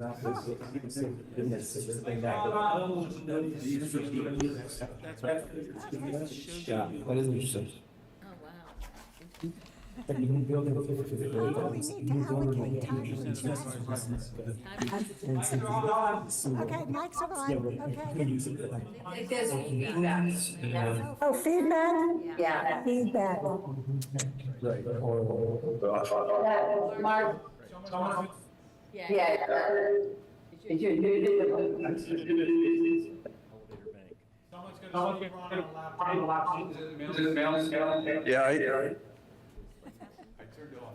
Yeah, that is interesting. Oh, wow. Oh, we need to allocate time for chat. Okay, mics are on, okay. There's feedback. Oh, feedback? Yeah. Feedback. Right. Mark, Yeah. did you? Yeah, I turned off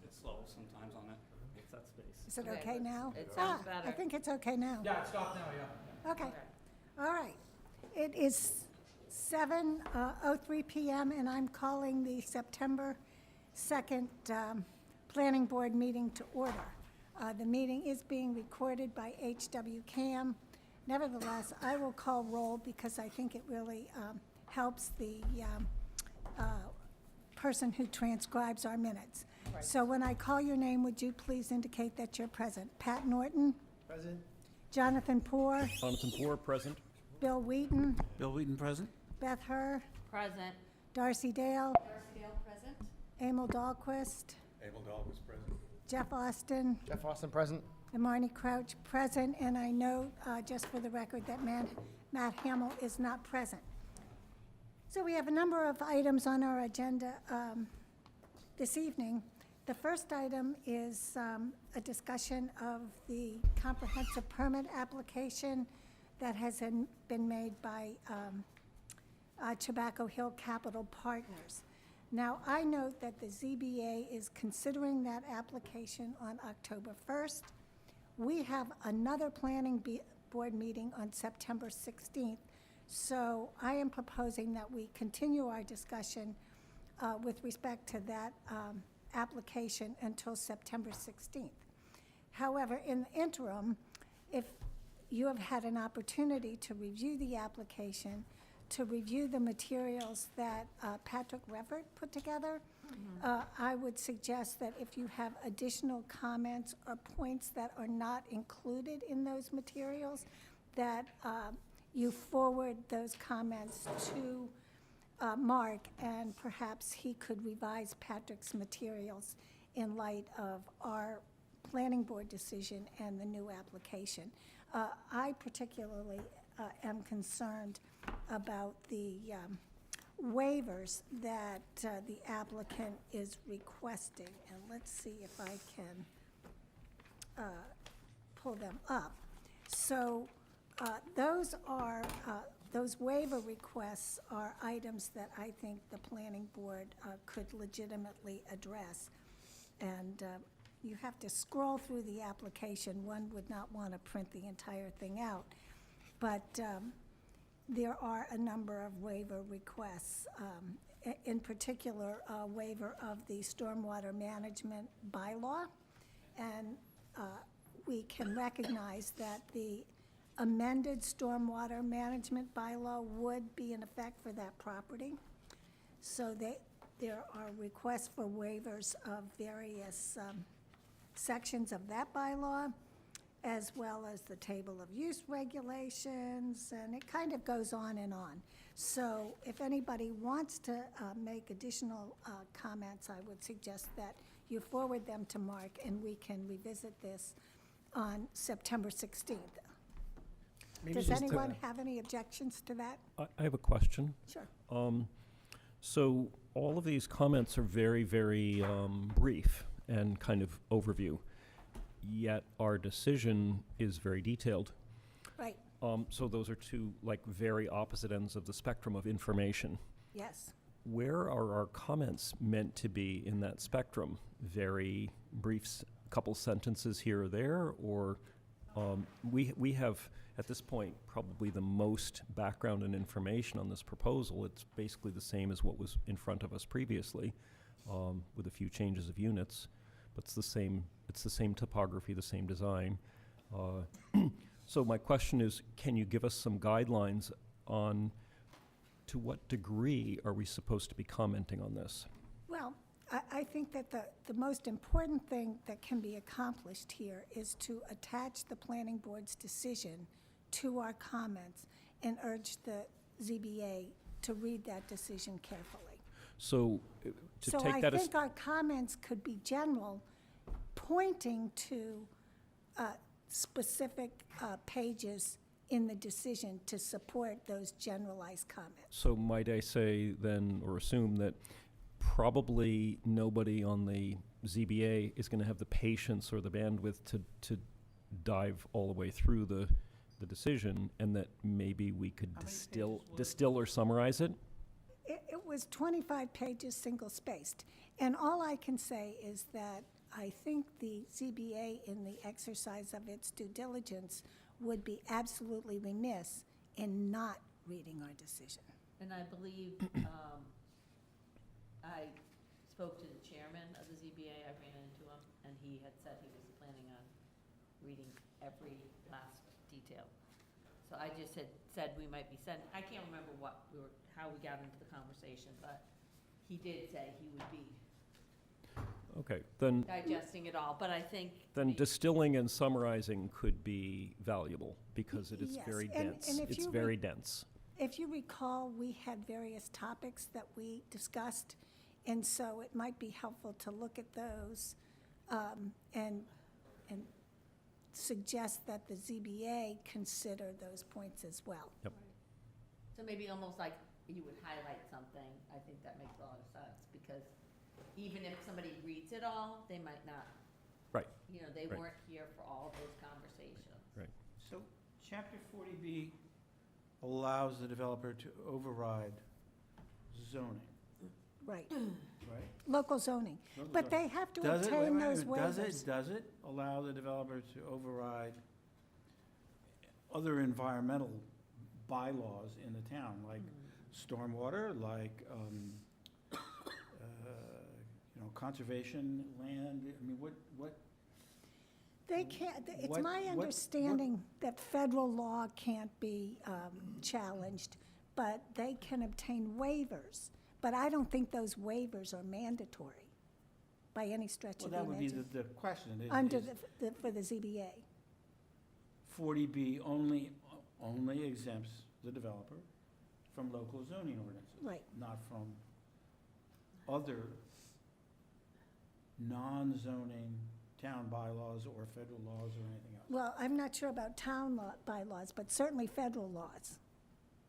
it's slow sometimes on it. It's that space. Is it Okay, okay now? it sounds I better. think it's okay now. Yeah, it stopped now, yeah. Okay, all right. It is 7:03 PM, and I'm calling the September 2nd Planning Board meeting to order. The meeting is being recorded by HW Cam. Nevertheless, I will call roll because I think it really helps the person who transcribes our minutes. So when I call your name, would you please indicate that you're present? Pat Norton? Present. Jonathan Poor? Jonathan Poor, present. Bill Wheaton? Bill Wheaton, present. Beth Herr? Present. Darcy Dale? Darcy Dale, present. Emil Dahlquist? Emil Dahl was present. Jeff Austin? Jeff Austin, present. And Marnie Crouch, present. And I note, just for the record, that Matt Hamill is not present. So we have a number of items on our agenda this evening. The first item is a discussion of the comprehensive permit application that has been made by Tobacco Hill Capital Partners. Now, I note that the ZBA is considering that application on October 1st. We have another planning board meeting on September 16th. So I am proposing that we continue our discussion with respect to that application until September 16th. However, in the interim, if you have had an opportunity to review the application, to review the materials that Patrick Revert put together, I would suggest that if you have additional comments or points that are not included in those materials, that you forward those comments to Mark, and perhaps he could revise Patrick's materials in light of our planning board decision and the new application. I particularly am concerned about the waivers that the applicant is requesting. And let's see if I can pull them up. So those waiver requests are items that I think the planning board could legitimately address. And you have to scroll through the application. One would not want to print the entire thing out. But there are a number of waiver requests. In particular, a waiver of the stormwater management bylaw. And we can recognize that the amended stormwater management bylaw would be in effect for that property. So there are requests for waivers of various sections of that bylaw, as well as the table of use regulations, and it kind of goes on and on. So if anybody wants to make additional comments, I would suggest that you forward them to Mark, and we can revisit this on September 16th. Does anyone have any objections to that? I have a question. Sure. So all of these comments are very, very brief and kind of overview, yet our decision is very detailed. Right, So those are two very opposite ends of the spectrum of information. yes. Where are our comments meant to be in that spectrum? Very brief, couple sentences here or there, or we have, at this point, probably the most background and information on this proposal. It's basically the same as what was in front of us previously, with a few changes of units, but it's the same topography, the same design. So my question is, can you give us some guidelines on to what degree are we supposed to be commenting on this? Well, I think that the most important thing that can be accomplished here is to attach the planning board's decision to our comments and urge the ZBA to read that decision carefully. So to So take I that as, think our comments could be general, pointing to specific pages in the decision to support those generalized comments. so might I say then, or assume that probably nobody on the ZBA is going to have the patience or the bandwidth to dive all the way through the decision, and that maybe we could How many distill, pages was it? distill or summarize it? It was 25 pages, single-spaced. And all I can say is that I think the ZBA, in the exercise of its due diligence, would be absolutely remiss in not reading our decision. And I believe, I spoke to the chairman of the ZBA, I ran into him, and he had said he was planning on reading every last detail. So I just had said we might be sending, I can't remember how we got into the conversation, but he did say he would be Okay, then, digesting it all, but I think. then distilling and summarizing could be valuable, because it is Yes, very and dense. if It's you very dense. If you recall, we had various topics that we discussed, and so it might be helpful to look at those and suggest that the ZBA consider those points as well. So maybe almost like you would highlight something, I think that makes a lot of sense, because even if somebody reads it all, they might not. Right. You know, they Right. weren't here for all those conversations. So chapter 40B allows the developer to override zoning, Right, right? local zoning. Local But zoning. they have to Does it, wait a obtain minute, those waivers. does it allow the developer to override other environmental bylaws in the town, like stormwater, like, conservation land? I mean, what, They can't, it's What- my what- understanding that federal law can't be challenged, but they can obtain waivers. But I don't think those waivers are mandatory by any stretch well, of the that would be imagination. the question. Under Is for the ZBA. 40B only exempts the developer from local zoning ordinances? Right. Not from other non-zoning town bylaws or federal laws or anything else? Well, I'm not sure about town bylaws, but certainly federal laws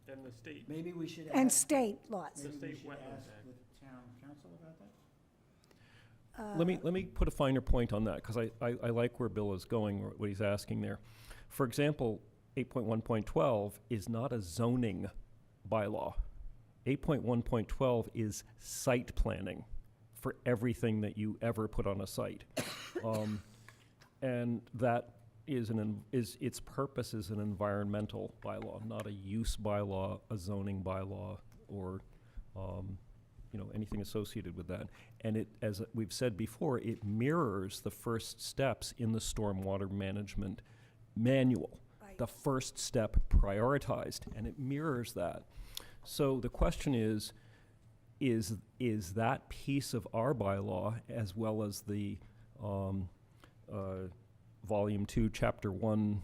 And the state, Maybe we should and ask, state laws. The maybe we state should wetlands ask act. the town council about that? Let me put a finer point on that, because I like where Bill is going, what he's asking there. For example, 8.1.12 is not a zoning bylaw. 8.1.12 is site planning for everything that you ever put on a site. And that is its purpose is an environmental bylaw, not a use bylaw, a zoning bylaw, or anything associated with that. And it, as we've said before, it mirrors the first steps in the stormwater management manual. Right. The first step prioritized, and it mirrors that. So the question is that piece of our bylaw, as well as the Volume 2, Chapter 1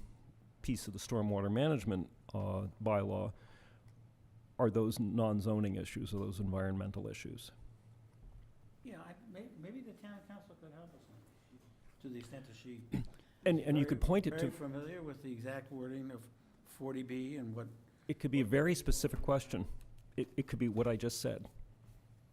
piece of the stormwater management bylaw, are those non-zoning issues, or those environmental issues? Yeah, maybe the town council could help us to the extent that she. And you could point it Very to, familiar with the exact wording of 40B and what, it could be a very specific question. It could be what I just said.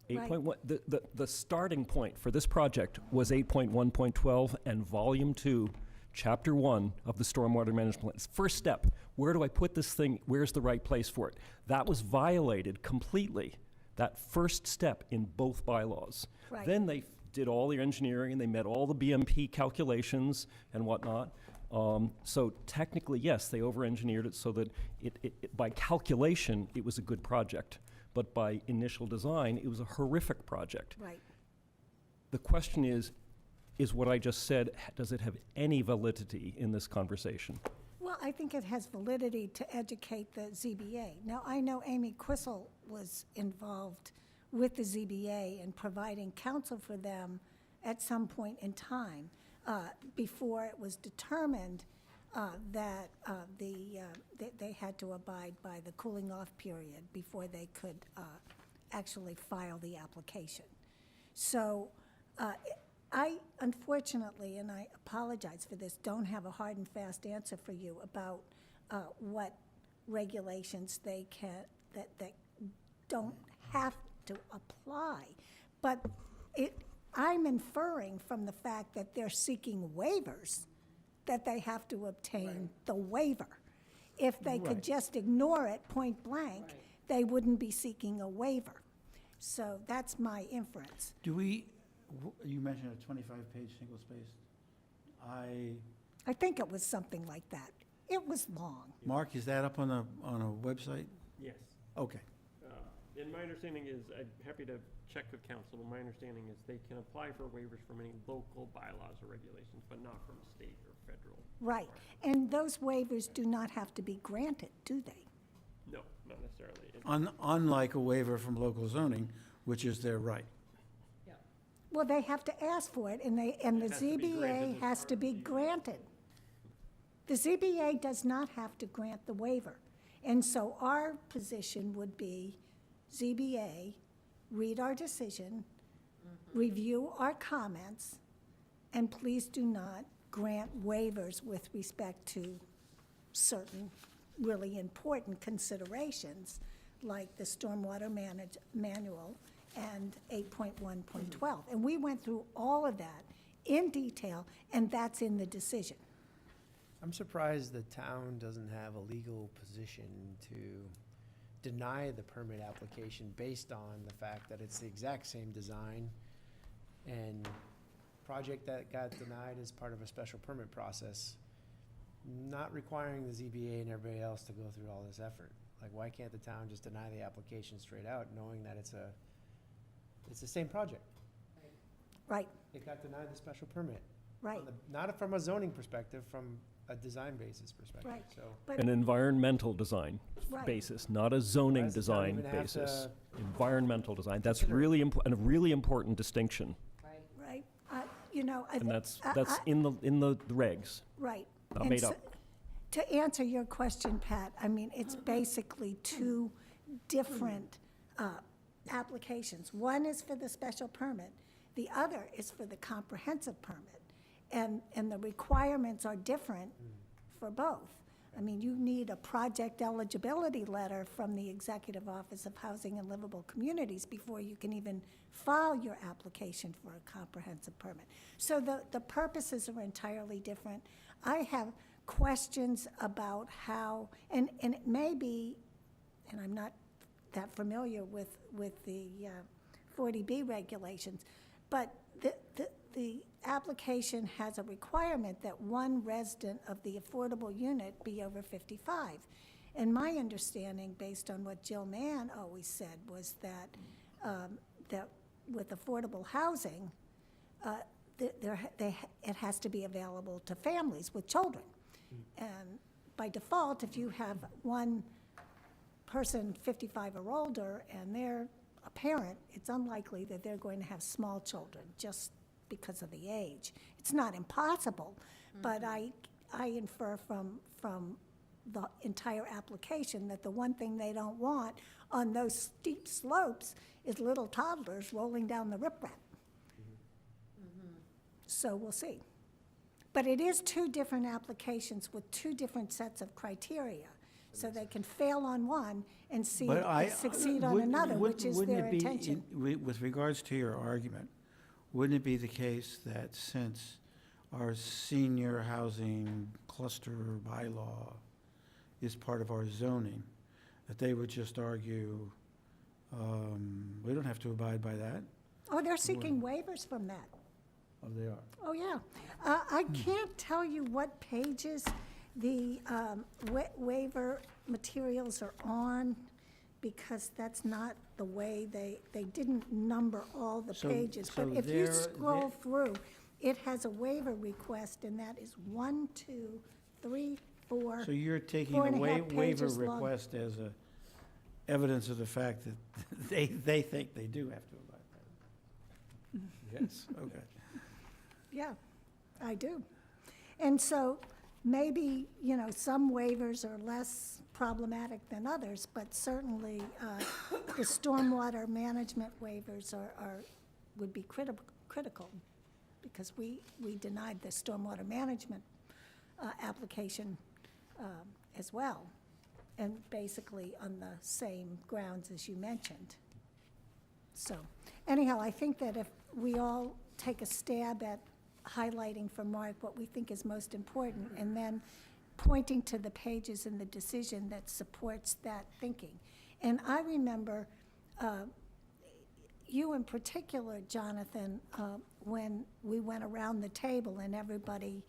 Right. 8.1, the starting point for this project was 8.1.12 and Volume 2, Chapter 1 of the Stormwater Management Plan. It's first step. Where do I put this thing? Where's the right place for it? That was violated completely, that first step in both bylaws. Right. Then they did all their engineering, and they met all the BMP calculations and whatnot. So technically, yes, they over-engineered it so that by calculation, it was a good project. But by initial design, it was a horrific project. Right. The question is what I just said, does it have any validity in this conversation? Well, I think it has validity to educate the ZBA. Now, I know Amy Quissel was involved with the ZBA and providing counsel for them at some point in time, before it was determined that they had to abide by the cooling off period before they could actually file the application. So I unfortunately, and I apologize for this, don't have a hard and fast answer for you about what regulations they can, that don't have to apply. But I'm inferring from the fact that they're seeking waivers, that they have to obtain the waiver. If they could Right. just ignore it point blank, they wouldn't be seeking a waiver. So that's my inference. Do we, you mentioned a 25-page single-spaced. I think it was something like that. It was long. Mark, is that up on a website? Yes. Okay. And my understanding is, I'm happy to check with council, but my understanding is they can apply for waivers from any local bylaws or regulations, but not from state or federal. Right. And those waivers do not have to be granted, do they? No, not necessarily. Unlike a waiver from local zoning, which is their right. Well, they have to ask for it, and the It has to be ZBA granted as has part to of be the- granted. The ZBA does not have to grant the waiver. And so our position would be, ZBA, read our decision, review our comments, and please do not grant waivers with respect to certain really important considerations, like the stormwater manual and 8.1.12. And we went through all of that in detail, and that's in the decision. I'm surprised the town doesn't have a legal position to deny the permit application based on the fact that it's the exact same design and project that got denied as part of a special permit process, not requiring the ZBA and everybody else to go through all this effort. Like, why can't the town just deny the application straight out, knowing that it's the same project? Right, It got denied the special permit. right, Not from a zoning perspective, from a design basis perspective, Right. so. but, An environmental design Right. basis, not a zoning Why does the town design even have basis. to Environmental design, that's consider it? really a really important distinction. Right. right, you know. And that's in the regs, Right. not And made so- up. To answer your question, Pat, I mean, it's basically two different applications. One is for the special permit, the other is for the comprehensive permit. And the requirements are different for both. I mean, you need a project eligibility letter from the Executive Office of Housing and Livable Communities before you can even file your application for a comprehensive permit. So the purposes are entirely different. I have questions about how, and it may be, and I'm not that familiar with the 40B regulations, but the application has a requirement that one resident of the affordable unit be over 55. And my understanding, based on what Jill Mann always said, was that, that with affordable housing, it has to be available to families with children. And by default, if you have one person 55 or older and they're a parent, it's unlikely that they're going to have small children just because of the age. It's not impossible, but I infer from the entire application that the one thing they don't want on those steep slopes is little toddlers rolling down the riprap. So we'll see. But it is two different applications with two different sets of criteria. So they can fail on one and succeed on another, which is wouldn't their it be, intention. with regards to your argument, wouldn't it be the case that since our senior housing cluster bylaw is part of our zoning, that they would just argue, we don't have to abide by that? Oh, they're seeking waivers from that. Oh, they are. Oh, yeah. I can't tell you what pages the waiver materials are on, because that's not the way they didn't number all the So- pages. But so if you they're- scroll through, it has a waiver request, and that is 1, 2, 3, 4. So you're taking Four a and a half waiver pages long. request as evidence of the fact that they think they do have to abide by it. Yes, okay. Yeah, I do. And so maybe, some waivers are less problematic than others, but certainly the stormwater management waivers would be critical, because we denied the stormwater management application as well, and basically on the same grounds as you mentioned. So anyhow, I think that if we all take a stab at highlighting for Mark what we think is most important, and then pointing to the pages in the decision that supports that thinking. And I remember you in particular, Jonathan, when we went around the table and everybody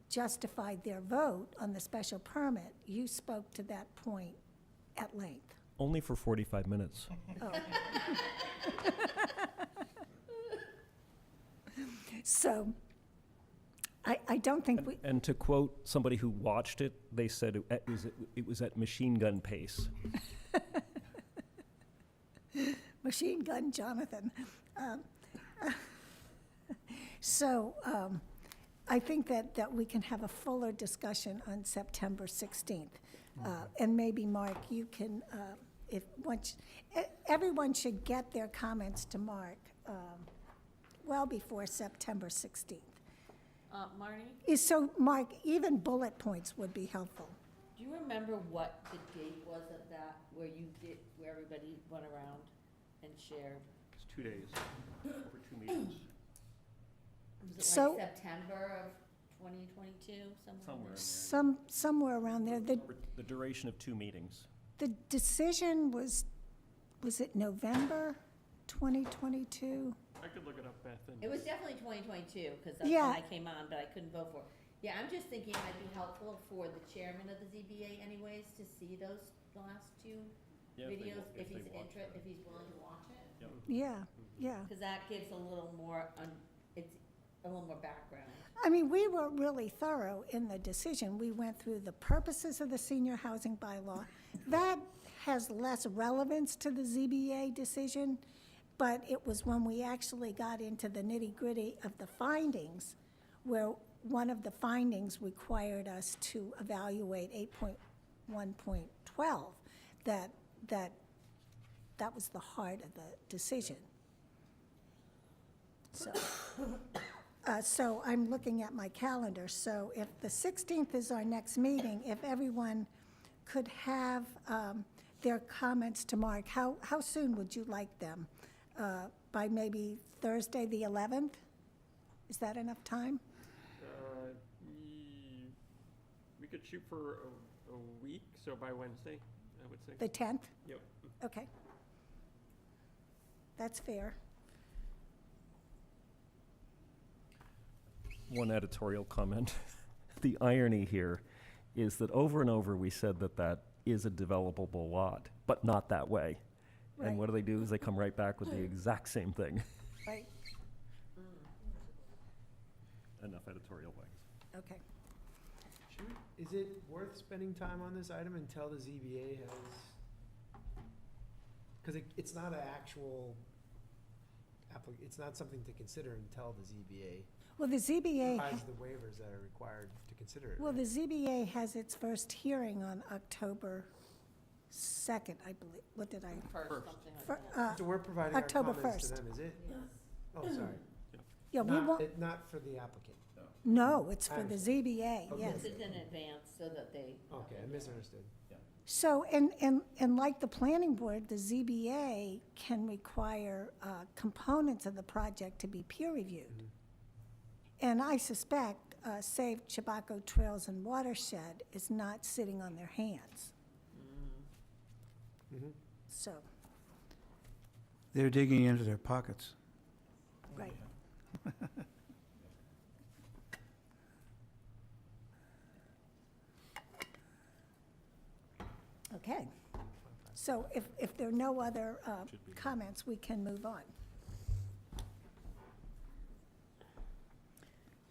justified their vote on the special permit, you spoke to that point at length. Only for 45 minutes. Oh. So, I don't think we, And to quote somebody who watched it, they said it was at machine gun pace. machine gun Jonathan. So, I think that we can have a fuller discussion on September 16th. And maybe, Mark, you can, everyone should get their comments to Mark well before September 16th. Marnie, So, Mark, even bullet points would be helpful. do you remember what the date was of that, where everybody went around and shared? It's 2 days, over 2 meetings. Was it So- like September of 2022, somewhere? Somewhere around there. The duration of 2 meetings. The decision was it November 2022? I could look it up, Beth, and. It was definitely 2022, because that's when Yeah. I came on, but I couldn't vote for it. Yeah, I'm just thinking it might be helpful for the chairman of the ZBA anyways to see those last two Yeah, if they videos, wa- if they he's watch them. if he's willing to watch it. Yeah. Because that gives a little more, it's a little more background. I mean, we were really thorough in the decision. We went through the purposes of the senior housing bylaw. That has less relevance to the ZBA decision, but it was when we actually got into the nitty-gritty of the findings, where one of the findings required us to evaluate 8.1.12, that was the heart of the decision. So I'm looking at my calendar, so if the 16th is our next meeting, if everyone could have their comments to Mark, how soon would you like them? By maybe Thursday, the 11th? Is that enough time? We could shoot for a week, so by Wednesday, I would say. The 10th? Yep. Okay. That's fair. One editorial comment. The irony here is that over and over we said that is a developable lot, but not that way. Right. And what do? Is they come right back with the exact same thing. Right, Enough editorial wings. okay. Is it worth spending time on this item until the ZBA has, because it's not an actual it's not something to consider until the ZBA Well, the ZBA, provides the waivers that are required to consider it. well, the right? ZBA has its first hearing on October 2nd, I believe. What did I? First, something like fir- that. So we're providing our October comments to 1st. them, is it? Yes. Oh, sorry. Yeah, we won't, Not for the applicant. no, it's for the understand. ZBA, Okay. yes. This is in advance so that they. Okay, I misunderstood. So, and like the planning board, the ZBA can require components of the project to be peer-reviewed. And I suspect Save Chabaco Trails and Watershed is not sitting on their hands, Mhm. so, They're digging into their pockets. right. Okay, so if there are no other comments, we can move on.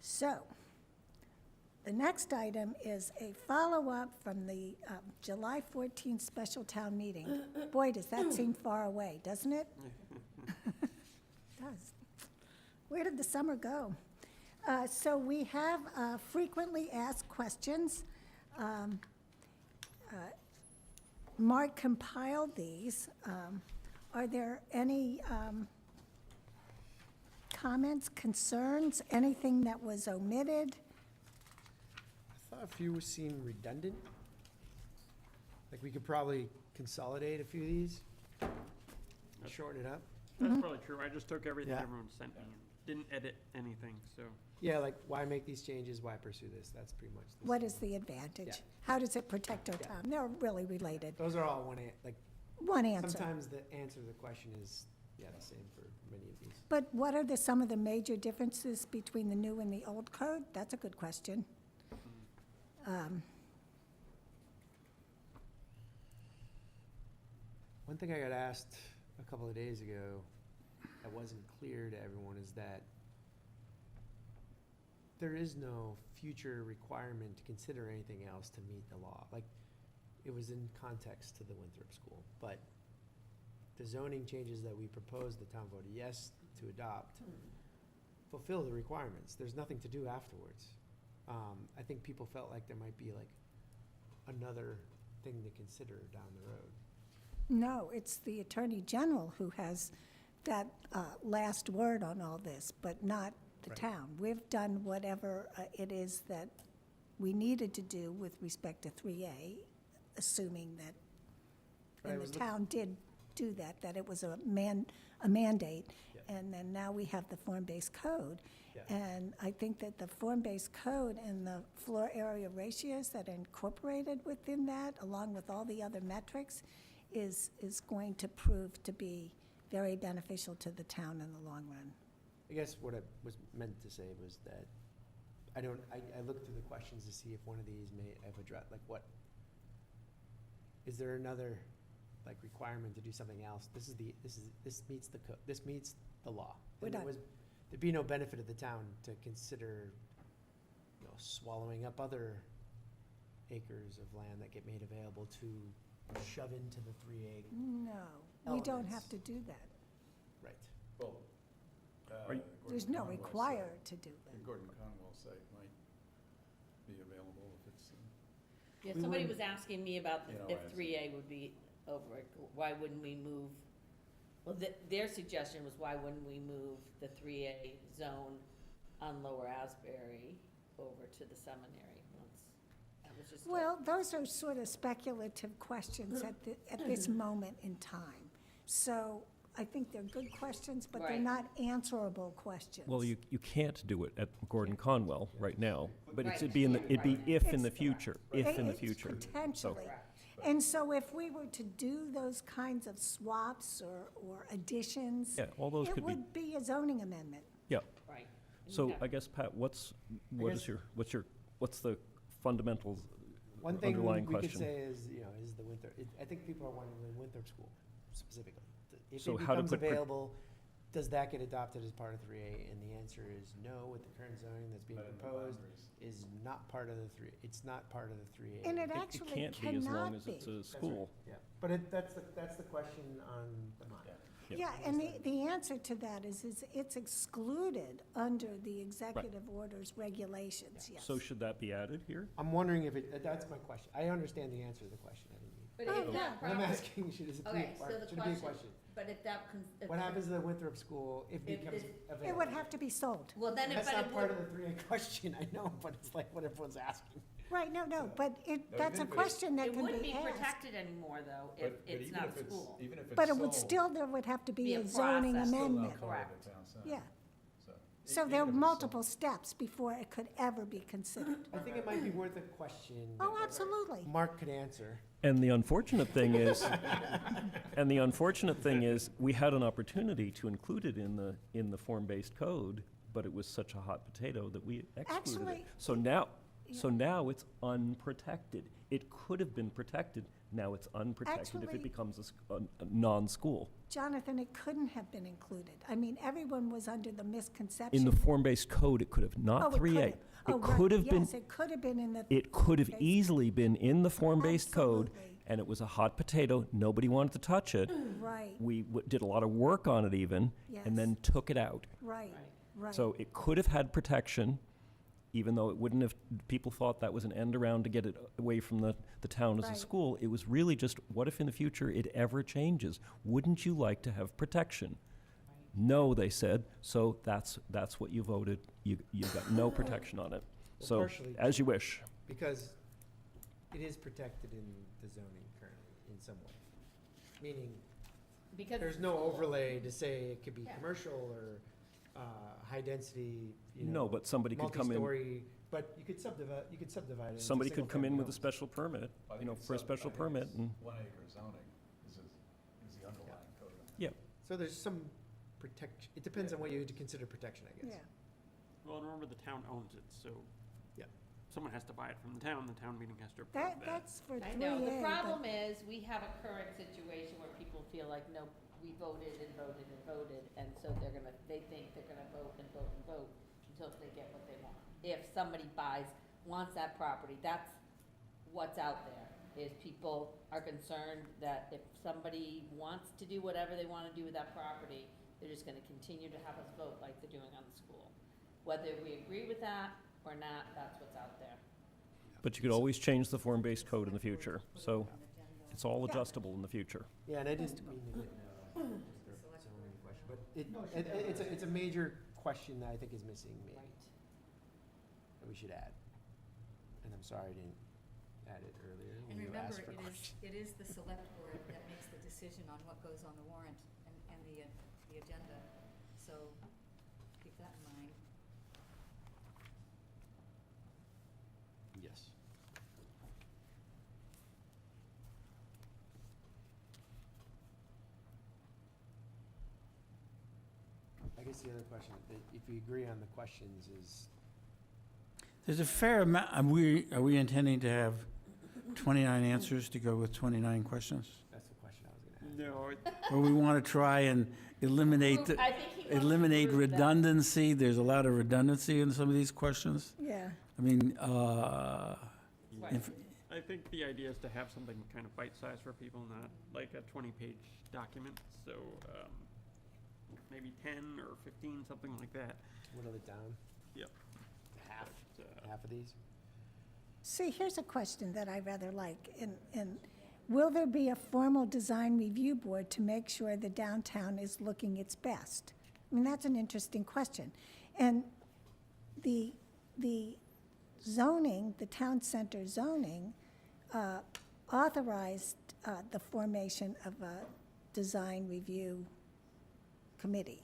So, The next item is a follow-up from the July 14th special town meeting. Boy, does that seem far away, doesn't it? It does. Where did the summer go? So we have frequently asked questions. Mark compiled these. Are there any comments, concerns, anything that was omitted? I thought a few seemed redundant. Like, we could probably consolidate a few of these, and shorten it up. That's probably true. I just took everything Yeah. everyone sent me and didn't edit anything, so. Yeah, like, why make these changes, why pursue this? That's pretty much the What same. is the advantage? Yeah. How does it protect our Yeah. town? They're really related. Those are all like, One answer. sometimes the answer to the question is, yeah, the same for many of these. But what are some of the major differences between the new and the old code? That's a good question. One thing I got asked a couple of days ago that wasn't clear to everyone is that there is no future requirement to consider anything else to meet the law. Like, it was in context to the Winthrop School, but the zoning changes that we proposed, the town voted yes to adopt, fulfill the requirements. There's nothing to do afterwards. I think people felt like there might be like another thing to consider down the road. No, it's the Attorney General who has that last word on all this, but not the Right. town. We've done whatever it is that we needed to do with respect to 3A, assuming that, Right, and was the look- town did do that, that it was a mandate. Yeah. And then now we have the form-based code. Yeah. And I think that the form-based code and the floor area ratios that are incorporated within that, along with all the other metrics, is going to prove to be very beneficial to the town in the long run. I guess what I was meant to say was that I looked through the questions to see if one of these may have addressed, like, what, is there another, like, requirement to do something else? This meets the code, this meets the law. We're And done. there'd be no benefit of the town to consider, swallowing up other acres of land that get made available to shove into the 3A. No, we don't Elements. have to do that. Right. Well, Are you- There's no required to do The that. Gordon Conwell site might be available if it's, Yeah, We somebody wouldn't- was asking me about You know, if as- 3A would be over, why wouldn't we move? Well, their suggestion was why wouldn't we move the 3A zone on Lower Asbury over to the seminary once? That was just. Well, those are sort of speculative questions at this moment in time. So I think they're good questions, but they're Right. not answerable questions. Well, you can't do it at Gordon Conwell right now, but Right. it'd be if in the It's- future, if in the It's future. Potentially. Correct. And so if we were to do those kinds of swaps or additions, Yeah, all those it could be, would be a zoning amendment. yeah. Right. So Okay. I guess, Pat, what's guess- the fundamentals One thing underlying we could question? say is, is the Winthrop, I think people are wondering the Winthrop School specifically. If So it how to becomes put pr- available, does that get adopted as part of 3A? And the answer is no, with the current zoning that's being proposed, is not part of the 3, it's not part of the 3A. And it It actually can't be as long cannot as it's be. a school. Yeah, but that's the question on the mind. Yeah. Yeah, and the answer to that is it's excluded under the executive orders regulations, yes. So should that be added here? I'm wondering if that's my question. I understand the answer to the question. I didn't mean. But Oh, if yeah. that What I'm property, asking, should it be Okay, a so part, the should it be a question- question? but if that. What happens to the Winthrop School if it becomes available? It would have to be sold. Well, then if, That's but not it part would, of the 3A question, I know, but it's like what everyone's asking. Right, no, but that's a even if it's- question that it can wouldn't be be asked. protected anymore though, if it's not a school. Even if it's But it would sold, still, there would have to Be be a a zoning process. still not amendment. part of Correct. the town center. Yeah, So, so even there are if it's sold. multiple steps before it could ever be considered. I think it might be worth a question. Oh, that absolutely. Mark could answer. And the unfortunate thing is, we had an opportunity to include it in the form-based code, but it was such a hot potato that we excluded it. Actually- So now, So now it's unprotected. It could have been protected, now it's unprotected if Actually- it becomes a non-school. Jonathan, it couldn't have been included. I mean, everyone was under the misconception. In the form-based code, it could have, Oh, not it could 3A. have. Oh, It right. could have been, Yes, it could have been in the. it could have form-based- easily been in the form-based code, Absolutely. and it was a hot potato, nobody wanted to touch it. Right, We did a lot of work on it even, and then took it out. right, right. So it could have had protection, even though it wouldn't have, people thought that was an end around to get it away from the town as a Right. school. It was really just, what if in the future it ever changes? Wouldn't you like to have protection? No, they said, so that's what you voted. You got no protection on it. Well, So, partially as you wish. Because it is protected in the zoning currently in some way. Meaning, Because there's it's no school. overlay to say it could be Yeah. commercial or high density, No, but somebody could come in, multi-story, but you could subdivide it into somebody could come in with a single-family special permit, I you think know, it's for a sub- special I think permit, it's and, 1 acre zoning is the underlying code. homes. So there's some protection, it depends on what you consider protection, I guess. Yeah, Well, and remember, the town owns it, so. Yeah. Someone has to buy it from the town meeting has to approve that, that. that's for 3A. I know, the but- problem is, we have a current situation where people feel like, no, we voted and voted and voted, and so they think they're gonna vote and vote and vote until they get what they want. If somebody wants that property, that's what's out there, is people are concerned that if somebody wants to do whatever they wanna do with that property, they're just gonna continue to have us vote like they're doing on the school. Whether we agree with that or not, that's what's out there. but you could always change the form-based code in the future. So it's all Yeah. adjustable in the future. Yeah, and I didn't mean to get into the zoning question, but it's a major question that I think is missing maybe, that we should add. And I'm sorry I didn't add it earlier And when you remember, asked for questions. it is the select board that makes the decision on what goes on the warrant and the agenda, so keep that in mind. Yes. I guess the other question, if you agree on the questions is, There's a fair amount, are we intending to have 29 answers to go with 29 questions? that's the question I was gonna ask. No, Or we want to try and eliminate, I think he wants to eliminate group them. redundancy? There's a lot of redundancy in some of these questions. Yeah, I mean, Right. if- I think the idea is to have something kind of bite-sized for people, not like a 20-page document, so, maybe 10 or 15, something like that. Whittle it down. Yep. Half of these? see, here's a question that I rather like, and will there be a formal design review board to make sure the downtown is looking its best? I mean, that's an interesting question. And the zoning, the town center zoning, authorized the formation of a design review committee.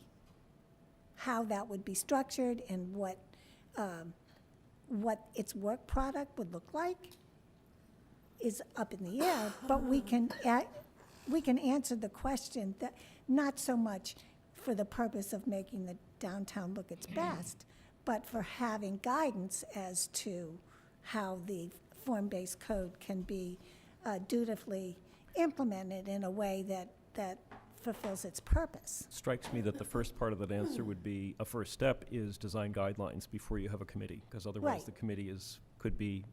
How that would be structured and what its work product would look like is up in the air, but we can answer the question that, not so much for the purpose of making the downtown look its best, but for having guidance as to how the form-based code can be dutifully implemented in a way that fulfills its purpose. Strikes me that the first part of that answer would be, a first step is design guidelines before you have a committee, because otherwise Right. the committee could be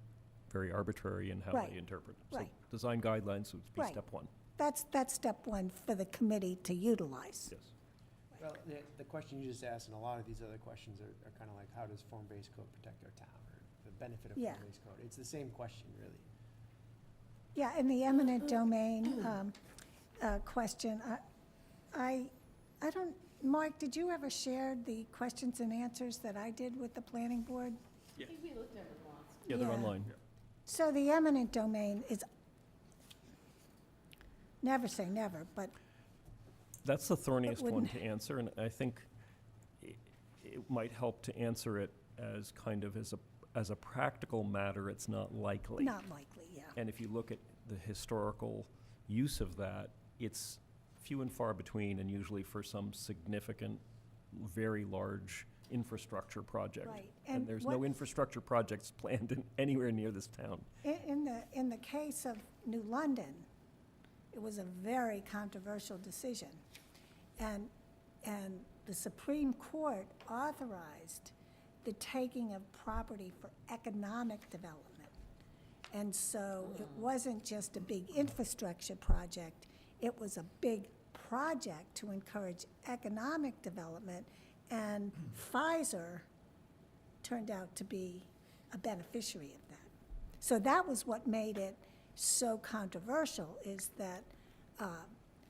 very arbitrary in how Right. they interpret. Right. So design guidelines would be Right. step one, That's step one for the committee to utilize. yes. Well, the question you just asked and a lot of these other questions are kind of like, how does form-based code protect our town? Or the benefit of Yeah. form-based code? It's the same question, really. Yeah, and the eminent domain question, I don't, Mark, did you ever share the questions and answers that I did with the planning board? I think we looked at it once. Yeah, they're Yeah. online. So the eminent domain is, never say never, but That's the thorniest one wouldn't- to answer, and I think it might help to answer it as kind of as a practical matter, it's not likely. not likely, yeah. And if you look at the historical use of that, it's few and far between, and usually for some significant, very large infrastructure project. Right, And and there's what- no infrastructure projects planned anywhere near this town. In the case of New London, it was a very controversial decision. And the Supreme Court authorized the taking of property for economic development. And so it wasn't just a big infrastructure project, it was a big project to encourage economic development, and Pfizer turned out to be a beneficiary of that. So that was what made it so controversial, is that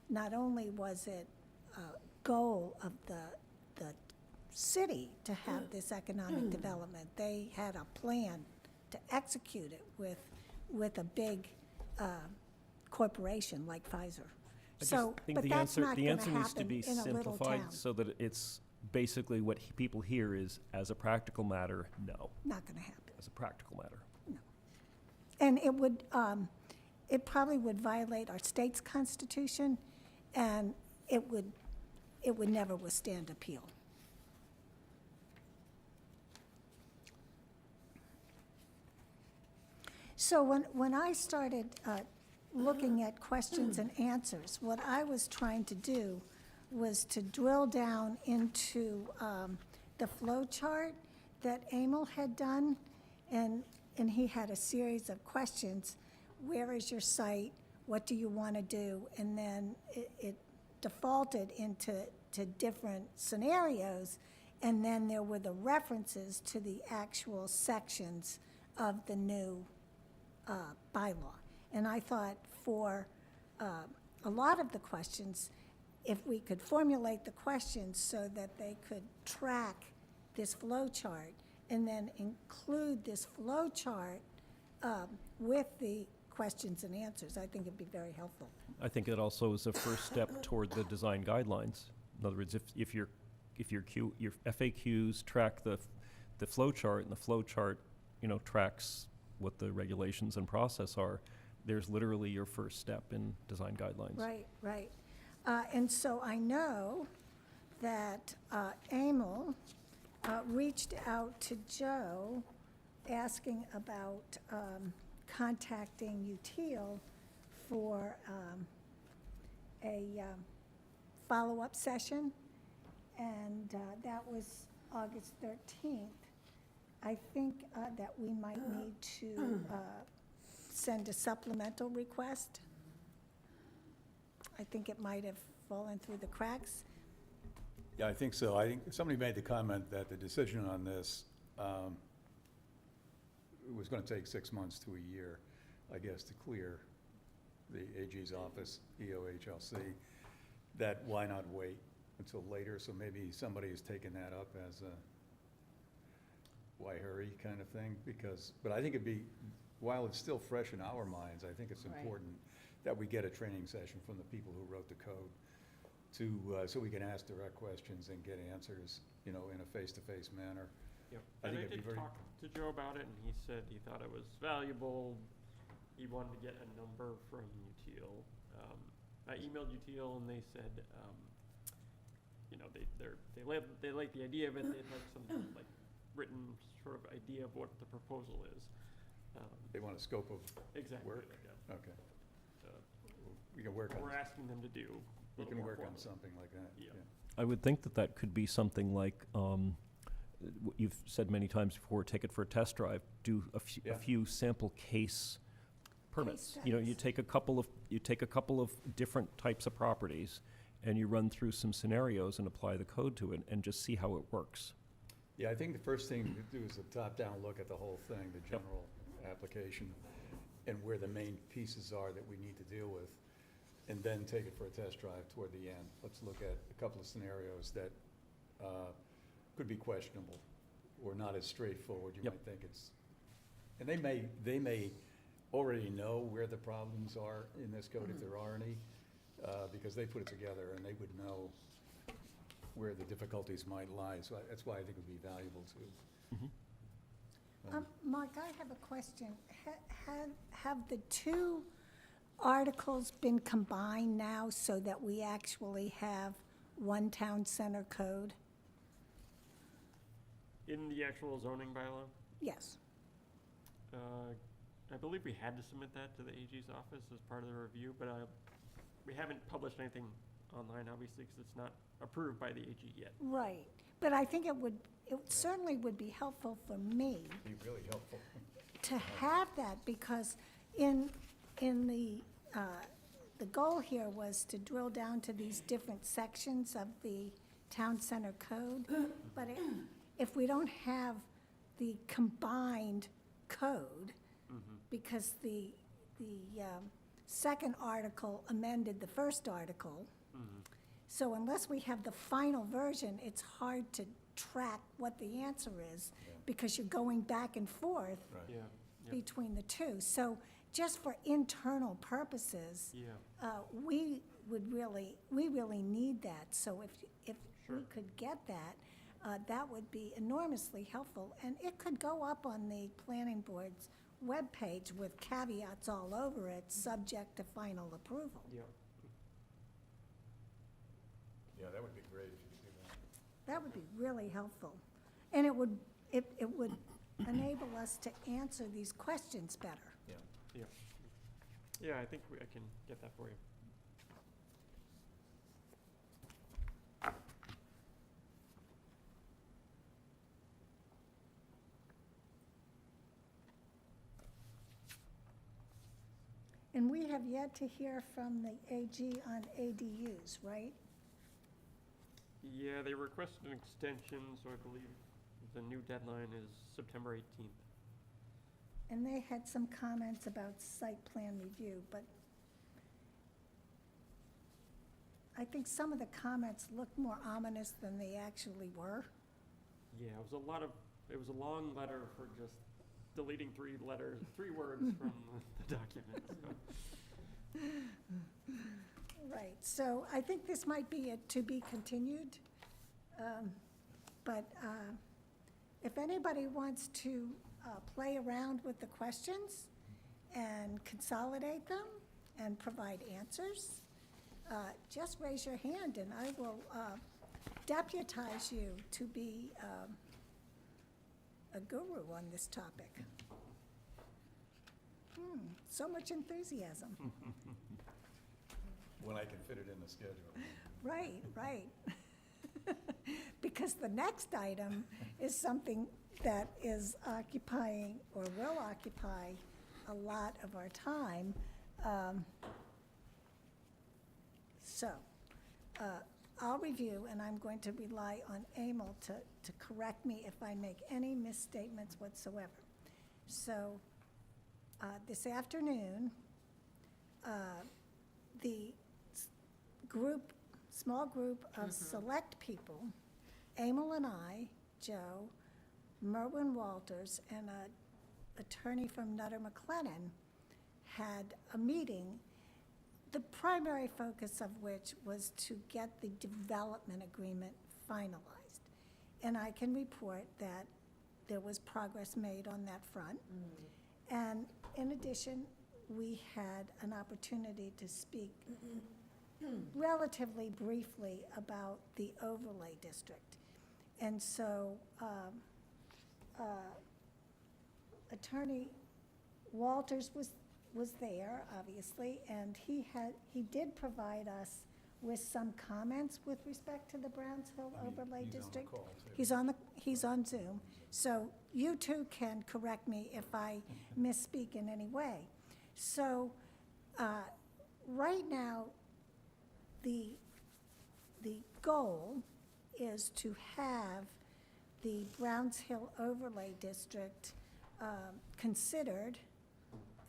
not only was it a goal of the city to have this economic development, they had a plan to execute it with a big corporation like Pfizer. I just So, think but the that's answer, not the gonna answer needs to happen be in a little simplified town. so that it's basically what people hear is, as a practical matter, no, Not gonna happen. as a practical matter. And it would, it probably would violate our state's constitution, and it would never withstand appeal. So when I started looking at questions and answers, what I was trying to do was to drill down into the flow chart that Emil had done, and he had a series of questions. Where is your site? What do you want to do? And then it defaulted into different scenarios, and then there were the references to the actual sections of the new bylaw. And I thought for a lot of the questions, if we could formulate the questions so that they could track this flow chart and then include this flow chart with the questions and answers, I think it'd be very helpful. I think it also is a first step toward the design guidelines. In other words, if your FAQs track the flow chart, and the flow chart, tracks what the regulations and process are, there's literally your first step in design guidelines. Right, right. And so I know that Emil reached out to Joe asking about contacting UTIL for a follow-up session, and that was August 13th. I think that we might need to send a supplemental request. I think it might have fallen through the cracks. Yeah, I think so. I think somebody made the comment that the decision on this was going to take 6 months to a year, I guess, to clear the AG's office, EOHLC, that why not wait until later? So maybe somebody has taken that up as a why hurry kind of thing, but I think it'd be, while it's still fresh in our minds, I think it's Right. important that we get a training session from the people who wrote the code so we can ask direct questions and get answers, in a face-to-face manner. Yep. I And think I it'd be did very- talk to Joe about it, and he said he thought it was valuable. He wanted to get a number from UTIL. I emailed UTIL, and they said, they like the idea of it. They'd like some written sort of idea of what the proposal is. They want a scope of Exactly. work? Yeah. Okay. Uh, We can work We're on, asking them to do. a we little can more work on formally. something like that. Yeah. I would think that could be something like, what you've said many times before, take it for a test drive, do a Yeah. few sample case permits. You studies. take a couple of different types of properties, and you run through some scenarios and apply the code to it, and just see how it works. Yeah, I think the first thing to do is a top-down look at the whole thing, the general application, and where the main pieces are that we need to deal with, and then take it for a test drive toward the end. Let's look at a couple of scenarios that could be questionable, or not as straightforward you Yep. might think it's. And they may already know where the problems are in this code, if there are any, because they put it together, and they would know where the difficulties might lie. So that's why I think it would be valuable to. Mark, I have a question. Have the two articles been combined now so that we actually have one town center code? In the actual zoning bylaw, Yes. I believe we had to submit that to the AG's office as part of the review, but we haven't published anything online, obviously, because it's not approved by the AG yet. Right, but I think it certainly would be helpful for me Be really helpful. to have that, because in the goal here was to drill down to these different sections of the town center code, but if we don't have the combined code, because the second article amended the first article, so unless we have the final version, it's hard to track what the answer is, because you're going back and forth Yeah, yeah, between the two. So just for internal purposes, yeah. we really need that. So if we Sure. could get that, that would be enormously helpful. And it could go up on the planning board's webpage with caveats all over it, subject to final approval. Yeah. Yeah, that would be great if you could do that. That would be really helpful. And it would enable us to answer these questions better. Yeah. Yeah, I think I can get that for you. And we have yet to hear from the AG on ADUs, right? Yeah, they requested an extension, so I believe the new deadline is September 18th. And they had some comments about site plan review, but I think some of the comments looked more ominous than they actually were. Yeah, it was a long letter for just deleting three words from the document, so. Right, so I think this might be a to be continued. But if anybody wants to play around with the questions and consolidate them and provide answers, just raise your hand and I will deputize you to be a guru on this topic. So much enthusiasm. When I can fit it in the schedule. Right, right. Because the next item is something that is occupying or will occupy a lot of our time. So, I'll review, and I'm going to rely on Emil to correct me if I make any misstatements whatsoever. So, this afternoon, the small group of select people, Emil and I, Joe, Merwin Walters, and an attorney from Nutter McLennan, had a meeting, the primary focus of which was to get the development agreement finalized. And I can report that there was progress made on that front. And in addition, we had an opportunity to speak relatively briefly about the overlay district. And so Attorney Walters was there, obviously, and he did provide us with some comments with respect to the Browns Hill overlay district. He's on Zoom. So you two can correct me if I misspeak in any way. So right now, the goal is to have the Browns Hill overlay district considered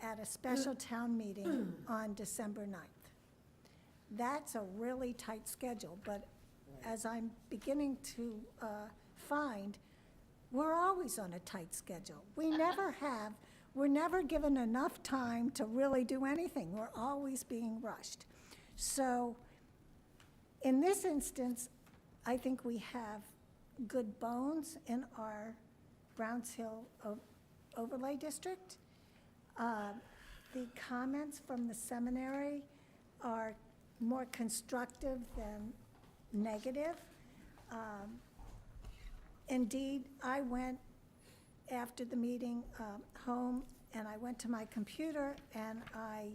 at a special town meeting on December 9th. That's a really tight schedule, but as I'm beginning to find, we're always on a tight schedule. We're never given enough time to really do anything. We're always being rushed. So in this instance, I think we have good bones in our Browns Hill overlay district. The comments from the seminary are more constructive than negative. Indeed, I went after the meeting home, and I went to my computer, and I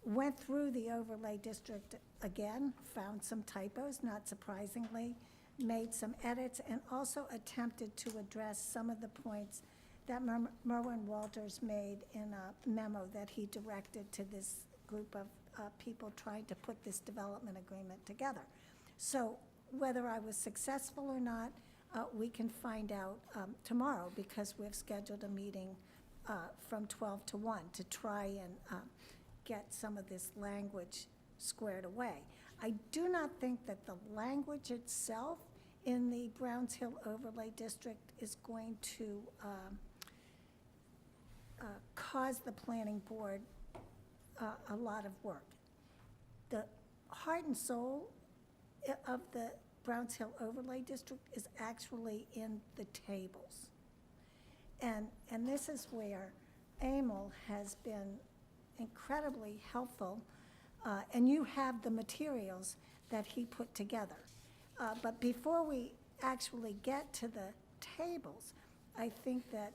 went through the overlay district again, found some typos, not surprisingly, made some edits, and also attempted to address some of the points that Merwin Walters made in a memo that he directed to this group of people trying to put this development agreement together. So whether I was successful or not, we can find out tomorrow, because we've scheduled a meeting from 12 to 1 to try and get some of this language squared away. I do not think that the language itself in the Browns Hill Overlay District is going to cause the planning board a lot of work. The heart and soul of the Browns Hill Overlay District is actually in the tables. And this is where Emil has been incredibly helpful, and you have the materials that he put together. But before we actually get to the tables, I think that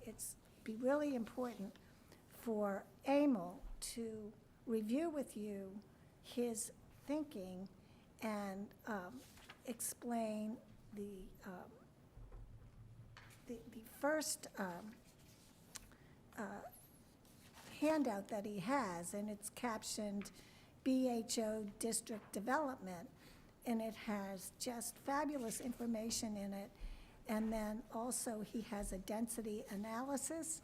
it's be really important for Emil to review with you his thinking and explain the first handout that he has, and it's captioned BHO District Development, and it has just fabulous information in it. And then also he has a density analysis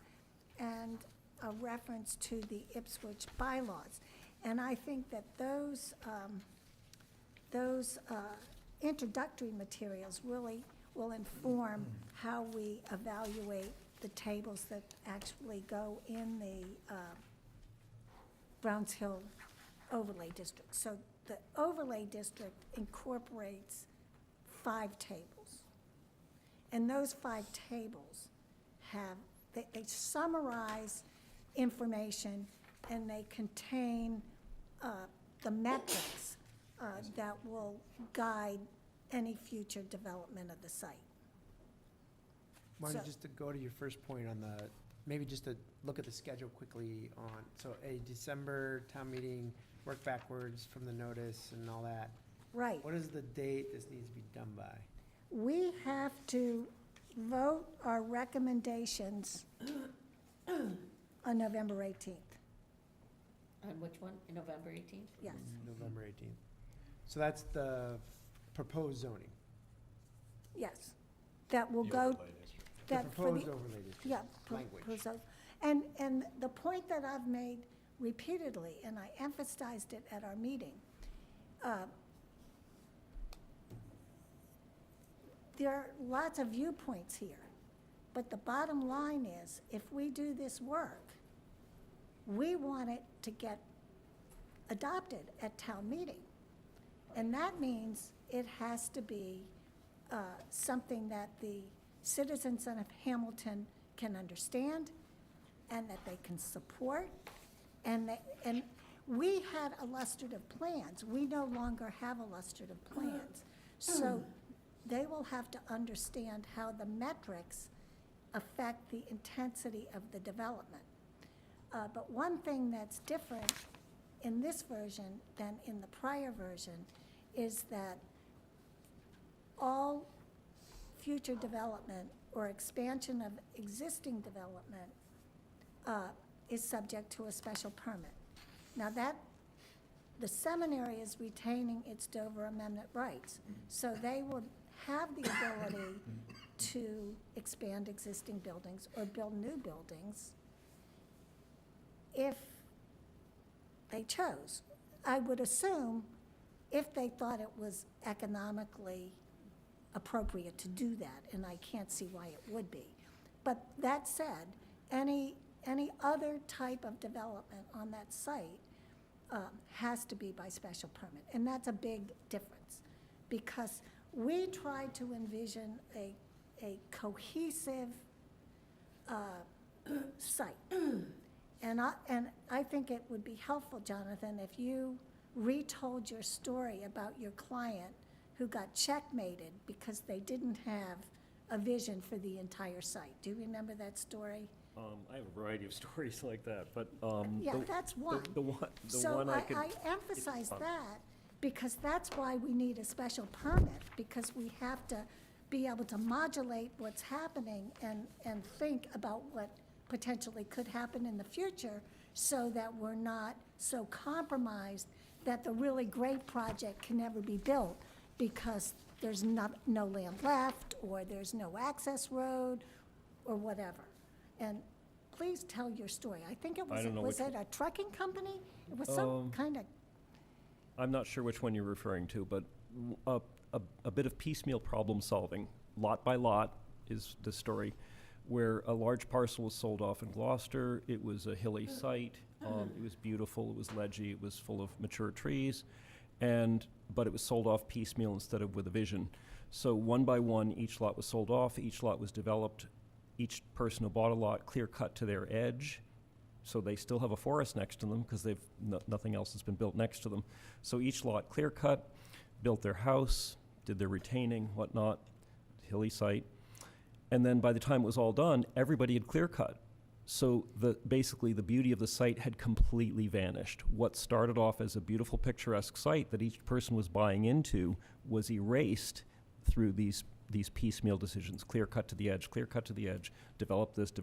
and a reference to the Ipswich bylaws. And I think that those introductory materials really will inform how we evaluate the tables that actually go in the Browns Hill Overlay District. So the Overlay District incorporates 5 tables. And those 5 tables have, they summarize information, and they contain the metrics that will guide any future development of the site. Marty, So- just to go to your first point on the, maybe just to look at the schedule quickly on, so a December town meeting, work backwards from the notice and all that. Right. What is the date this needs to be done by? We have to vote our recommendations on November 18th. On which one? November 18th? Yes, November 18th. So that's the proposed zoning. yes. That will go, The that for proposed the, overlay district. yeah. Language. And the point that I've made repeatedly, and I emphasized it at our meeting, there are lots of viewpoints here, but the bottom line is, if we do this work, we want it to get adopted at town meeting. And that means it has to be something that the citizens of Hamilton can understand and that they can support. And we had illustrative plans. We no longer have illustrative plans. So they will have to understand how the metrics affect the intensity of the development. But one thing that's different in this version than in the prior version is that all future development or expansion of existing development is subject to a special permit. Now the seminary is retaining its Dover Amendment rights, so they will have the ability to expand existing buildings or build new buildings if they chose. I would assume if they thought it was economically appropriate to do that, and I can't see why it would be. But that said, any other type of development on that site has to be by special permit, and that's a big difference, because we try to envision a cohesive site. And I think it would be helpful, Jonathan, if you retold your story about your client who got checkmated because they didn't have a vision for the entire site. Do you remember that story? I have a variety of stories like that, but, Yeah, the- that's one. The one, the So one I could. I emphasize fun. that because that's why we need a special permit, because we have to be able to modulate what's happening and think about what potentially could happen in the future so that we're not so compromised that the really great project can never be built because there's no land left, or there's no access road, or whatever. And please tell your story. I think it I was, don't know was which it a trucking company? It was some kind of, I'm not sure which one you're referring to, but a bit of piecemeal problem solving, lot by lot, is the story, where a large parcel was sold off in Gloucester. It was a hilly site. It was beautiful. It was ledgy. It was full of mature trees, but it was sold off piecemeal instead of with a vision. So one by one, each lot was sold off. Each lot was developed. Each person who bought a lot clear cut to their edge. So they still have a forest next to them because nothing else has been built next to them. So each lot clear cut, built their house, did their retaining, whatnot, hilly site. And then by the time it was all done, everybody had clear cut. So basically the beauty of the site had completely vanished. What started off as a beautiful picturesque site that each person was buying into was erased through these piecemeal decisions, clear cut to the edge, develop this,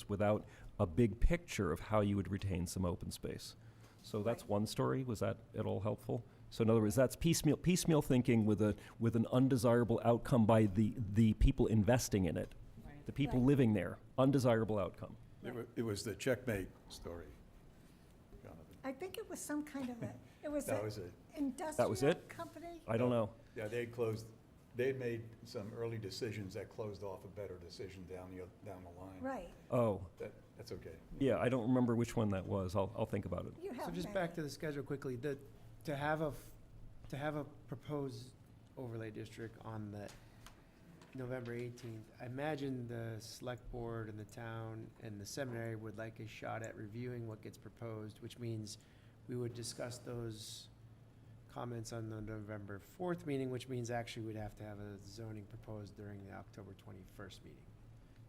without a big picture of how you would retain some open space. So that's one story. Was that at all helpful? So in other words, that's piecemeal thinking with an undesirable outcome by the people investing in it, Right. the people Right. living there, undesirable outcome. It was the checkmate story, Jonathan. I think it was some kind of it was That an was it. industrial it? company? I don't know. Yeah, they made some early decisions that closed off a better decision down the line. Right. Oh, That's okay. yeah, I don't remember which one that was. I'll think about it. You have So just many. back to the schedule quickly, to have a proposed overlay district on the November 18th, I imagine the select board and the town and the seminary would like a shot at reviewing what gets proposed, which means we would discuss those comments on the November 4th meeting, which means actually we'd have to have a zoning proposed during the October 21st meeting,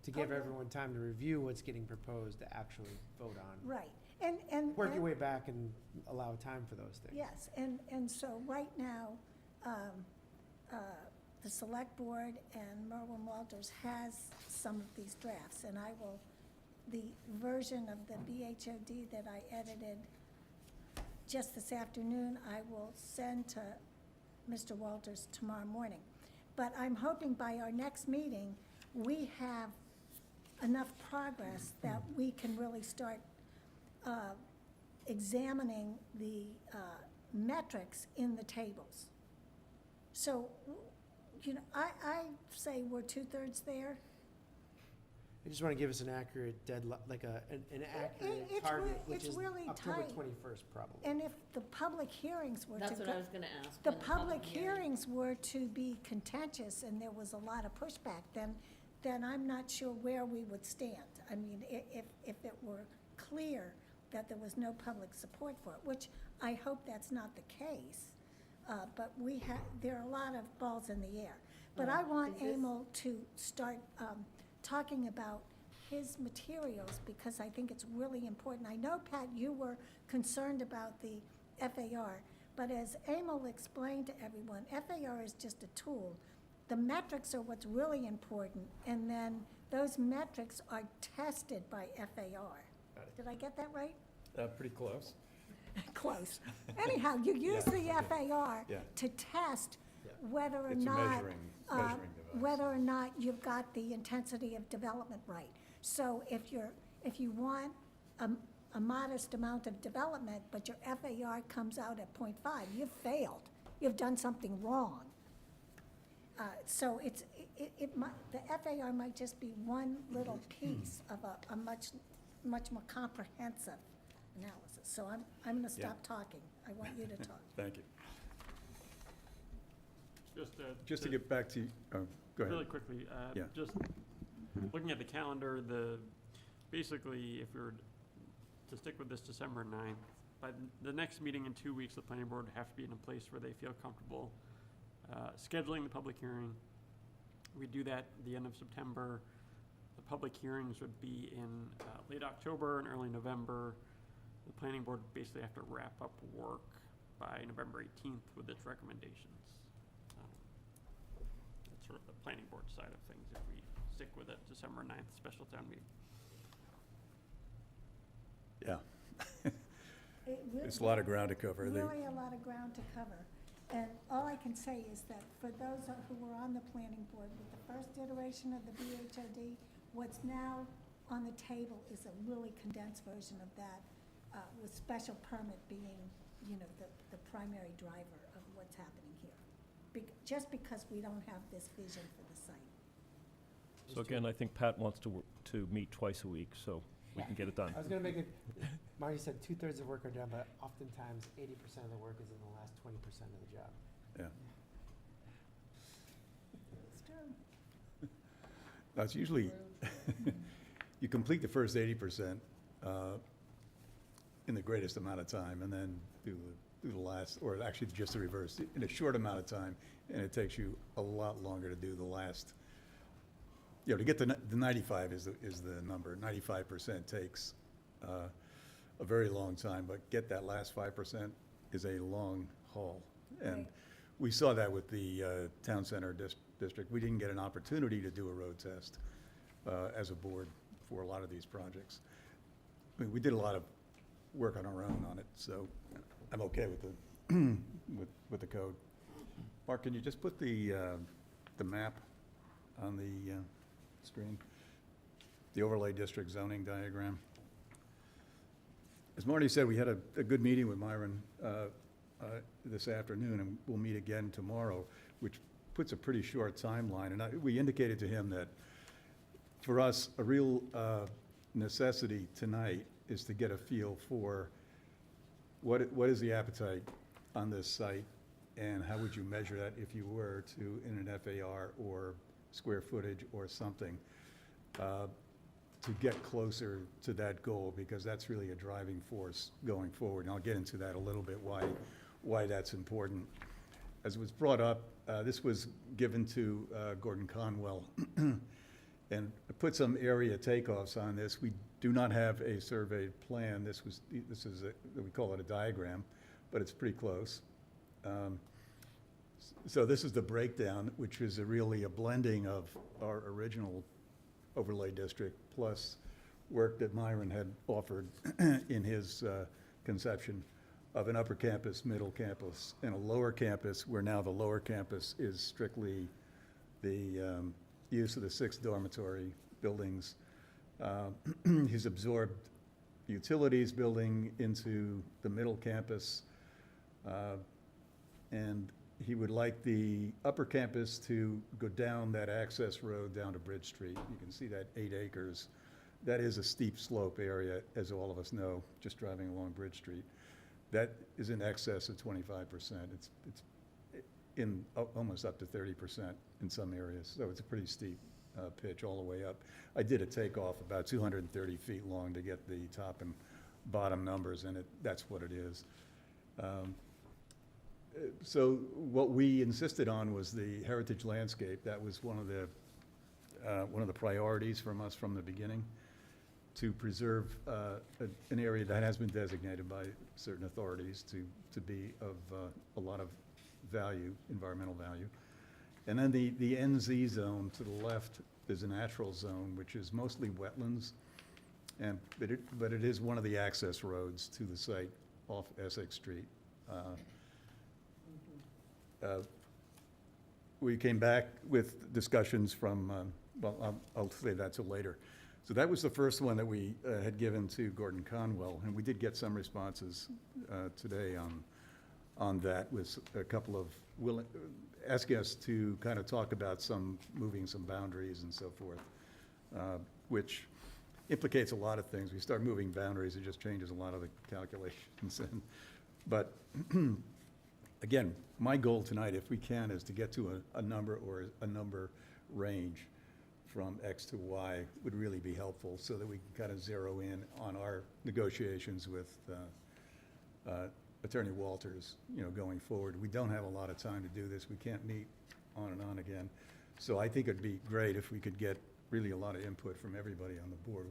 to give Okay. everyone time to review what's getting proposed to actually vote on. Right. And. Work your way back and allow time for those things. Yes, and so right now, the select board and Merwin Walters has some of these drafts, and the version of the BHOD that I edited just this afternoon, I will send to Mr. Walters tomorrow morning. But I'm hoping by our next meeting, we have enough progress that we can really start examining the metrics in the tables. So, I say we're 2/3 there. I just want to give us an accurate deadline, like an accurate it's target, really- which it's is really October tight. 21st, probably. And if the public hearings were to That's what I was gonna ask. the when public hearing- hearings were to be contentious and there was a lot of pushback, then I'm not sure where we would stand. I mean, if it were clear that there was no public support for it, which I hope that's not the case. But there are a lot of balls in the air. But I want Is this- Emil to start talking about his materials because I think it's really important. I know, Pat, you were concerned about the FAR, but as Emil explained to everyone, FAR is just a tool. The metrics are what's really important, and then those metrics are tested by FAR. Got it. Did I get that right? Pretty close. Close. Anyhow, you use the FAR Yeah. to test Yeah. whether or It's a not, measuring device. whether or not you've got the intensity of development right. So if you want a modest amount of development, but your FAR comes out at 0.5, you've failed. You've done something wrong. So the FAR might just be one little piece of a much more comprehensive analysis. So I'm going to stop talking. I want you to talk. Thank you. Just To get back to, go really ahead. quickly, Yeah. just looking at the calendar, basically, if we were to stick with this December 9th, by the next meeting in 2 weeks, the planning board would have to be in a place where they feel comfortable scheduling the public hearing, We do that at the end of September. The public hearings would be in late October and early November. The planning board would basically have to wrap up work by November 18th with its recommendations. That's sort of the planning board side of things if we stick with it, December 9th, special town meeting. Yeah. It It's a lot of ground to cover. Really a lot of ground to cover. And all I can say is that for those who were on the planning board with the first iteration of the BHOD, what's now on the table is a really condensed version of that, with special permit being, you know, the primary driver of what's happening here. Just because we don't have this vision for the site. So again, I think Pat wants to meet twice a week, so we can get it done. I was gonna make it, Marty said 2/3 of work are done, but oftentimes 80% of the work is in the last 20% of the job. Yeah. It's true. That's usually, you complete the first 80% in the greatest amount of time, and then do the last, or actually just the reverse, in a short amount of time, and it takes you a lot longer to do the last. You know, to get the 95 is the number. 95% takes a very long time, but get that last 5% is a long haul. And Right. we saw that with the town center district. We didn't get an opportunity to do a road test as a board for a lot of these projects. I mean, we did a lot of work on our own on it, so I'm okay with the with the code. Mark, can you just put the map on the screen? The overlay district zoning diagram. As Marty said, we had a good meeting with Myron this afternoon, and we'll meet again tomorrow, which puts a pretty short timeline. And we indicated to him that for us, a real necessity tonight is to get a feel for what is the appetite on this site, and how would you measure that if you were to, in an FAR or square footage or something, to get closer to that goal, because that's really a driving force going forward. And I'll get into that a little bit, why that's important. As was brought up, this was given to Gordon Conwell, and put some area takeoffs on this. We do not have a surveyed plan. This is we call it a diagram, but it's pretty close. So this is the breakdown, which is really a blending of our original overlay district plus work that Myron had offered in his conception of an upper campus, middle campus, and a lower campus, where now the lower campus is strictly the use of the 6 dormitory buildings. He's absorbed utilities building into the middle campus, and he would like the upper campus to go down that access road down to Bridge Street. You can see that 8 acres. That is a steep slope area, as all of us know, just driving along Bridge Street. That is in excess of 25%. It's in almost up to 30% in some areas. So it's a pretty steep pitch all the way up. I did a takeoff about 230 feet long to get the top and bottom numbers, and that's what it is. So what we insisted on was the heritage landscape. That was one of the priorities from us from the beginning, to preserve an area that has been designated by certain authorities to be of a lot of value, environmental value. And then the NZ zone to the left is a natural zone, which is mostly wetlands, but it is one of the access roads to the site off Essex Street. We came back with discussions from, well, I'll save that till later. So that was the first one that we had given to Gordon Conwell, and we did get some responses today on that, with a couple of asking us to kind of talk about moving some boundaries and so forth, which implicates a lot of things. We start moving boundaries, it just changes a lot of the calculations. But again, my goal tonight, if we can, is to get to a number or a number range from X to Y would really be helpful, so that we can kind of zero in on our negotiations with Attorney Walters, going forward. We don't have a lot of time to do this. We can't meet on and on again. So I think it'd be great if we could get really a lot of input from everybody on the board,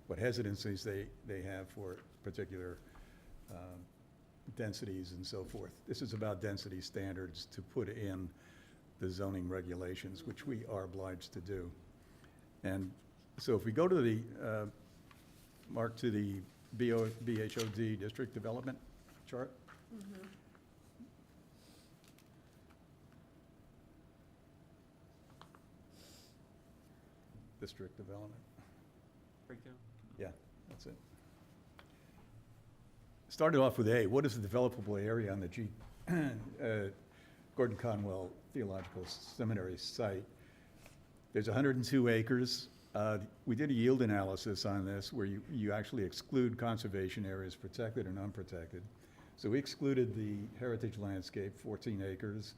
what hesitancies they have for particular densities and so forth. This is about density standards to put in the zoning regulations, which we are obliged to do. And so if we go to the, Mark, to the BHOD district development chart. District development. Breakdown? Yeah, that's it. Started off with A, what is the developable area on the Gordon Conwell Theological Seminary site? There's 102 acres. We did a yield analysis on this where you actually exclude conservation areas, protected and unprotected. So we excluded the heritage landscape, 14 acres,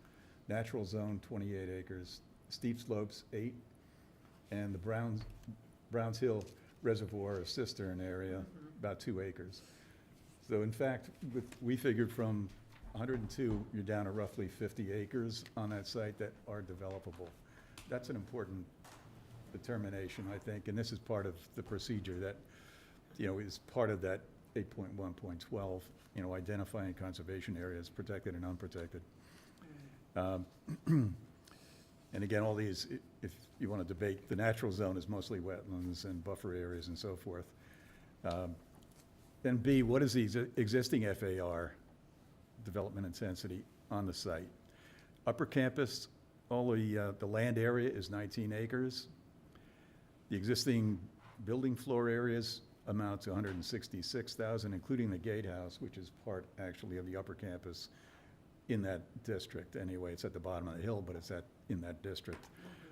natural zone, 28 acres, steep slopes, 8, and the Browns Hill Reservoir or cistern area, about 2 acres. So in fact, we figured from 102, you're down to roughly 50 acres on that site that are developable. That's an important determination, I think, and this is part of the procedure that, is part of that 8.1.12, identifying conservation areas, protected and unprotected. And again, all these, if you want to debate, the natural zone is mostly wetlands and buffer areas and so forth. Then B, what is the existing FAR development intensity on the site? Upper campus, all the land area is 19 acres. The existing building floor areas amount to 166,000, including the gatehouse, which is part actually of the upper campus in that district. Anyway, it's at the bottom of the hill, but it's in that district.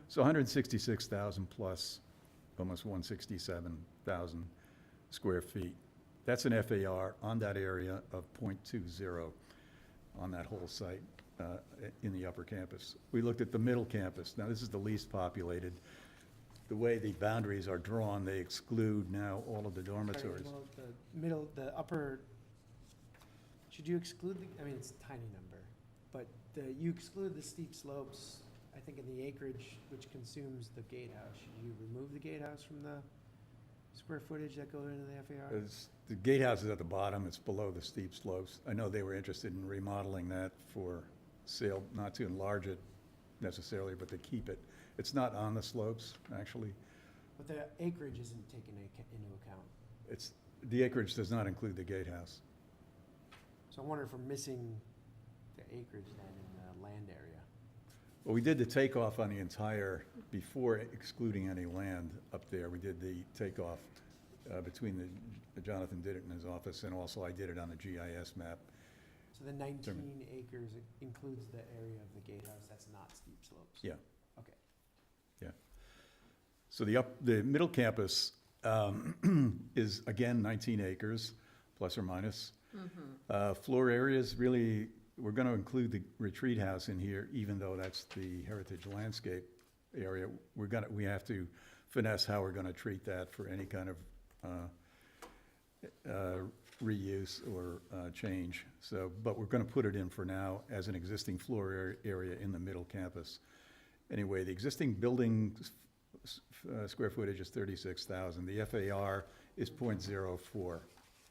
So 166,000 plus almost 167,000 square feet. That's an FAR on that area of 0.20 on that whole site in the upper campus. We looked at the middle campus. Now, this is the least populated. The way the boundaries are drawn, they exclude now all of the dormitories. Well, the upper, should you exclude it's a tiny number, but you exclude the steep slopes, I think in the acreage which consumes the gatehouse. Should you remove the gatehouse from the square footage that go into the FAR? The gatehouse is at the bottom, it's below the steep slopes. I know they were interested in remodeling that for sale, not to enlarge it necessarily, but to keep it. It's not on the slopes, actually. But the acreage isn't taken into account. The acreage does not include the gatehouse. So I wonder if we're missing the acreage then in the land area. Well, we did the takeoff on the entire, before excluding any land up there, we did the takeoff between Jonathan did it in his office, and also I did it on the GIS map. So the 19 acres includes the area of the gatehouse, that's not steep slopes? Yeah. Okay. Yeah. So the middle campus is, again, 19 acres, plus or minus. Floor areas, really, we're going to include the retreat house in here, even though that's the heritage landscape area. We have to finesse how we're going to treat that for any kind of reuse or change. But we're going to put it in for now as an existing floor area in the middle campus. Anyway, the existing building square footage is 36,000. The FAR is 0.04.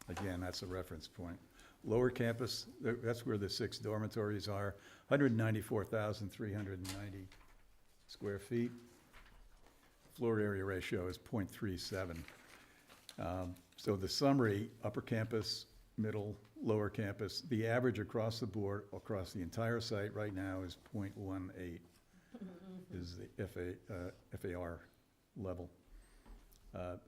Again, that's a reference point. Lower campus, that's where the 6 dormitories are, 194,390 square feet. Floor area ratio is 0.37. So the summary, upper campus, middle, lower campus, the average across the board, across the entire site right now is 0.18, is the FAR level.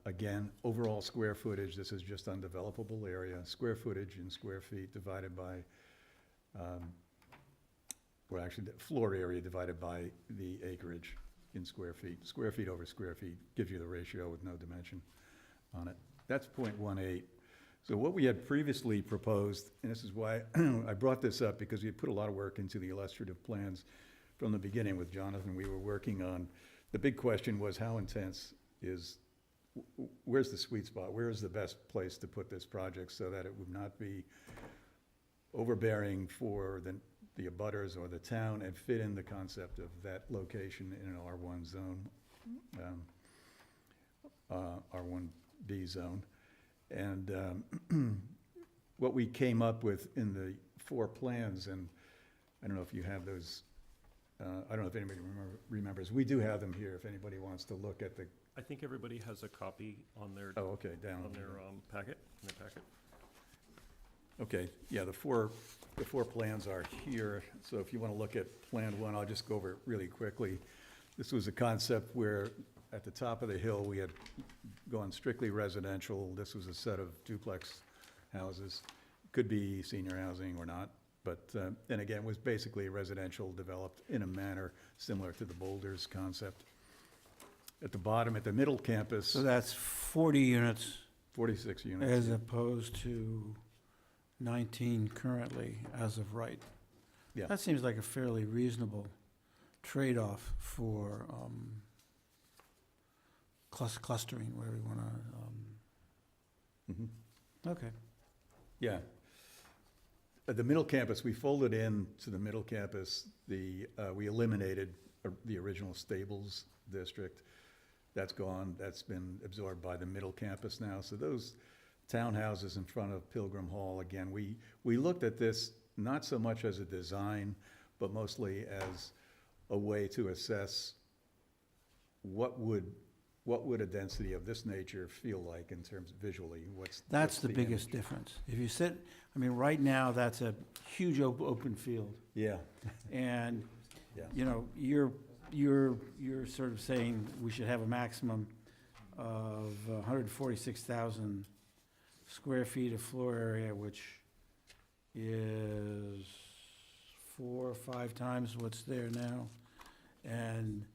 Again, overall square footage, this is just undevelopable area, square footage in square feet divided by, well, actually, the floor area divided by the acreage in square feet. Square feet over square feet gives you the ratio with no dimension on it. That's 0.18. So what we had previously proposed, and this is why I brought this up, because we put a lot of work into the illustrative plans from the beginning with Jonathan. We were working on, the big question was how intense is, where's the sweet spot? Where is the best place to put this project so that it would not be overbearing for the abutters or the town and fit in the concept of that location in an R1 zone, R1B zone. And what we came up with in the 4 plans, and I don't know if you have those, I don't know if anybody remembers, we do have them here if anybody wants to look at the, I think everybody has a copy on their, oh, okay, down. on their packet, in their packet. Okay, yeah, the four plans are here, so if you want to look at Plan 1, I'll just go over it really quickly. This was a concept where, at the top of the hill, we had gone strictly residential. This was a set of duplex houses. Could be senior housing or not, but, and again, was basically residential developed in a manner similar to the Boulders concept. At the bottom, at the middle campus, So that's 40 units 46 units. as opposed to 19 currently as of right. Yeah. That seems like a fairly reasonable trade-off for clustering, where we want to, Mhm. okay. Yeah. At the middle campus, we folded in to the middle campus, we eliminated the original Stables district. That's gone, that's been absorbed by the middle campus now. So those townhouses in front of Pilgrim Hall, again, we looked at this not so much as a design, but mostly as a way to assess what would a density of this nature feel like in terms of visually, That's what's the biggest image? difference. If you sit, I mean, right now, that's a huge open field. Yeah, And, yeah. you know, you're sort of saying we should have a maximum of 146,000 square feet of floor area, which is 4 or 5 times what's there now. And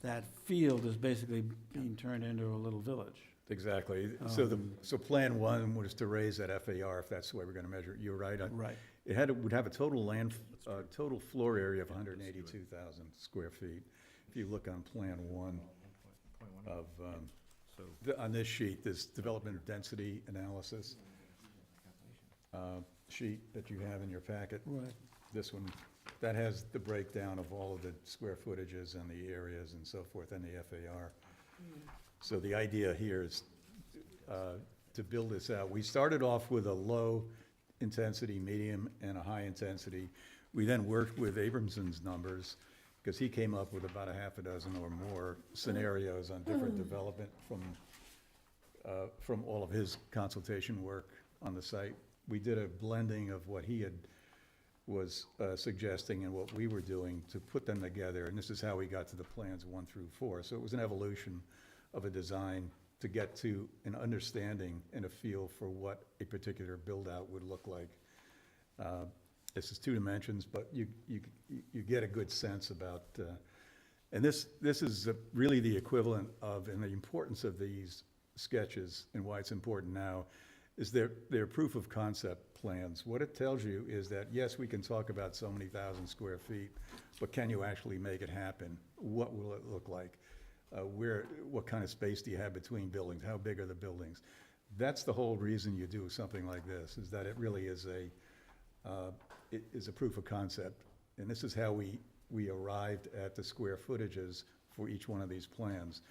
that field is basically being turned into a little village. Exactly. Um, So Plan 1 was to raise that FAR, if that's the way we're gonna measure it. You're right. Right. Would have a total floor area of 182,000 square feet. If you look on Plan 1 of, So, on this sheet, this development density analysis sheet that you have in your packet, Right. this one, that has the breakdown of all of the square footages and the areas and so forth, and the FAR. So the idea here is to build this out. We started off with a low intensity, medium, and a high intensity. We then worked with Abramson's numbers, because he came up with about a half a dozen or more scenarios on different development from all of his consultation work on the site. We did a blending of what he was suggesting and what we were doing to put them together, and this is how we got to the plans 1 through 4. So it was an evolution of a design to get to an understanding and a feel for what a particular build-out would look like. This is 2 dimensions, but you get a good sense about, and this is really the equivalent of, and the importance of these sketches and why it's important now, is they're proof of concept plans. What it tells you is that, yes, we can talk about so many thousand square feet, but can you actually make it happen? What will it look like? What kind of space do you have between buildings? How big are the buildings? That's the whole reason you do something like this, is that it really is a proof of concept. And this is how we arrived at the square footages for each one of these plans.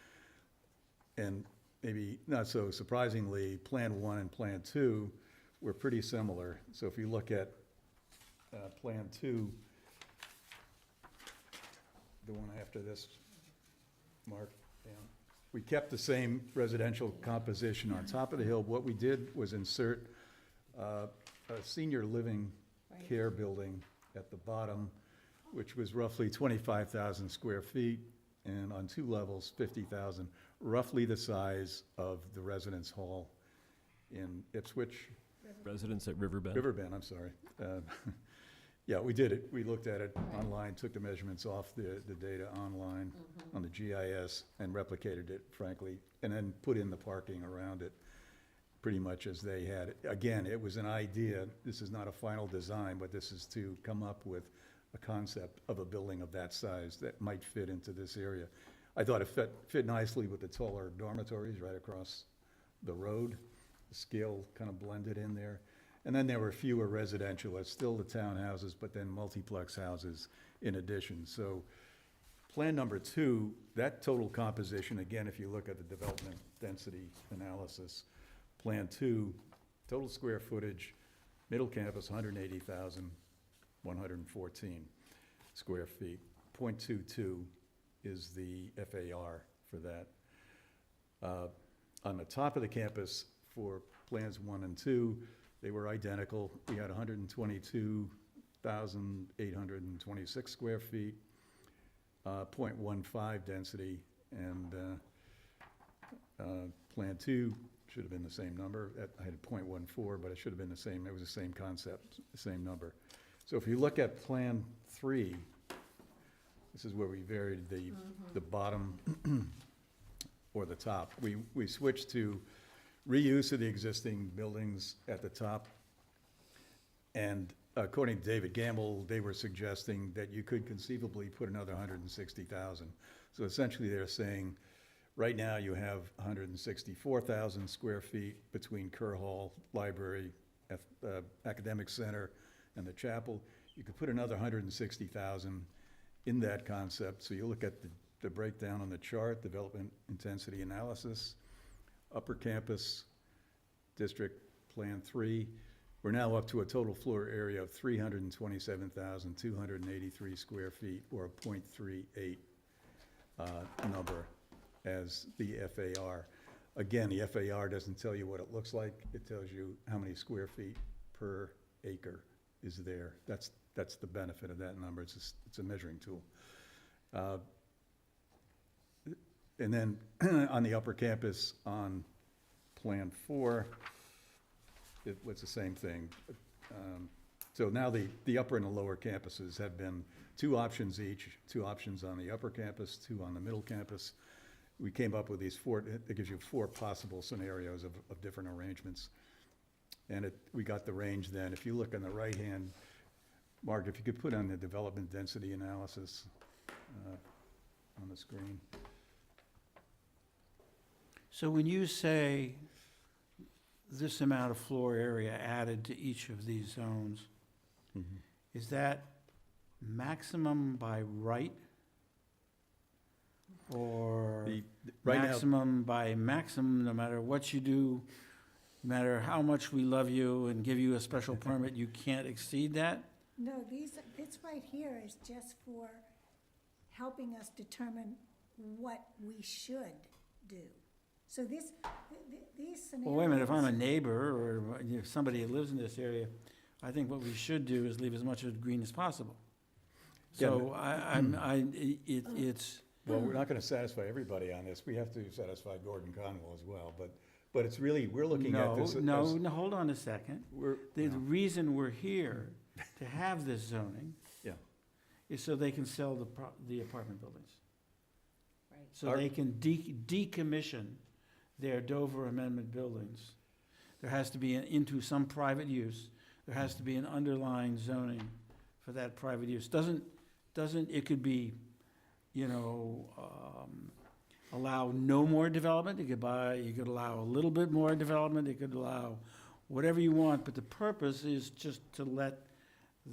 And maybe not so surprisingly, Plan 1 and Plan 2 were pretty similar. So if you look at Plan 2, the one after this, Mark, down. We kept the same residential composition on top of the hill. What we did was insert a senior living care building at the bottom, which was roughly 25,000 square feet, and on 2 levels, 50,000, roughly the size of the residence hall in Ipswich. residents at Riverbend. Riverbend, I'm sorry. Yeah, we did it. We looked at it online, took the measurements off the data online on the GIS and replicated it, frankly, and then put in the parking around it pretty much as they had it. Again, it was an idea. This is not a final design, but this is to come up with a concept of a building of that size that might fit into this area. I thought it fit nicely with the taller dormitories right across the road. The scale kind of blended in there. And then there were fewer residential, it's still the townhouses, but then multiplex houses in addition. So Plan number 2, that total composition, again, if you look at the development density analysis, Plan 2, total square footage, middle campus, 180,114 square feet. .22 is the FAR for that. On the top of the campus for Plans 1 and 2, they were identical. We had 122,826 square feet. 0.15 density, and Plan 2 should have been the same number. I had 0.14, but it should have been the same. It was the same concept, the same number. So if you look at Plan 3, this is where we varied the bottom or the top. We switched to reuse of the existing buildings at the top, and according to David Gamble, they were suggesting that you could conceivably put another 160,000. So essentially they're saying, right now you have 164,000 square feet between Kerr Hall, library, academic center, and the chapel. You could put another 160,000 in that concept. So you look at the breakdown on the chart, development intensity analysis, upper campus, district plan 3, we're now up to a total floor area of 327,283 square feet, or a .38 number as the FAR. Again, the FAR doesn't tell you what it looks like. It tells you how many square feet per acre is there. That's the benefit of that number. It's a measuring tool. And then on the upper campus on Plan 4, it was the same thing. So now the upper and the lower campuses have been 2 options each, 2 options on the upper campus, 2 on the middle campus. We came up with these 4, it gives you 4 possible scenarios of different arrangements. And we got the range then. If you look on the right hand, Mark, if you could put on the development density analysis on the screen. So when you say this amount of floor area added to each of these zones, is that maximum by right? Or Right now, maximum by maximum, no matter what you do, no matter how much we love you and give you a special permit, you can't exceed that? No, this right here is just for helping us determine what we should do. So these scenarios. Well, wait a minute, if I'm a neighbor or if somebody who lives in this area, I think what we should do is leave as much of green as possible. So it's, well, we're not gonna satisfy everybody on this. We have to satisfy Gordon Conwell as well, but it's really, we're looking at this as. No, hold on a second. The reason we're here to have this zoning Yeah. is so they can sell the apartment buildings. Right. So they can decommission their Dover Amendment buildings. There has to be into some private use. There has to be an underlying zoning for that private use. It could be, allow no more development. You could allow a little bit more development. You could allow whatever you want, but the purpose is just to let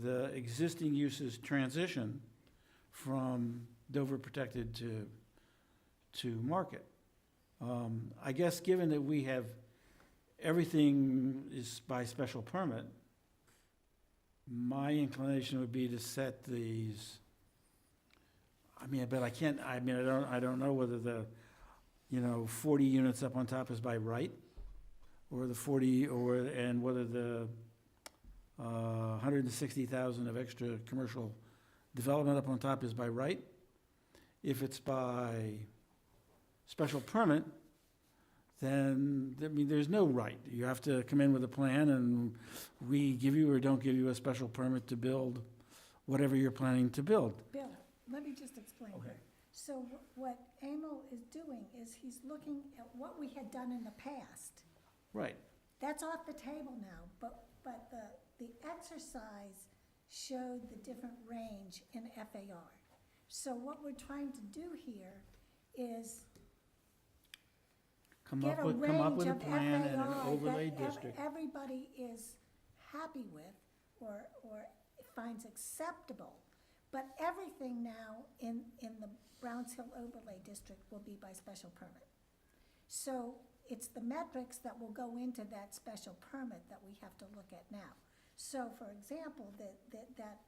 the existing uses transition from Dover protected to market. I guess given that we have, everything is by special permit, my inclination would be to set these, I don't know whether the, 40 units up on top is by right, or the 40, and whether the 160,000 of extra commercial development up on top is by right. If it's by special permit, then, there's no right. You have to come in with a plan, and we give you or don't give you a special permit to build whatever you're planning to build. Bill, let me just explain. Okay. So what Emil is doing is he's looking at what we had done in the past. Right. That's off the table now, but the exercise showed the different range in FAR. So what we're trying to do here is Come get up a with a range plan of and an FAR overlay that district. everybody is happy with or finds acceptable. But everything now in the Browns Hill Overlay District will be by special permit. So it's the metrics that will go into that special permit that we have to look at now. So for example, that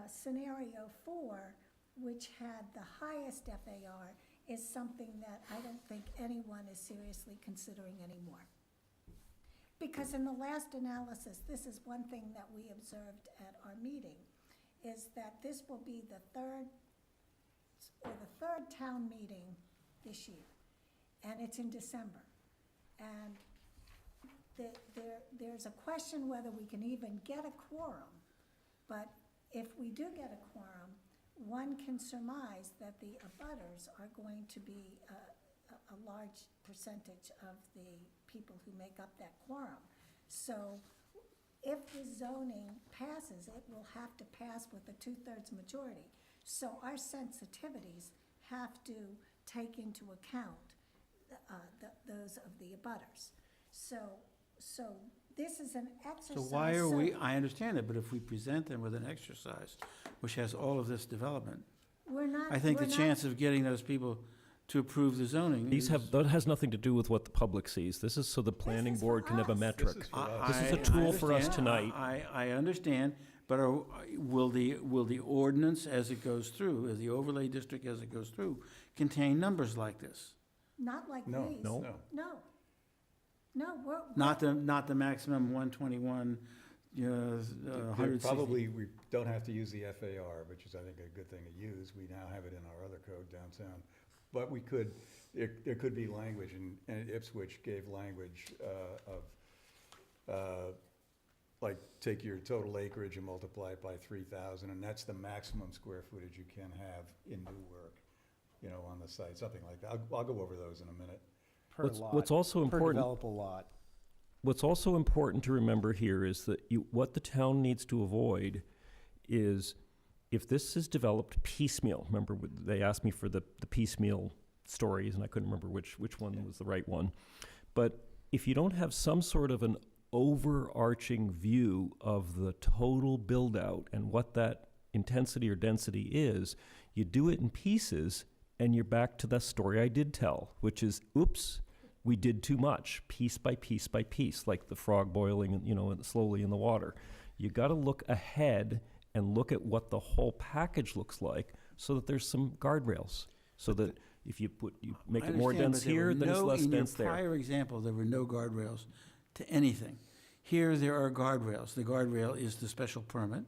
scenario 4, which had the highest FAR, is something that I don't think anyone is seriously considering anymore. Because in the last analysis, this is one thing that we observed at our meeting, is that this will be the third town meeting this year, and it's in December. And there's a question whether we can even get a quorum, but if we do get a quorum, one can surmise that the abutters are going to be a large percentage of the people who make up that quorum. So if the zoning passes, it will have to pass with a 2/3 majority. So our sensitivities have to take into account those of the abutters. So this is an exercise. So why are we, I understand it, but if we present them with an exercise which has all of this development, We're not. I think the we're not- chance of getting those people to approve the zoning These is. have, that has nothing to do with what the public sees. This is so the planning is for board can have a us. metric. This is for us. This is a I tool for us understand. tonight. I understand, but will the ordinance as it goes through, as the overlay district as it goes through, contain numbers like this? Not like No, these. No. no. No, we're. Not the maximum 121, There 160. Probably, we don't have to use the FAR, which is, I think, a good thing to use. We now have it in our other code downtown. But we could, there could be language, and Ipswich gave language like, take your total acreage and multiply it by 3,000, and that's the maximum square footage you can have in new work, on the site, something like that. I'll go over those in a minute. Per lot. What's also Per important, developable lot. what's also important to remember here is that what the town needs to avoid is if this is developed piecemeal. Remember, they asked me for the piecemeal stories, and I couldn't remember which one was the right one. But if you don't have some sort of an overarching view of the total build-out and what that intensity or density is, you do it in pieces, and you're back to the story I did tell, which is, oops, we did too much, piece by piece by piece, like the frog boiling, slowly in the water. You got to look ahead and look at what the whole package looks like, so that there's some guardrails, so that if you make I it more understand, dense but there were here, then it's less dense In your there. prior example, there were no guardrails to anything. Here, there are guardrails. The guardrail is the special permit.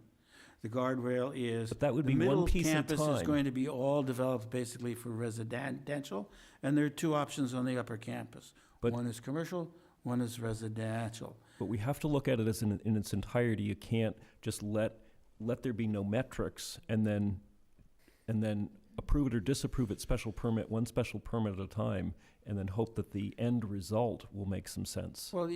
The guardrail is. But that would the be one middle piece at a campus is time. going to be all developed basically for residential, and there are two options on the upper campus. But- One is commercial, one is residential. But we have to look at it as in its entirety. You can't just let there be no metrics and then approve it or disapprove it one special permit at a time, and then hope that the end result will make some sense. Well,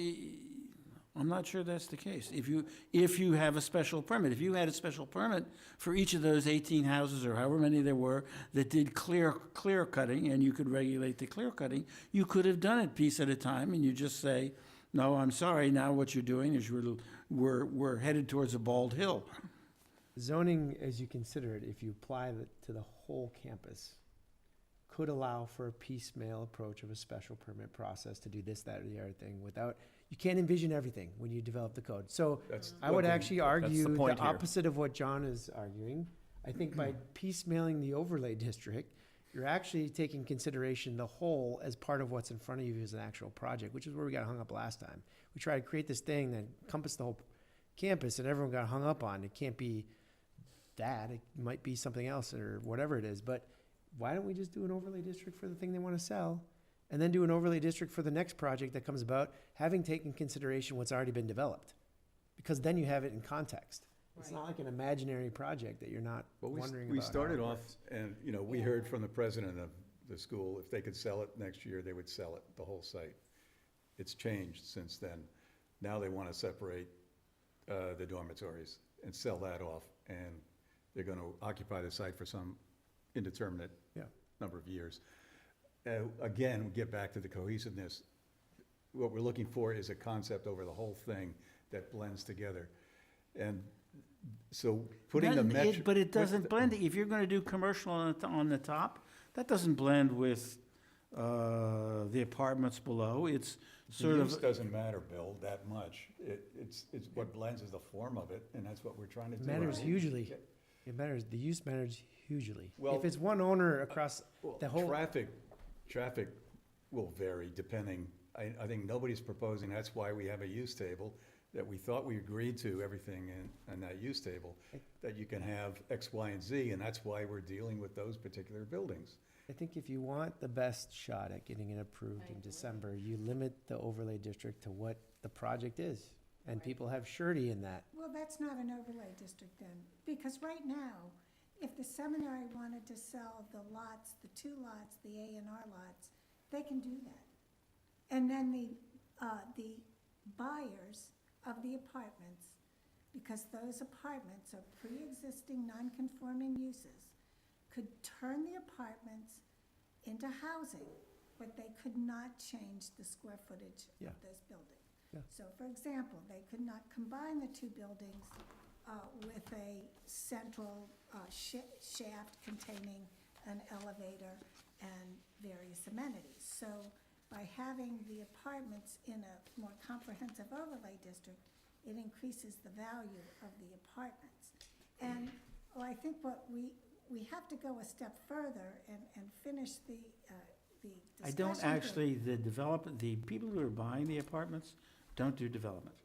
I'm not sure that's the case. If you have a special permit, if you had a special permit for each of those 18 houses or however many there were that did clear cutting, and you could regulate the clear cutting, you could have done it piece at a time, and you just say, no, I'm sorry, now what you're doing is we're headed towards a bald hill. Zoning, as you consider it, if you apply it to the whole campus, could allow for a piecemeal approach of a special permit process to do this, that, or the other thing without, you can't envision everything when you develop the code. So That's I would one thing. actually argue the point here. opposite of what John is arguing. I think by piecemealing the overlay district, you're actually taking consideration the whole as part of what's in front of you as an actual project, which is where we got hung up last time. We tried to create this thing that encompassed the whole campus, and everyone got hung up on. It can't be that. It might be something else or whatever it is. But why don't we just do an overlay district for the thing they want to sell, and then do an overlay district for the next project that comes about, having taken consideration what's already been developed? Because then you have it in context. It's not like an imaginary project that you're not Well, wondering about. we how started it off, works. and, we heard from the president of the school, if they could sell it next year, they would sell it, the whole site. It's changed since then. Now they want to separate the dormitories and sell that off, and they're going to occupy the site for some indeterminate Yeah. number of years. Again, we get back to the cohesiveness. What we're looking for is a concept over the whole thing that blends together. And so putting the Doesn't it- metric. But it doesn't blend, if you're gonna do commercial on the top, that doesn't blend with, the apartments below, it's The sort use of, doesn't matter, Bill, that much. It's what blends is the form of it, and that's what we're trying to do. It matters right? hugely. It matters, the use matters hugely. Well- If it's one owner across Well, the whole, Traffic will vary depending, I think nobody's proposing, that's why we have a use table, that we thought we agreed to everything in that use table, that you can have X, Y, and Z, and that's why we're dealing with those particular buildings. I think if you want the best shot at getting it approved in December, you limit the overlay district to what the project is. And people have surety in that. Well, that's not an overlay district then, because right now, if the seminary wanted to sell the lots, the 2 lots, the A&R lots, they can do that. And then the buyers of the apartments, because those apartments are pre-existing non-conforming uses, could turn the apartments into housing, but they could not change the square footage Yeah. of those buildings. Yeah. So for example, they could not combine the 2 buildings with a central shaft containing an elevator and various amenities. So by having the apartments in a more comprehensive overlay district, it increases the value of the apartments. And I think what we have to go a step further and finish the discussion. I don't here. actually, the people who are buying the apartments don't do development.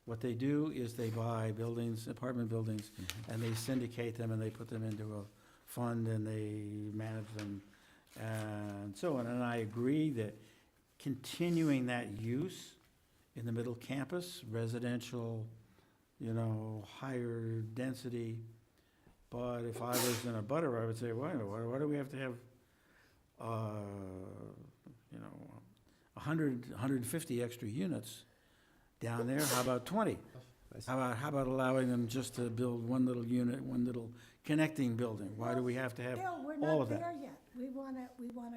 What they do is they buy buildings, apartment buildings, and they syndicate them and they put them into a fund and they manage them and so on. And I agree that continuing that use in the middle campus, residential, higher density. But if I was in a butter, I would say, why do we have to have, 150 extra units down there? How about 20? How about allowing them just to build one little unit, one little connecting building? Why do we have to have Bill, we're all not of that? there yet. We wanna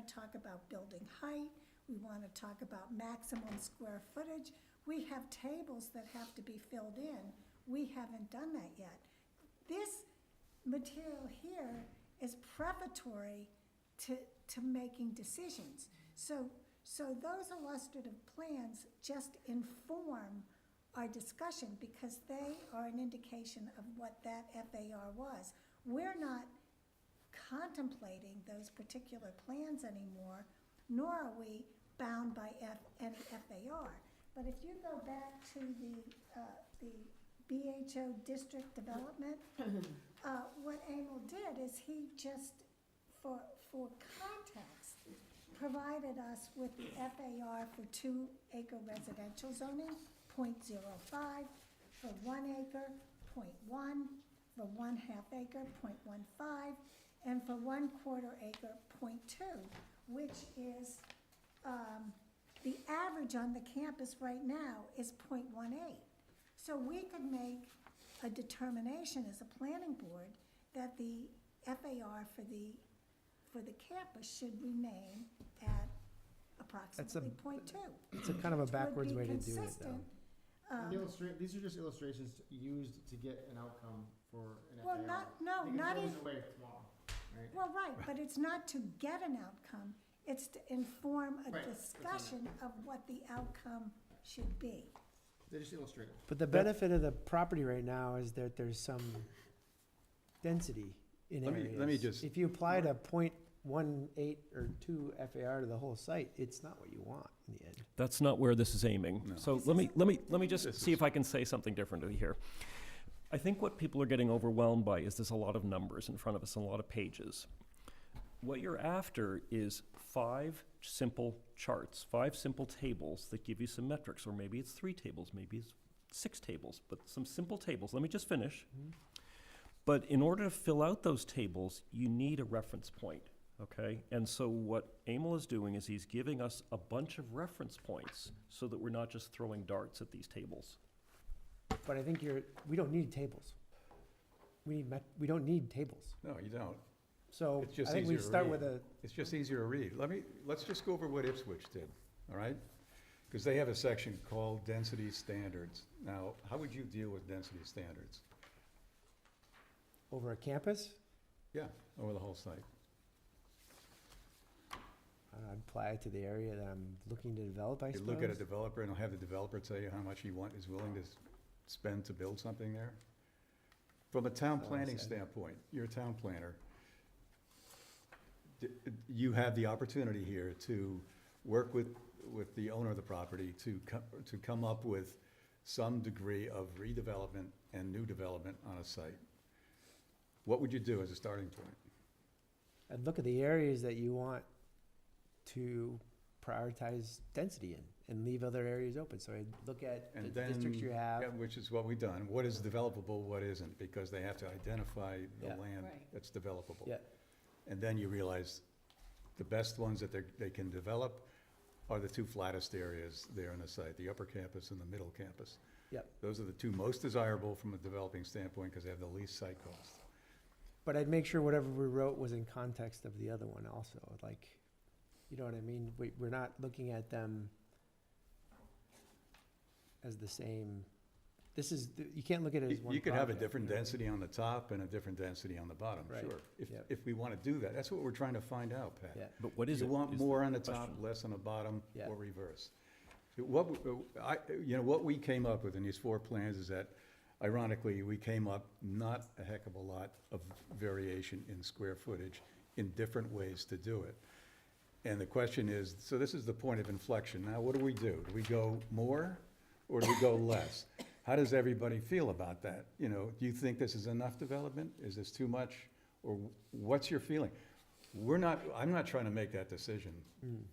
talk about building height, we wanna talk about maximum square footage. We have tables that have to be filled in. We haven't done that yet. This material here is prefatory to making decisions. So those illustrative plans just inform our discussion because they are an indication of what that FAR was. We're not contemplating those particular plans anymore, nor are we bound by any FAR. But if you go back to the BHO district development, what Emil did is he just, for context, provided us with the FAR for 2-acre residential zoning, 0.05, for 1 acre, 0.1, for 1/2 acre, 0.15, and for 1/4 acre, 0.2, which is, the average on the campus right now is 0.18. So we could make a determination as a planning board that the FAR for the campus should remain at approximately 0.2. it's a kind of a which would backwards be way to do it, though. consistent, These are just illustrations used to get an outcome for an Well, FAR. not They can not throw even, these away tomorrow, right? well, right, but it's not to get an outcome, it's to inform a Right, discussion of what the outcome should be. They're just illustrative. But the benefit of the property right now is that there's some density in Let me- areas. let me just- If you applied a 0.18 or 2 FAR to the whole site, it's not what you want in the end. That's not where this is aiming. No. So This let me, isn't let me, what let me it just is. see if I can say something differently here. I think what people are getting overwhelmed by is there's a lot of numbers in front of us, a lot of pages. What you're after is 5 simple charts, 5 simple tables that give you some metrics, or maybe it's 3 tables, maybe it's 6 tables, but some simple tables. Let me just finish. But in order to fill out those tables, you need a reference point, okay? And so what Emil is doing is he's giving us a bunch of reference points so that we're not just throwing darts at these tables. But I think we don't need tables. We don't need tables. No, you don't. So It's just I think we easier to start read. with It's just easier to read. Let's just go over what Ipswich did, all right? Because they have a section called density standards. Now, how would you deal with density standards? Over a campus, Yeah, over the whole site. I'd apply it to the area that I'm looking to develop, I You suppose. look at a developer and have the developer tell you how much is willing to spend to build something there. From a town Oh, I planning see. standpoint, you're a town planner. You have the opportunity here to work with the owner of the property to come up with some degree of redevelopment and new development on a site. What would you do as a starting point? I'd look at the areas that you want to prioritize density in and leave other areas open. So I'd look at the And then, districts you have. yeah, which is what we've done. What is developable, what isn't? Because they have to identify the Yeah. land Right. that's developable. Yeah. And then you realize the best ones that they can develop are the two flattest areas there on the site, the upper campus and the middle campus. Yep. Those are the two most desirable from a developing standpoint because they have the least site cost. But I'd make sure whatever we wrote was in context of the other one also, like, you know what I mean? We're not looking at them as the same, you can't look at it as one You could have a project, different you know? density on the top and a different density on the bottom, Right. sure. Yep. If we want to do that, that's what we're trying to find out, Pat. Yeah, But what is it? You want is the more on the top, question. less on the bottom, Yeah. or reverse? What we came up with in these 4 plans is that, ironically, we came up not a heck of a lot of variation in square footage in different ways to do it. And the question is, so this is the point of inflection. Now, what do? Do we go more or do we go less? How does everybody feel about that? You know, do you think this is enough development? Is this too much? Or what's your feeling? I'm not trying to make that decision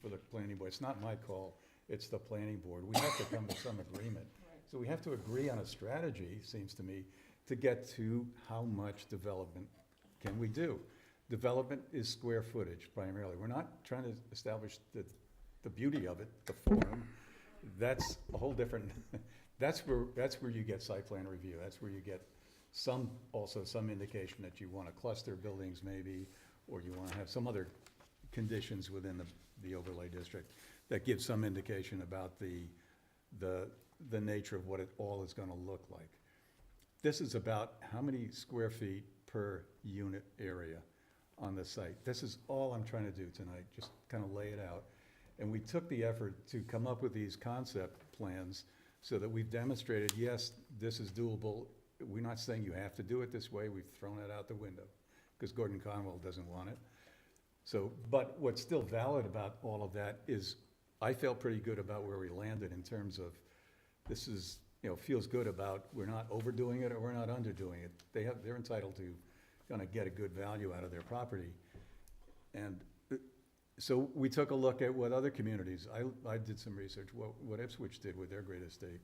for the planning board. It's not my call, it's the planning board. We have to come to some agreement. So we have to agree on a strategy, seems to me, to get to how much development can we do. Development is square footage primarily. We're not trying to establish the beauty of it, the form. That's a whole different, that's where you get site plan review. That's where you get also some indication that you want to cluster buildings maybe, or you want to have some other conditions within the overlay district that give some indication about the nature of what it all is going to look like. This is about how many square feet per unit area on the site. This is all I'm trying to do tonight, just kind of lay it out. And we took the effort to come up with these concept plans so that we've demonstrated, yes, this is doable. We're not saying you have to do it this way. We've thrown it out the window because Gordon Conwell doesn't want it. So, but what's still valid about all of that is I felt pretty good about where we landed in terms of this is, feels good about we're not overdoing it or we're not underdoing it. They're entitled to kind of get a good value out of their property. And so we took a look at what other communities, I did some research, what Ipswich did with their great estate.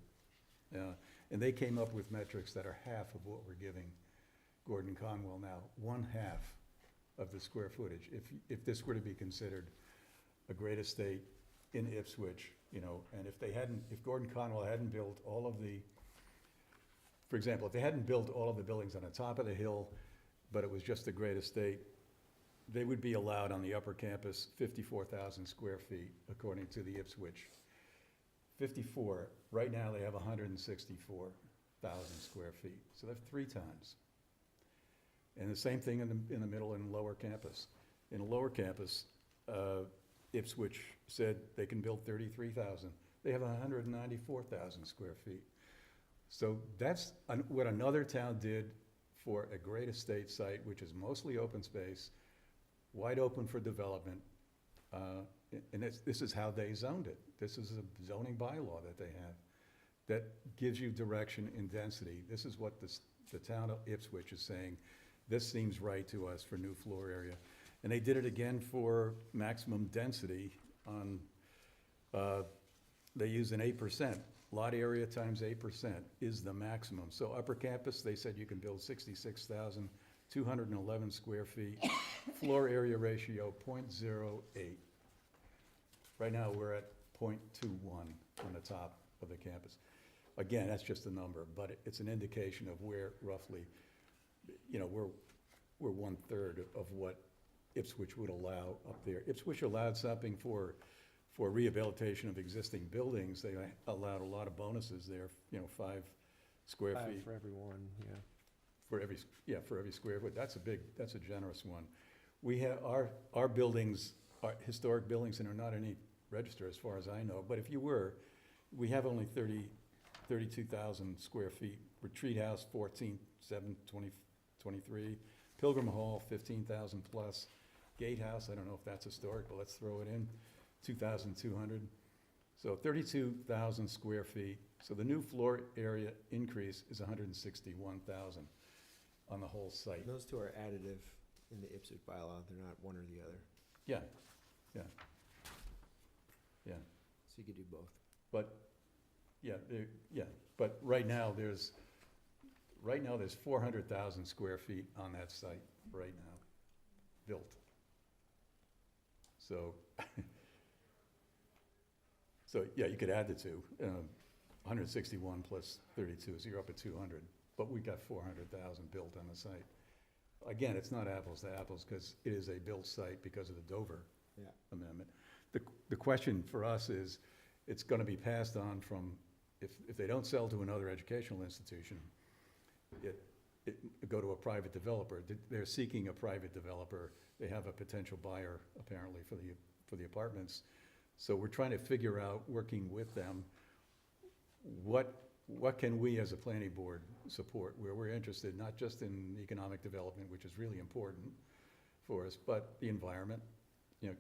And they came up with metrics that are half of what we're giving Gordon Conwell now, 1/2 of the square footage. If this were to be considered a great estate in Ipswich, and if Gordon Conwell hadn't built all of for example, if they hadn't built all of the buildings on the top of the hill, but it was just a great estate, they would be allowed on the upper campus 54,000 square feet, according to the Ipswich. 54, right now they have 164,000 square feet, so that's 3 times. And the same thing in the middle and lower campus. In the lower campus, Ipswich said they can build 33,000. They have 194,000 square feet. So that's what another town did for a great estate site, which is mostly open space, wide open for development. And this is how they zoned it. This is a zoning bylaw that they have that gives you direction in density. This is what the town of Ipswich is saying. This seems right to us for new floor area. And they did it again for maximum density on, they use an 8%. Lot area times 8% is the maximum. So upper campus, they said you can build 66,211 square feet. Floor area ratio 0.08. Right now, we're at 0.21 on the top of the campus. Again, that's just a number, but it's an indication of where roughly, we're 1/3 of what Ipswich would allow up there. Ipswich allowed something for for rehabilitation of existing buildings, they allowed a lot of bonuses there, 5 square Five feet for everyone, yeah. for every square foot. That's a generous one. We have, our buildings, are historic buildings, and are not any register as far as I know, but if you were, we have only 32,000 square feet. Retreat House, 23. Pilgrim Hall, 15,000 plus. Gatehouse, I don't know if that's historic, but let's throw it in, 2,200. So 32,000 square feet. So the new floor area increase is 161,000 on the whole site. Those two are additive in the Ipswich bylaw, they're not one or the other, Yeah. so you could do both. But, but right now, there's 400,000 square feet on that site right now, built. So, you could add the two, 161 plus 32, so you're up at 200. But we got 400,000 built on the site. Again, it's not apples to apples, because it is a built site because of the Dover Yeah. amendment. The question for us is, it's gonna be passed on from, if they don't sell to another educational institution, it go to a private developer. They're seeking a private developer. They have a potential buyer, apparently, for the apartments. So we're trying to figure out, working with them, what can we as a planning board support, where we're interested, not just in economic development, which is really important for us, but the environment,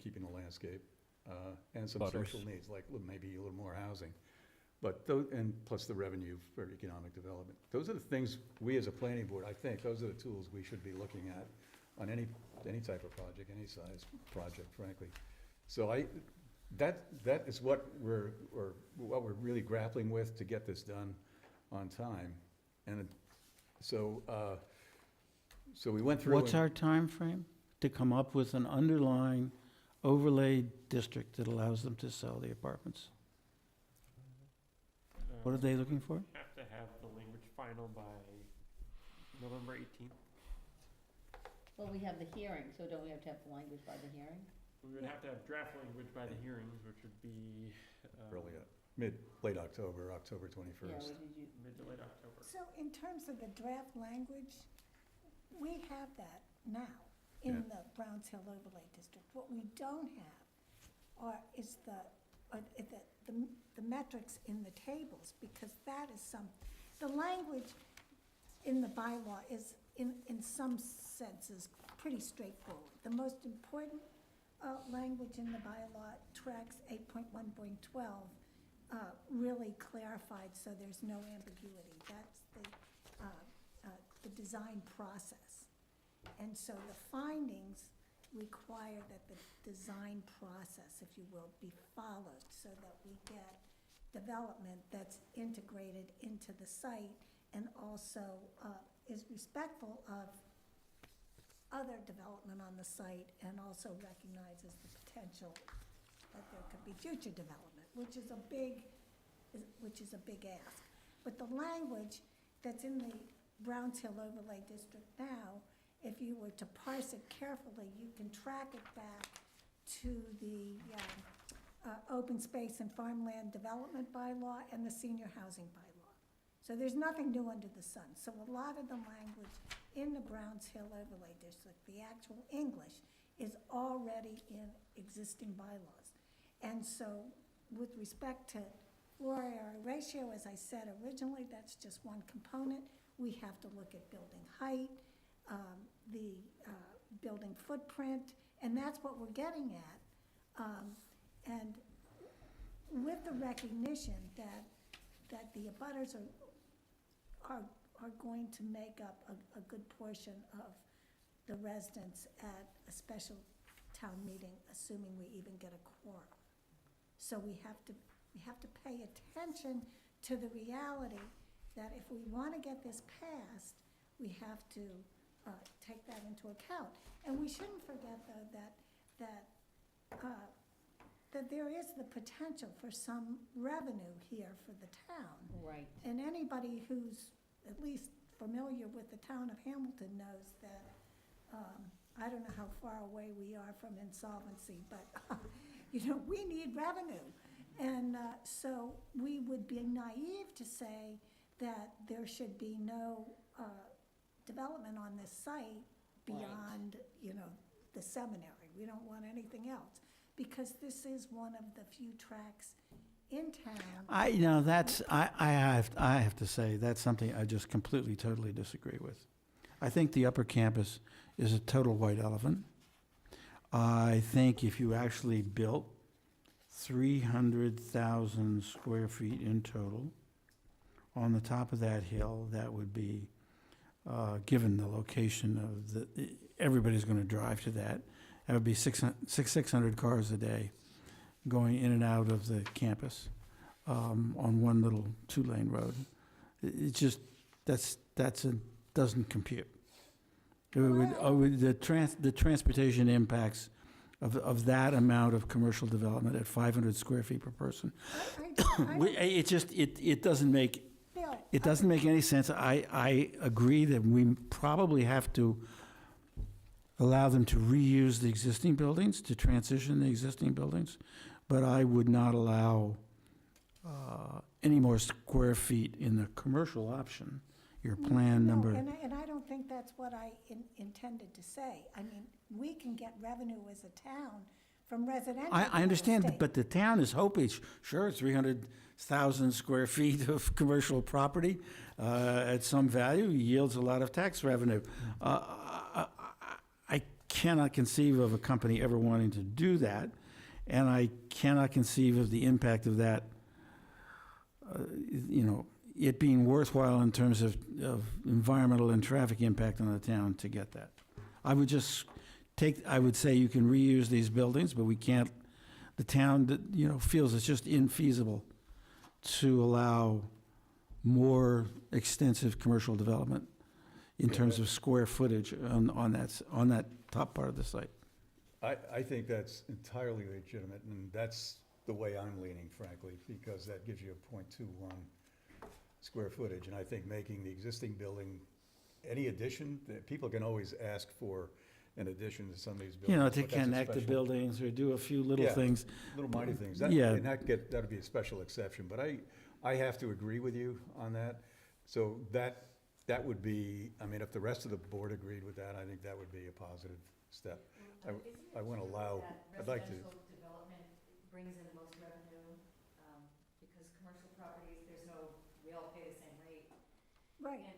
keeping the landscape, and some Butters. social needs, like maybe a little more housing. But and plus the revenue for economic development. Those are the things we as a planning board, I think, those are the tools we should be looking at on any type of project, any size project, frankly. So that is what we're really grappling with to get this done on time. And so we went through. What's our time frame to come up with an underlying overlay district that allows them to sell the apartments? What are they looking for? Have to have the language final by November 18th. Well, we have the hearing, so don't we have to have the language by the hearing? We would have to have draft language by the hearings, which would be Early, late October, October 21st. Yeah, what did you? mid to late October. So in terms of the draft language, we have that now in the Browns Hill Overlay District. What we don't have is the metrics in the tables, because that is the language in the bylaw is, in some senses, pretty straightforward. The most important language in the bylaw, tracks 8.1.12, really clarified, so there's no ambiguity. That's the design process. And so the findings require that the design process, if you will, be followed, so that we get development that's integrated into the site and also is respectful of other development on the site, and also recognizes the potential that there could be future development, which is a big ask. But the language that's in the Browns Hill Overlay District now, if you were to parse it carefully, you can track it back to the Open Space and Farmland Development Bylaw and the Senior Housing Bylaw. So there's nothing new under the sun. So a lot of the language in the Browns Hill Overlay District, the actual English, is already in existing bylaws. And so with respect to floor area ratio, as I said originally, that's just one component. We have to look at building height, the building footprint, and that's what we're getting at. And with the recognition that the abutters are going to make up a good portion of the residents at a special town meeting, assuming we even get a quorum. So we have to pay attention to the reality that if we want to get this passed, we have to take that into account. And we shouldn't forget, though, that there is the potential for some revenue here for the town. Right. And anybody who's at least familiar with the town of Hamilton knows that, I don't know how far away we are from insolvency, but We need revenue. And so we would be naive to say that there should be no development on this site beyond, the seminary. We don't want anything else, because this is one of the few tracks in town. I have to say, that's something I just completely, totally disagree with. I think the upper campus is a total white elephant. I think if you actually built 300,000 square feet in total on the top of that hill, that would be, given the location of everybody's going to drive to that. That would be 600 cars a day going in and out of the campus on one little 2-lane road. It just, doesn't compute. The transportation impacts of that amount of commercial development at 500 square feet per person. It doesn't make, Bill, it doesn't make any sense. I agree that we probably have to allow them to reuse the existing buildings, to transition the existing buildings, but I would not allow any more square feet in the commercial option, your plan no, number. and I don't think that's what I intended to say. I mean, we can get revenue as a town from residential I real understand, estate. but the town is hoping, sure, 300,000 square feet of commercial property at some value yields a lot of tax revenue. I cannot conceive of a company ever wanting to do that, and I cannot conceive of the impact of that, it being worthwhile in terms of environmental and traffic impact on the town to get that. I would say you can reuse these buildings, but we can't, the town, feels it's just infeasible to allow more extensive commercial development in terms of square footage on that top part of the site. I think that's entirely legitimate, and that's the way I'm leaning, frankly, because that gives you a .21 square footage, and I think making the existing building, any addition, people can always ask for an addition to some of these buildings. To but that's a connect the special- buildings or do a few little Yeah. things. Little minor things. Yeah. And that'd be a special exception, but I have to agree with you on that. So that would be, if the rest of the board agreed with that, I think that would be a positive step. I want to allow, I'd like to. Residential development brings in the most revenue, because commercial properties, we all pay the same rate. Right. And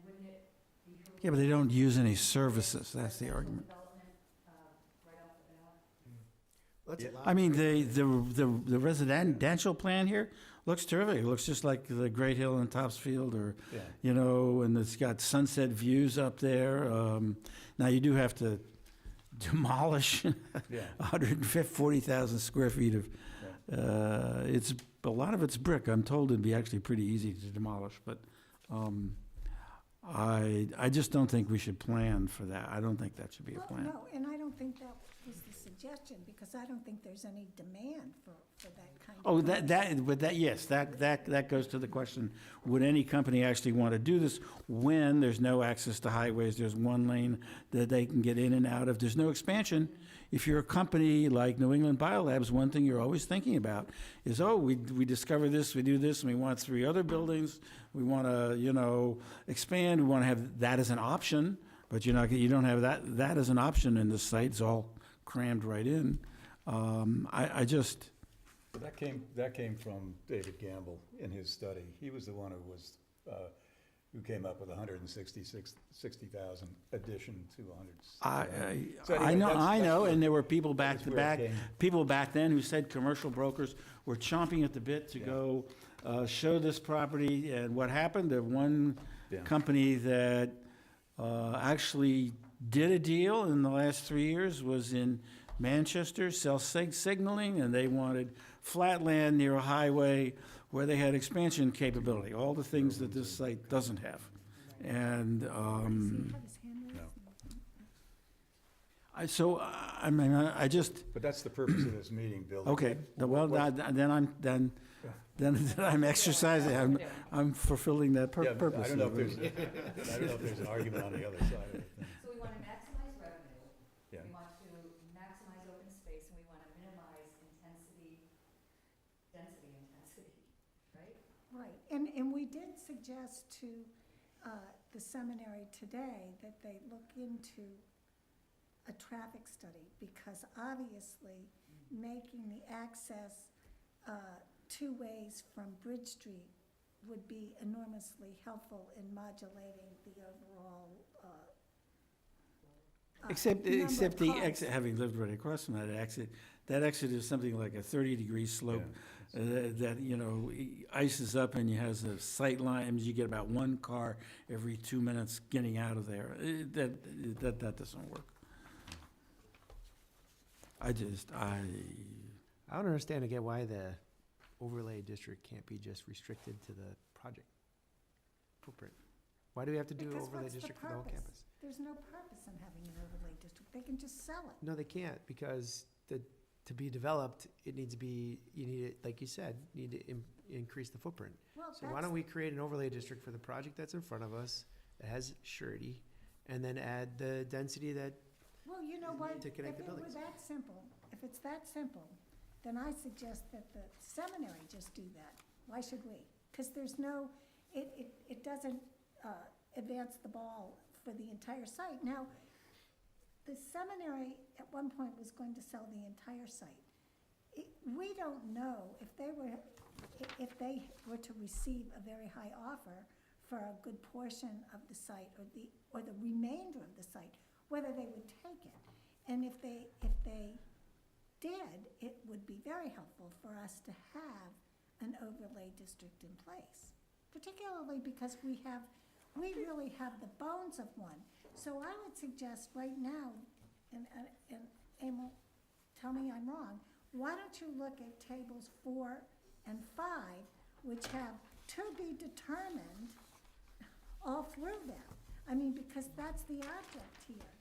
wouldn't it be? Yeah, but they don't use any services, that's the argument. Development, right off the bat? Let's Yeah. allow. I mean, the residential plan here looks terrific. It looks just like the Great Hill in Topsfield, or, Yeah. and it's got sunset views up there. Now, you do have to demolish Yeah. 140,000 square feet of, a lot of it's brick. I'm told it'd be actually pretty easy to demolish, but I just don't think we should plan for that. I don't think that should be a Well, plan. no, and I don't think that was the suggestion, because I don't think there's any demand for that kind of. Oh, price. yes, that goes to the question, would any company actually want to do this when there's no access to highways, there's one lane that they can get in and out of, there's no expansion? If you're a company like New England Biolabs, one thing you're always thinking about is, we discover this, we do this, and we want 3 other buildings, we want to, expand, we want to have that as an option, but you don't have that as an option in this site, it's all crammed right in. That came from David Gamble in his study. He was the one who came up with 160,000 addition to 100. So anyway, I know, that's and there were people back that's where it came. people back then who said commercial brokers were chomping at the bit to Yeah. go show this property, and what happened? The one Yeah. company that actually did a deal in the last 3 years was in Manchester, cell signaling, and they wanted flat land near a highway where they had expansion capability, all the things that this site doesn't have. And Have his hand raised? I just, But that's the purpose of this meeting, Bill. okay, well, then I'm exercising, I'm fulfilling that Yeah, purpose. I don't know if there's an argument on the other side of it. So we want to maximize revenue. Yeah. We want to maximize open space, and we want to minimize And we did suggest to the seminary today that they look into a traffic study, because obviously making the access two ways from Bridge Street would be enormously helpful in modulating the overall Except number of the cars. exit, having lived right across from that exit is something like a 30-degree slope that, you know, ices up and you has a sight line, and you get about one car every 2 minutes getting out of there. That doesn't work. I don't understand again why the overlay district can't be just restricted to the project footprint. Why do we have to do an Because overlay what's the district for the whole purpose? campus? There's no purpose in having an overlay district. They can just sell it. No, they can't, because to be developed, it needs to be, you need it, like you said, need to increase the footprint. Well, So why don't we create an overlay district for the project that's in front of us, that has surety, and then add the density that, Well, you know is what, needed to if connect the it were buildings. that simple, if it's that simple, then I suggest that the seminary just do that. Why should we? Because there's no, it doesn't advance the ball for the entire site. Now, the seminary at one point was going to sell the entire site. We don't know if they were to receive a very high offer for a good portion of the site or the remainder of the site, whether they would take it. And if they did, it would be very helpful for us to have an overlay district in place, particularly because we really have the bones of one. So I would suggest right now, and Emil, tell me I'm wrong, why don't you look at tables 4 and 5, which have to be determined all through them? I mean, because that's the object here.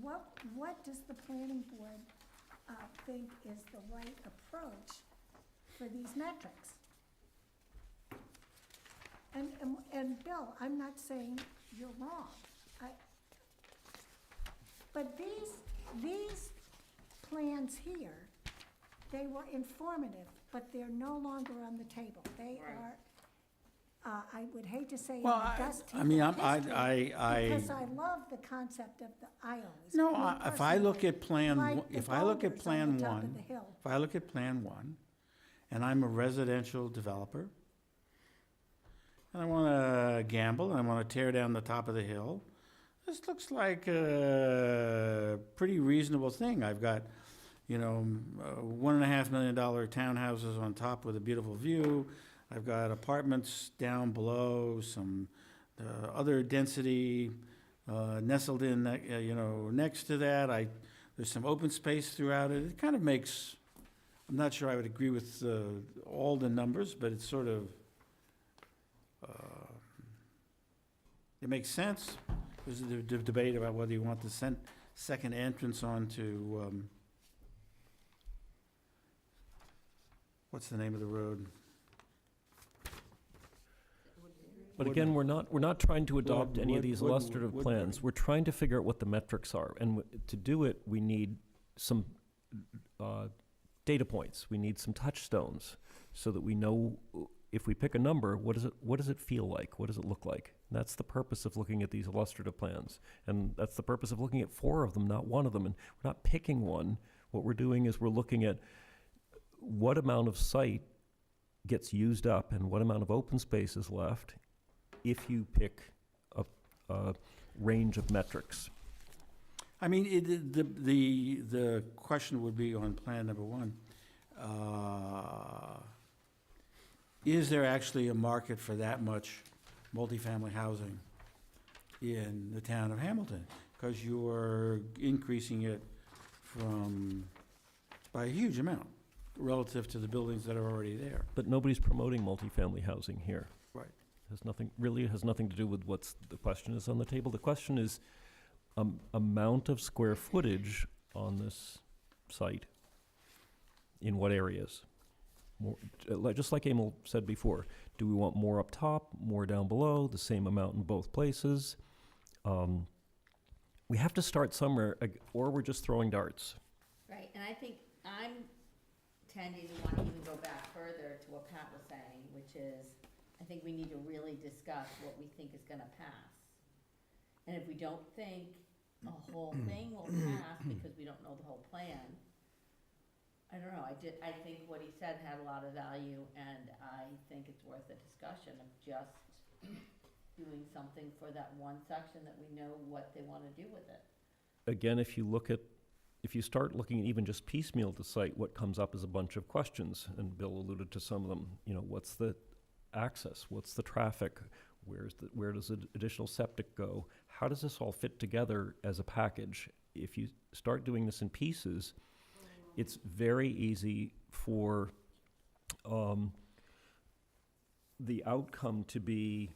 What does the planning board think is the right approach for these metrics? And Bill, I'm not saying you're wrong. But these plans here, they were informative, but they're no longer on the table. They are, I would hate to say, in Well, the dust heap I mean, of history, because I love the concept of the aisles. No, Me if I look at personally, like the if I look at boulders on Plan the top of 1, the hill. if I look at Plan 1, and I'm a residential developer, and I want to gamble, and I want to tear down the top of the hill, this looks like a pretty reasonable thing. I've got, you know, $1.5 million townhouses on top with a beautiful view. I've got apartments down below, some other density nestled in, you know, next to that. There's some open space throughout it. It kind of makes, I'm not sure I would agree with all the numbers, but it's sort of, it makes sense. There's a debate about whether you want the second entrance onto, what's the name of the road? But again, we're not trying to adopt any of these Woodward- illustrative Woodward. plans. We're trying to figure out what the metrics are. And to do it, we need some data points. We need some touchstones so that we know if we pick a number, what does it feel like? What does it look like? And that's the purpose of looking at these illustrative plans. And that's the purpose of looking at 4 of them, not one of them. And we're not picking one. What we're doing is we're looking at what amount of site gets used up and what amount of open space is left if you pick a range of metrics. I mean, the question would be on Plan number 1. Is there actually a market for that much multifamily housing in the town of Hamilton? Because you're increasing it by a huge amount relative to the buildings that are already there. But nobody's promoting multifamily housing here. Right. Has nothing to do with what's the question is on the table. The question is amount of square footage on this site in what areas? More, just like Emil said before, do we want more up top, more down below, the same amount in both places? We have to start somewhere, or we're just throwing darts. Right, and I think I'm tending to want to even go back further to what Pat was saying, which is think we need to really discuss what we think is gonna pass. And if we don't think a whole thing will pass because we don't know the whole plan, I don't know, I think what he said had a lot of value, and I think it's worth a discussion of just doing something for that one section that we know what they wanna do with it. Again, if you start looking at even just piecemeal the site, what comes up is a bunch of questions, and Bill alluded to some of them. You know, what's the access? What's the traffic? Where does the additional septic go? How does this all fit together as a package? If you start doing this in pieces, it's very easy for the outcome to be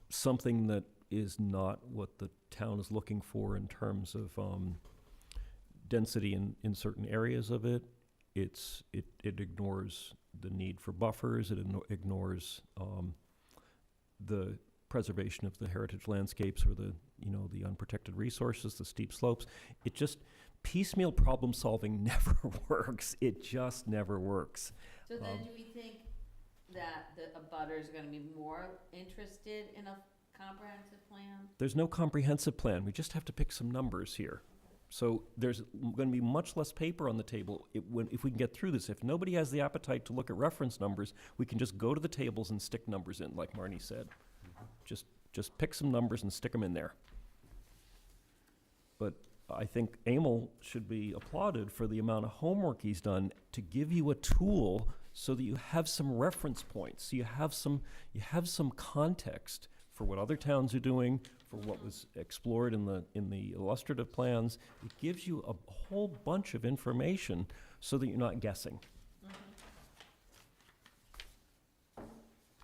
something that is not what the town is looking for in terms of density in certain areas of it. It ignores the need for buffers, it ignores the preservation of the heritage landscapes or the unprotected resources, the steep slopes. It just, piecemeal problem solving never works. It just never works. So then do we think that the abutters are gonna be more interested in a comprehensive plan? There's no comprehensive plan. We just have to pick some numbers here. So there's going to be much less paper on the table if we can get through this. If nobody has the appetite to look at reference numbers, we can just go to the tables and stick numbers in, like Marnie said. Just pick some numbers and stick them in there. But I think Emil should be applauded for the amount of homework he's done to give you a tool so that you have some reference points, so you have some context for what other towns are doing, for what was explored in the illustrative plans. It gives you a whole bunch of information so that you're not guessing.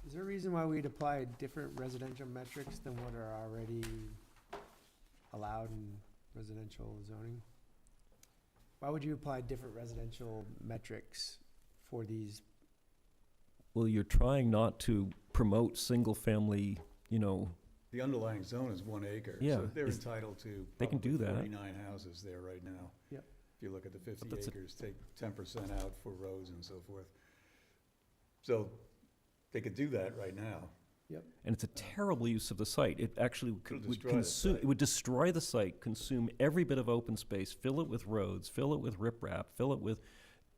Is there a reason why we'd apply different residential metrics than what are already allowed in residential zoning? Why would you apply different residential metrics for these? Well, you're trying not to promote single-family, The underlying zone is 1 acre. Yeah, So they're is- entitled to they can do probably that. 49 houses there right now. Yep. If you look at the 50 that's a- acres, take 10% out for roads and so forth. So they could do that right now. and it's a terrible use of the site. It actually It'll would destroy the consume, site. it would destroy the site, consume every bit of open space, fill it with roads, fill it with riprap,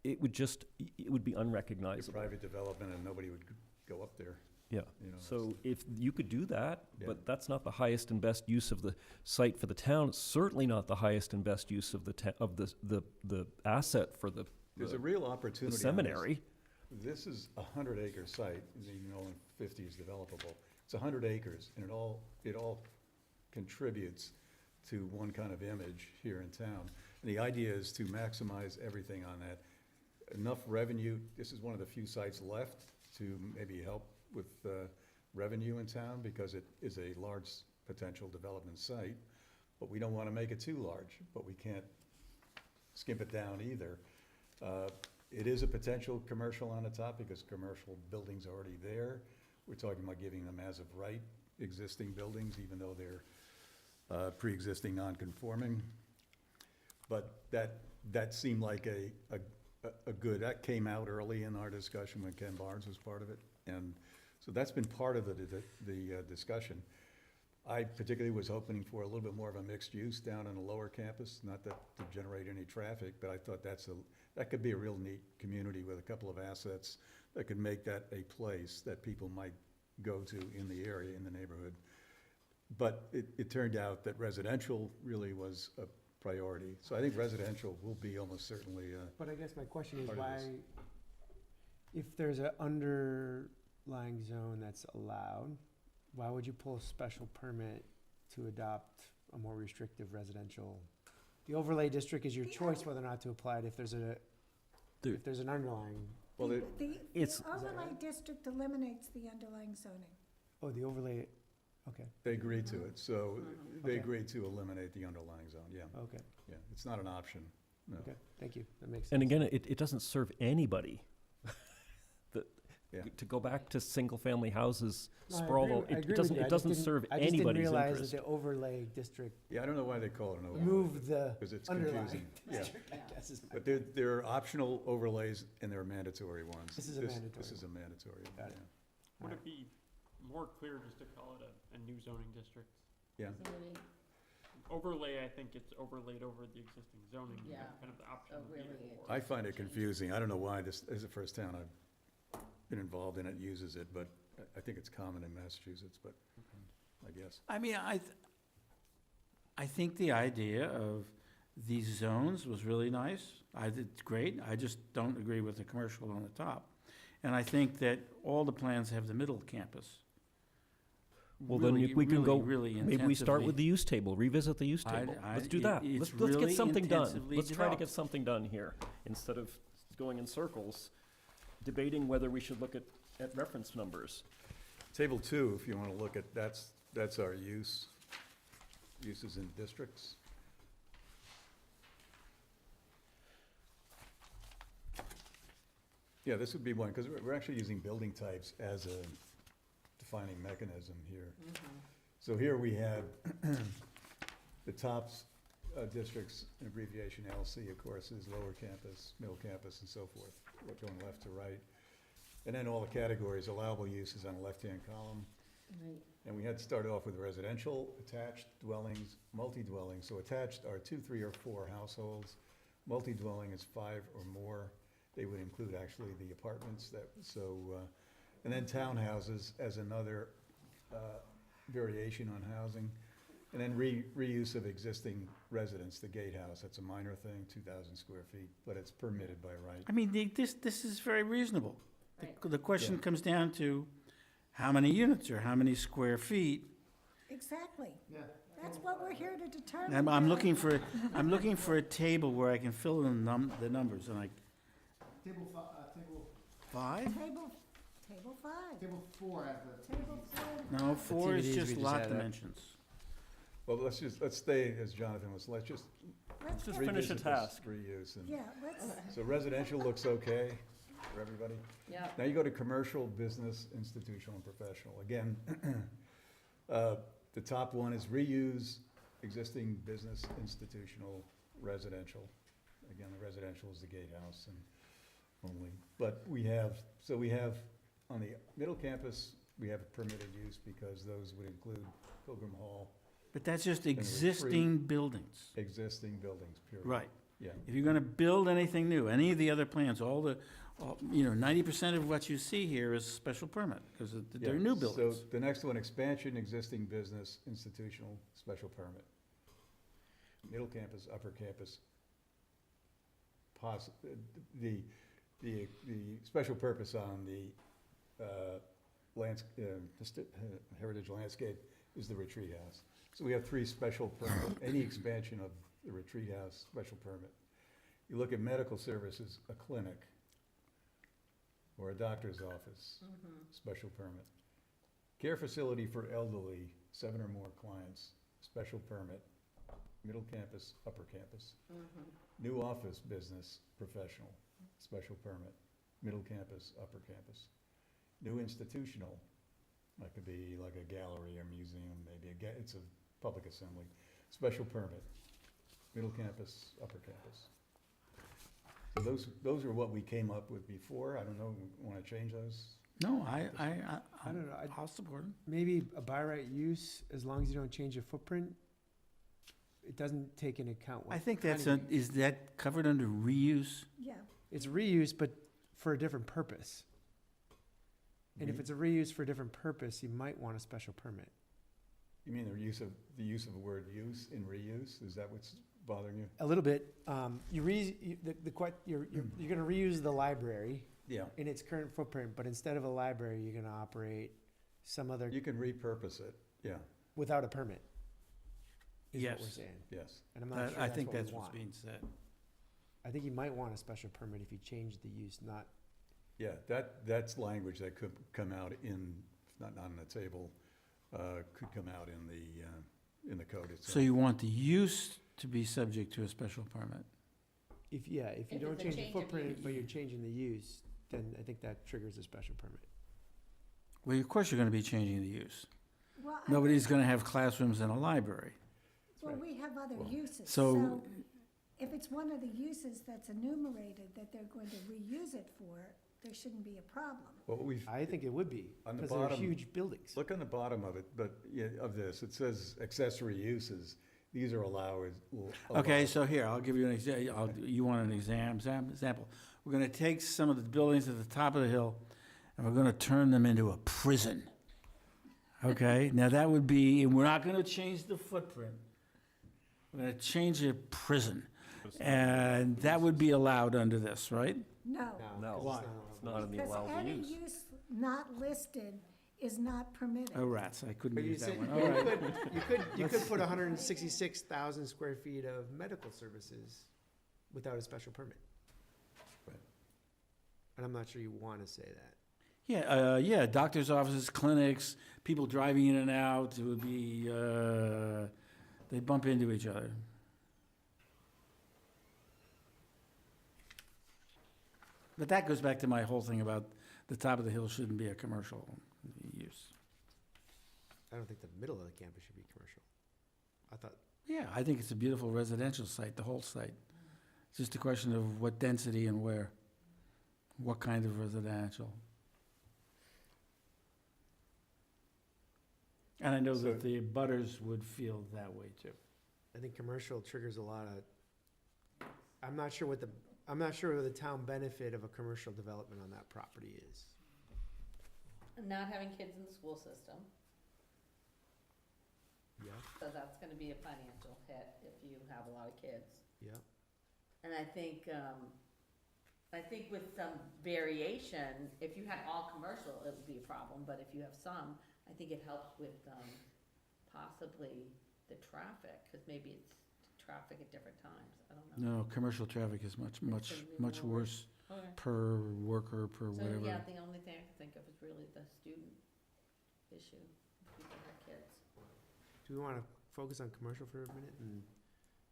it would be Your unrecognizable. private development and nobody would go up there, Yeah. you know. So if you could do that, Yeah. but that's not the highest and best use of the site for the town, it's certainly not the highest and best use of the asset for the There's a real the opportunity. on this. seminary. This is a 100-acre site, only 50 is developable. It's 100 acres, and it all contributes to one kind of image here in town. And the idea is to maximize everything on that. Enough revenue, this is one of the few sites left to maybe help with revenue in town, because it is a large potential development site. But we don't want to make it too large, but we can't skimp it down either. It is a potential commercial on the top, because commercial buildings are already there. We're talking about giving them as of right existing buildings, even though they're pre-existing non-conforming. But that seemed like a good, that came out early in our discussion when Ken Barnes was part of it. And so that's been part of the discussion. I particularly was hoping for a little bit more of a mixed use down in the lower campus, not that to generate any traffic, but I thought that could be a real neat community with a couple of assets that could make that a place that people might go to in the area, in the neighborhood. But it turned out that residential really was a priority. So I think residential will be almost certainly, But I guess my question is Part of why, this. if there's an underlying zone that's allowed, why would you pull a special permit to adopt a more restrictive residential? The overlay district is your choice whether or not to apply it if there's an underlying. well, The It's- overlay district eliminates the underlying zoning. Oh, the overlay, okay, they agreed to it. So they Okay. agreed to eliminate the underlying zone, yeah. okay, Yeah, it's not an option, no. okay, thank you, that makes sense. And again, it doesn't serve anybody. Yeah. To go back to single-family houses No, I sprawled, agree with- I it agree with doesn't, you. I it just doesn't didn't- serve I just didn't anybody's realize interest. that the overlay district Yeah, I don't know why they call it an overlay. moved the Because it's underlying confusing, yeah. district, I guess is my But there are optional overlays and there are mandatory ones. This is a mandatory This is a mandatory, Got yeah. it. Would it be more clear just to call it a new zoning district? Yeah. Overlay, I think it's overlaid over the existing zoning, you have Yeah. kind of the option Oh, of really? either or. I find it confusing. I don't know why this is the first town I've been involved in it uses it, but I think it's common in Massachusetts, but I guess. I mean, I think the idea of these zones was really nice. It's great. I just don't agree with the commercial on the top. And I think that all the plans have the middle campus. Well, then Really, we can go, really maybe we start with intensively. the use table, revisit the use table. Let's do that. It's Let's get really something done. intensively Let's try to get developed. something done here, instead of going in circles, debating whether we should look at reference numbers. Table 2, if you want to look at, that's our uses in districts. Yeah, this would be one, because we're actually using building types as a defining mechanism here. So here we have the tops districts, abbreviation LC, of course, is lower campus, middle campus, and so forth, going left to right. And then all the categories, allowable uses on the left-hand column. Right. And we had to start off with residential, attached dwellings, multi-dwellings. So attached are 2, 3, or 4 households. Multi-dwelling is 5 or more. They would include actually the apartments and then townhouses as another variation on housing. And then reuse of existing residence, the gatehouse, that's a minor thing, 2,000 square feet, but it's permitted by right. I mean, this is very reasonable. Right. The question Yeah. comes down to how many units or how many square feet. Exactly. Yeah. That's what we're here to determine. And I'm looking for a table where I can fill in the numbers, and Table 5? Table 5. table 4 has the. Table 4. No, 4 is TBDs, we just just lot added up. dimensions. Well, let's stay, as Jonathan was, let's just Let's just get- finish a revisit this task. reuse. And Yeah, let's, so residential looks okay for everybody. Yeah. Now you go to commercial, business, institutional, and professional. Again, the top one is reuse existing business, institutional, residential. Again, the residential is the gatehouse and only. But we have on the middle campus, we have permitted use because those would include Pilgrim Hall, But that's just the retreat. existing buildings. existing buildings, period. Right. Yeah. If you're gonna build anything new, any of the other plans, 90% of what you see here is special permit, because they're Yeah, new buildings. So the next one, expansion, existing business, institutional, special permit. Middle campus, upper campus, the special purpose on the heritage landscape is the retreat house. So we have 3 special permit, any expansion of the retreat house, special permit. You look at medical services, a clinic or a doctor's office, special permit. Care facility for elderly, 7 or more clients, special permit. Middle campus, upper campus. New office business, professional, special permit. Middle campus, upper campus. New institutional, that could be like a gallery or museum, maybe it's a public assembly, special permit. Middle campus, upper campus. So those are what we came up with before. I don't know, want to change those? No, I don't know, I'll support them. maybe a by right use, as long as you don't change the footprint, it doesn't take into account what I think kind of use. is that covered under reuse? yeah. It's reuse, but for a different purpose. And if it's a reuse for a different purpose, you might want a special permit. You mean the use of the word use in reuse? Is that what's bothering you? A little bit, you're gonna reuse the library Yeah. in its current footprint, but instead of a library, you're gonna operate some other, You can repurpose it, yeah, without a permit. Is what we're Yes. saying, yes. and I'm not sure I that's think what we that's what's want. being said. I think you might want a special permit if you change the use, not, Yeah, that's language that could come out not on the table, could come out in the code itself. So you want the use to be subject to a special permit? if you If don't it's a change the change of footprint, use. but you're changing the use, then I think that triggers a special permit. Well, of course you're gonna be changing the use. Well, Nobody's gonna have classrooms in a library. Well, we have other Well, uses, so- so if it's one of the uses that's enumerated that they're going to reuse it for, there shouldn't be a problem. What we've, I think it would be, On the because they're bottom- huge buildings. look on the bottom of it, but, yeah, of this, it says accessory uses. These are allowed. Okay, so here, I'll give you an example. You want an example. We're gonna take some of the buildings at the top of the hill, and we're gonna turn them into a prison. Okay, now that would be, and we're not gonna change the footprint. We're gonna change a prison, and that would be allowed under this, right? No. No, Why? it's not in the Because allowable any use. use not listed is not permitted. Oh, rats, I couldn't But you use that said, one. you All right. could put 166,000 square feet of medical services without a special permit. Right. And I'm not sure you want to say that. Yeah, doctor's offices, clinics, people driving in and out, it would be, they bump into each other. But that goes back to my whole thing about the top of the hill shouldn't be a commercial use. I don't think the middle of the campus should be commercial. I thought, Yeah, I think it's a beautiful residential site, the whole site. It's just a question of what density and where, what kind of residential. And I know So- that the butters would feel that way too. I think commercial triggers a lot of, I'm not sure what the town benefit of a commercial development on that property is. Not having kids in the school system, Yeah, so that's gonna be a financial hit if you have a lot of kids. yeah. And I think with some variation, if you had all commercial, it would be a problem, but if you have some, I think it helps with, possibly the traffic, cause maybe it's traffic at different times, I don't know. No, commercial traffic is much gonna be much more work. worse Okay. per worker, per So, whatever. yeah, the only thing I can think of is really the student issue, if people have kids. Do we want to focus on commercial for a minute? And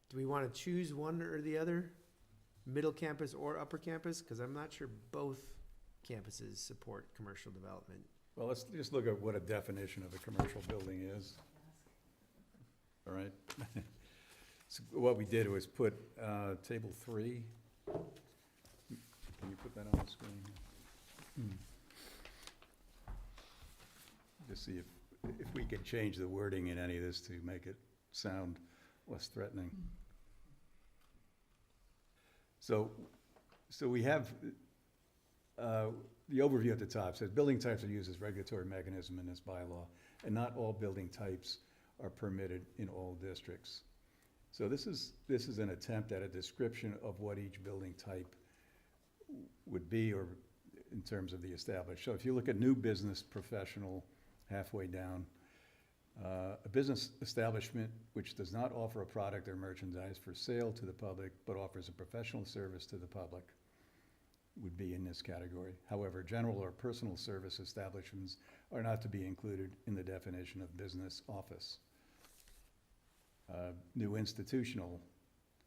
do we want to choose one or the other? Middle campus or upper campus? Because I'm not sure both campuses support commercial development. Well, let's just look at what a definition of a commercial building is. All right? So what we did was put, table 3. Can you put that on the screen? Just see if we can change the wording in any of this to make it sound less threatening. So we have, the overview at the top says, building types are used as regulatory mechanism in this bylaw, and not all building types are permitted in all districts. So this is an attempt at a description of what each building type would be, or in terms of the established. So if you look at new business professional, halfway down, a business establishment which does not offer a product or merchandise for sale to the public, but offers a professional service to the public, would be in this category. However, general or personal service establishments are not to be included in the definition of business office. New institutional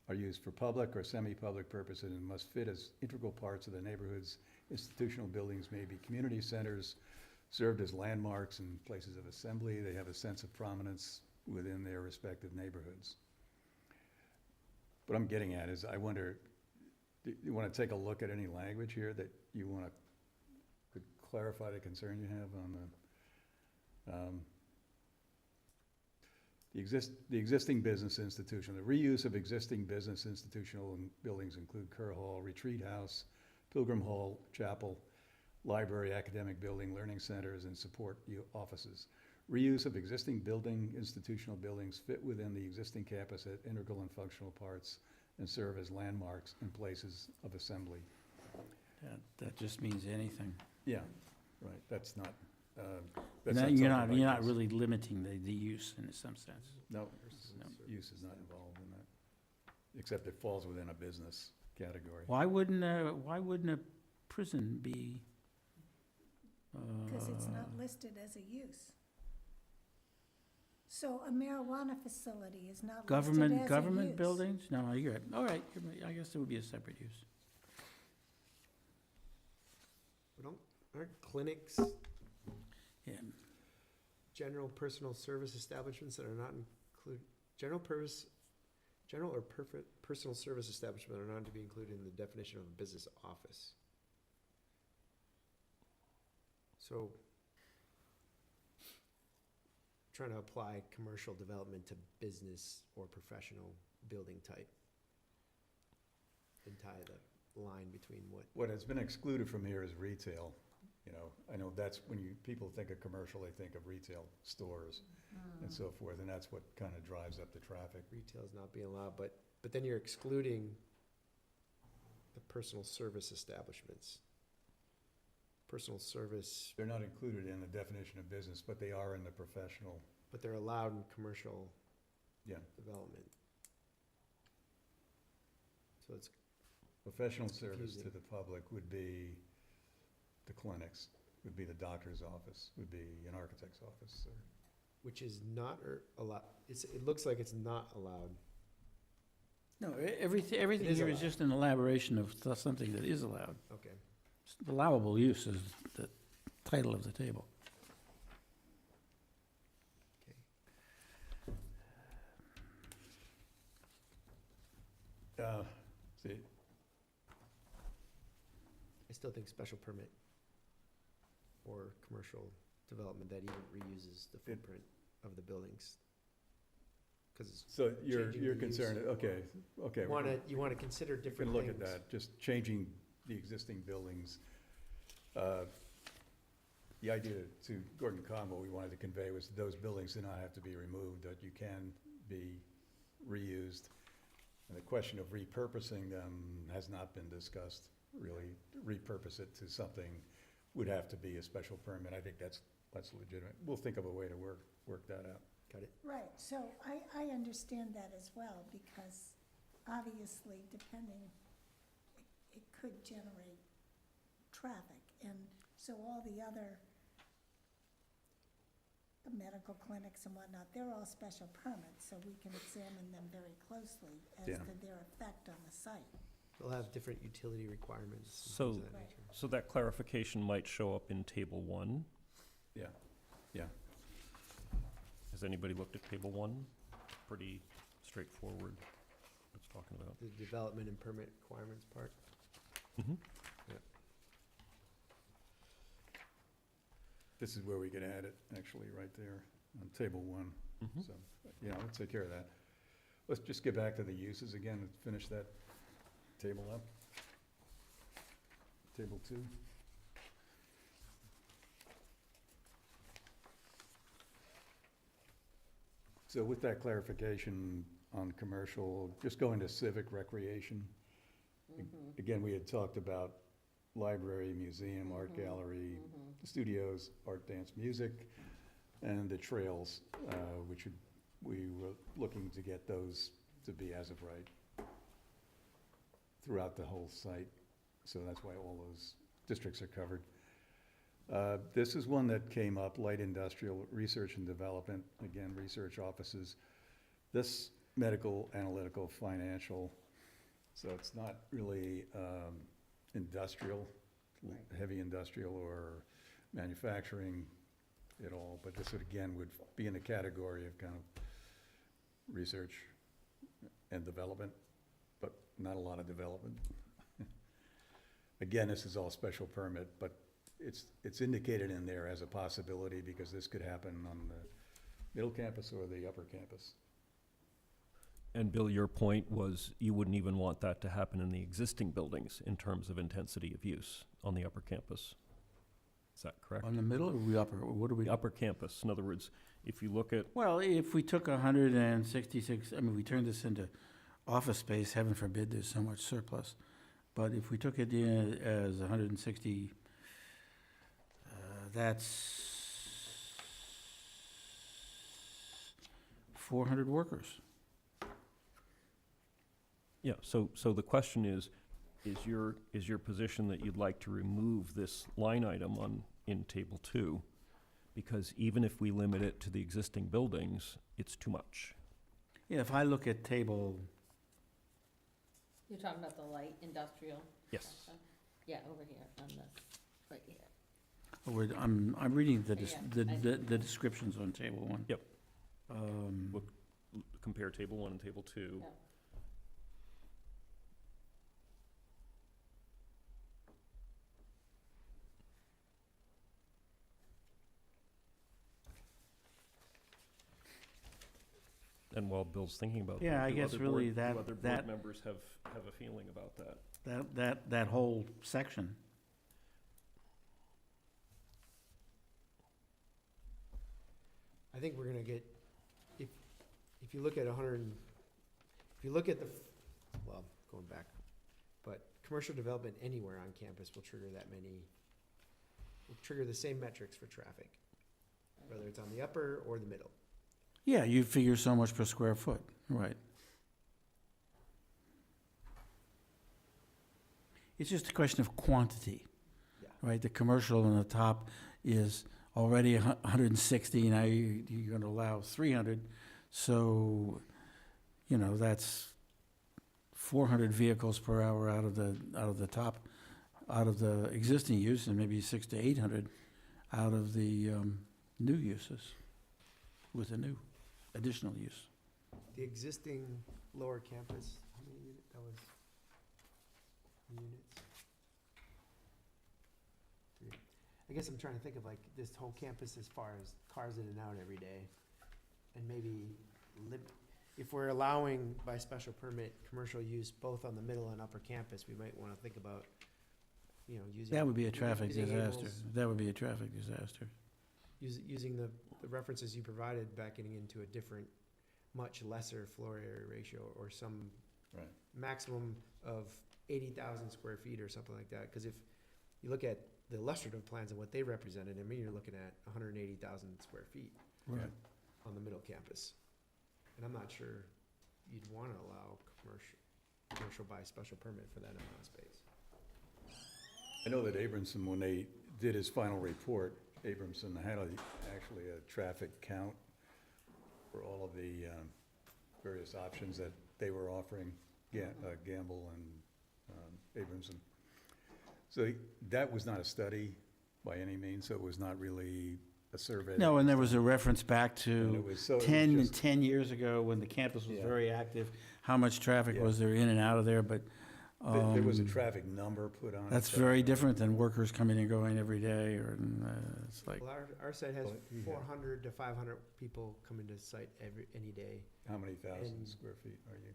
are used for public or semi-public purposes and must fit as integral parts of the neighborhoods. Institutional buildings may be community centers, served as landmarks and places of assembly. They have a sense of prominence within their respective neighborhoods. What I'm getting at is, I wonder, do you want to take a look at any language here that you want to, could clarify the concern you have on the existing business institution? The reuse of existing business institutional buildings include Kerr Hall, Retreat House, Pilgrim Hall, Chapel, library, academic building, learning centers, and support offices. Reuse of existing institutional buildings fit within the existing campus as integral and functional parts and serve as landmarks and places of assembly. That just means anything. Yeah, right, that's not, You're not really limiting the use in some sense. No, No. use is not involved in that, except it falls within a business category. Why wouldn't a prison be? Because it's not listed as a use. So a marijuana facility is not listed as a use. Government buildings? No, you're right. All right, I guess it would be a separate use. But aren't clinics Yeah. general personal service establishments that are not included? General or personal service establishment are not to be included in the definition of a business office. So, trying to apply commercial development to business or professional building type. And tie the line between what, What has been excluded from here is retail. You know, I know that's when people think of commercial, they think of retail stores and so forth, and that's what kind of drives up the traffic. retail's not being allowed, but then you're excluding the personal service establishments. Personal service, They're not included in the definition of business, but they are in the professional, but they're allowed in commercial yeah. development. So it's, Professional service to confusing. the public would be the clinics, would be the doctor's office, would be an architect's office, or which is not allowed, it looks like it's not allowed. No, everything is here is allowed. just an elaboration of something that is allowed. Okay. Allowable use is the title of the table. see, I still think special permit or commercial development that even reuses the footprint of the buildings. Because so you're Changing the use. concerned, okay, okay. you want to consider We different can things. look at that, just changing the existing buildings. The idea to Gordon Conway, we wanted to convey was those buildings do not have to be removed, that you can be reused. And the question of repurposing them has not been discussed, really. Repurpose it to something would have to be a special permit. I think that's legitimate. We'll think of a way to work that out. Got it? Right, so I understand that as well, because obviously, depending, it could generate traffic. And so all the other medical clinics and whatnot, they're all special permits, so we can examine them very closely as Yeah. to their effect on the site. They'll have different utility requirements. and So- things of that Right. nature. So that clarification might show up in Table 1. Yeah, yeah. Has anybody looked at Table 1? Pretty straightforward, what it's talking about. The development and permit requirements part. Mhm. This is where we could add it, actually, right there on table 1. Mhm. So, yeah, we'll take care of that. Let's just get back to the uses again and finish that table up. Table 2. So with that clarification on commercial, just going to civic recreation. Again, we had talked about library, museum, art gallery, studios, art, dance, music, and the trails, which we were looking to get those to be as of right throughout the whole site. So that's why all those districts are covered. This is one that came up, light industrial, research and development, again, research offices. This medical, analytical, financial, so it's not really industrial, heavy industrial or manufacturing at all, but this would, again, would be in the category of kind of research and development, but not a lot of development. Again, this is all special permit, but it's indicated in there as a possibility because this could happen on the middle campus or the upper campus. And Bill, your point was you wouldn't even want that to happen in the existing buildings in terms of intensity of use on the upper campus. Is that correct? On the middle or we upper, or what do we? The upper campus, in other words, if you look at, Well, if we took 166, I mean, we turned this into office space, heaven forbid, there's so much surplus. But if we took it in as 160, that's 400 workers. yeah, so the question is your position that you'd like to remove this line item in Table 2? Because even if we limit it to the existing buildings, it's too much. Yeah, if I look at table, You're talking about the light industrial? Yes. section? Yeah, over here on this, right here. I'm reading the Yeah, the descriptions on table 1. Yep. Um, Compare Table 1 and Table 2. Yeah. And while Bill's thinking about that. Yeah, I do guess other really board- that- Do other board that- members have a feeling about that? That whole section. I think we're gonna get, if, if you look at if you look at well, going back, but commercial development anywhere on campus will trigger will trigger the same metrics for traffic, whether it's on the upper or the middle. Yeah, you figure so much per square foot, right. It's just a question of quantity, Yeah. right? The commercial on the top is already 160, now you're gonna allow 300. So, that's 400 vehicles per hour out of the existing use, and maybe 600 to 800 out of the new uses with a new additional use. The existing lower campus, how many units, that was units? 3. I guess I'm trying to think of like this whole campus as far as cars in and out every day. And maybe if we're allowing by special permit commercial use both on the middle and upper campus, we might wanna think about, using. That would be a traffic using disaster. Abel's- That would be a traffic disaster. Using the references you provided, backing into a different, much lesser floor area ratio or some Right. maximum of 80,000 square feet or something like that. Because if you look at the illustrative plans and what they represented, I mean, you're looking at 180,000 square feet Right. on the middle campus. And I'm not sure you'd want to allow commercial by special permit for that amount of space. I know that Abramson, when they did his final report, Abramson had actually a traffic count for all of the various options that they were offering, Gamble and Abramson. So that was not a study by any means, so it was not really a survey. No, and there was a reference back And to it was, so it was 10 just- years ago when the campus was Yeah. very active, how much traffic Yeah. was there in and out of there, but. There was a um, traffic number put on it. That's so- very different than workers coming and going every day, or, it's like, Well, our site has Well, you have- 400 to 500 people come into site any day, How many thousand and- square feet are you?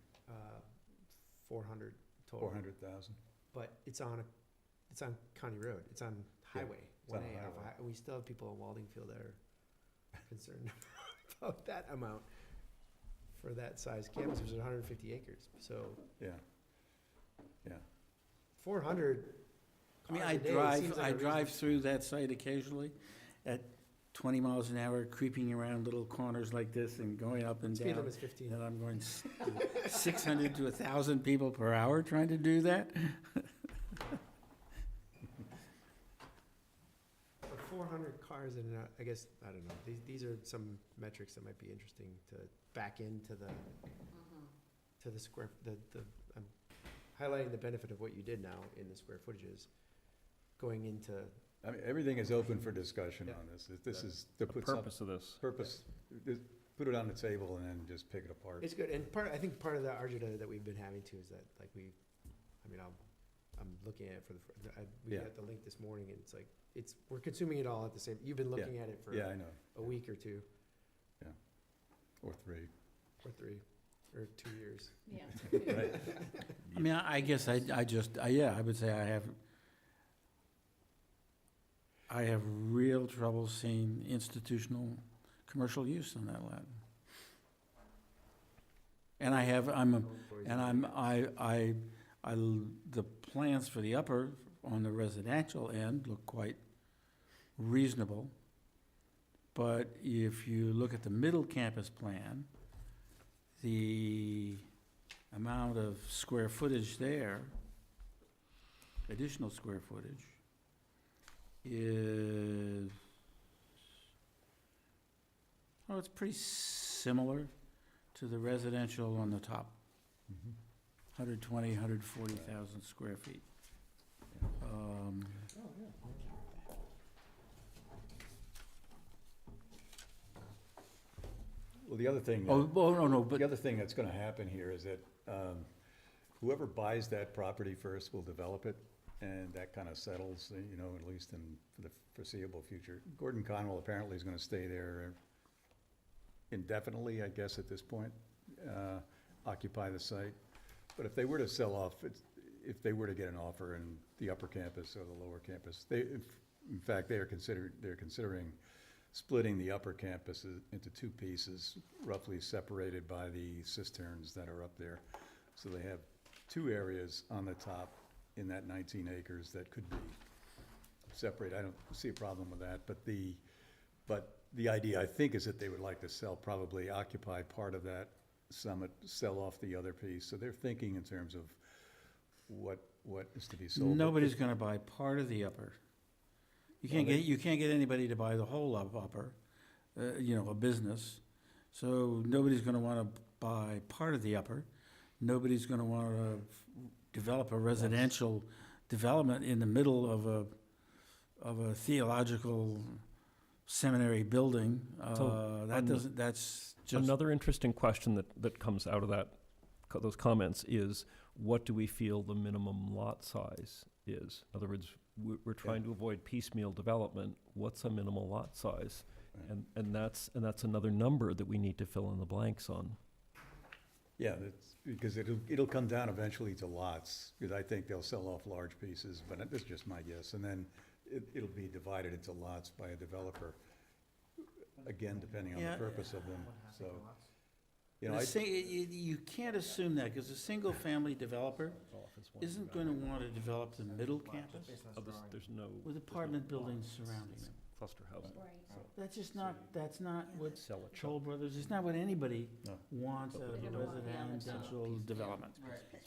400 total. 400,000? But it's on County Road, it's on highway, it's on 1A, a off highway. we still have people in Waldingfield that are concerned about that amount for that size campus, which is 150 acres, so Yeah, yeah. 400 I mean, cars a day seems like I a drive reason- through that site occasionally at 20 miles an hour, creeping around little corners like this and going up and Speed down. limit's 15. And I'm going 600 to 1,000 people per hour trying to do that? But 400 cars in and out, I guess, I don't know, these are some metrics that might be interesting to back into to the square, I'm highlighting the benefit of what you did now in the square footages, going into, I mean, everything is open for discussion Yeah. on this. This is to The put some purpose of this. purpose, put it on the table and then just pick it apart. it's good, and I think part of the argument that we've been having too is that, like, I'm looking at it we Yeah. got the link this morning, and it's like, we're consuming it all at the same, you've been looking at it for Yeah, I know, a week or two, or 3. or 3, or 2 years. Yeah. Right. I mean, I guess I would say I have real trouble seeing institutional commercial use on that lot. And the plans for the upper, on the residential end, look quite reasonable. But if you look at the middle campus plan, the amount of square footage there, additional square footage, is, it's pretty similar to the residential on the top, 120, 140,000 square feet. Well, the other thing. No, but The other thing that's gonna happen here is that, whoever buys that property first will develop it, and that kind of settles, at least for the foreseeable future. Gordon Conwell apparently is gonna stay there indefinitely, I guess, at this point, occupy the site. But if they were to sell off, if they were to get an offer in the upper campus or the lower campus, in fact, they're considering splitting the upper campus into two pieces, roughly separated by the cisterns that are up there. So they have two areas on the top in that 19 acres that could be separated. I don't see a problem with that, but the idea, I think, is that they would like to probably occupy part of that summit, sell off the other piece. So they're thinking in terms of what is to be sold. Nobody's gonna buy part of the upper. You can't get anybody to buy the whole upper, a business. So nobody's gonna wanna buy part of the upper. Nobody's gonna wanna develop a residential development in the middle of a theological seminary building. That's just. Another interesting question that comes out of those comments is, what do we feel the minimum lot size is? In other words, we're trying to avoid piecemeal development. What's a minimal lot size? Right. And that's another number that we need to fill in the blanks on. Yeah, that's, because it'll come down eventually to lots, because I think they'll sell off large pieces, but that's just my guess. And then it'll be divided into lots by a developer, again, depending on the purpose of them, so. You can't assume that, because a single-family developer isn't gonna wanna develop the middle campus There's no. with apartment buildings surrounding them. Cluster housing. That's not what Sell a Toll Brothers, it's not what anybody No. wants out of They a don't want the residential piece. development.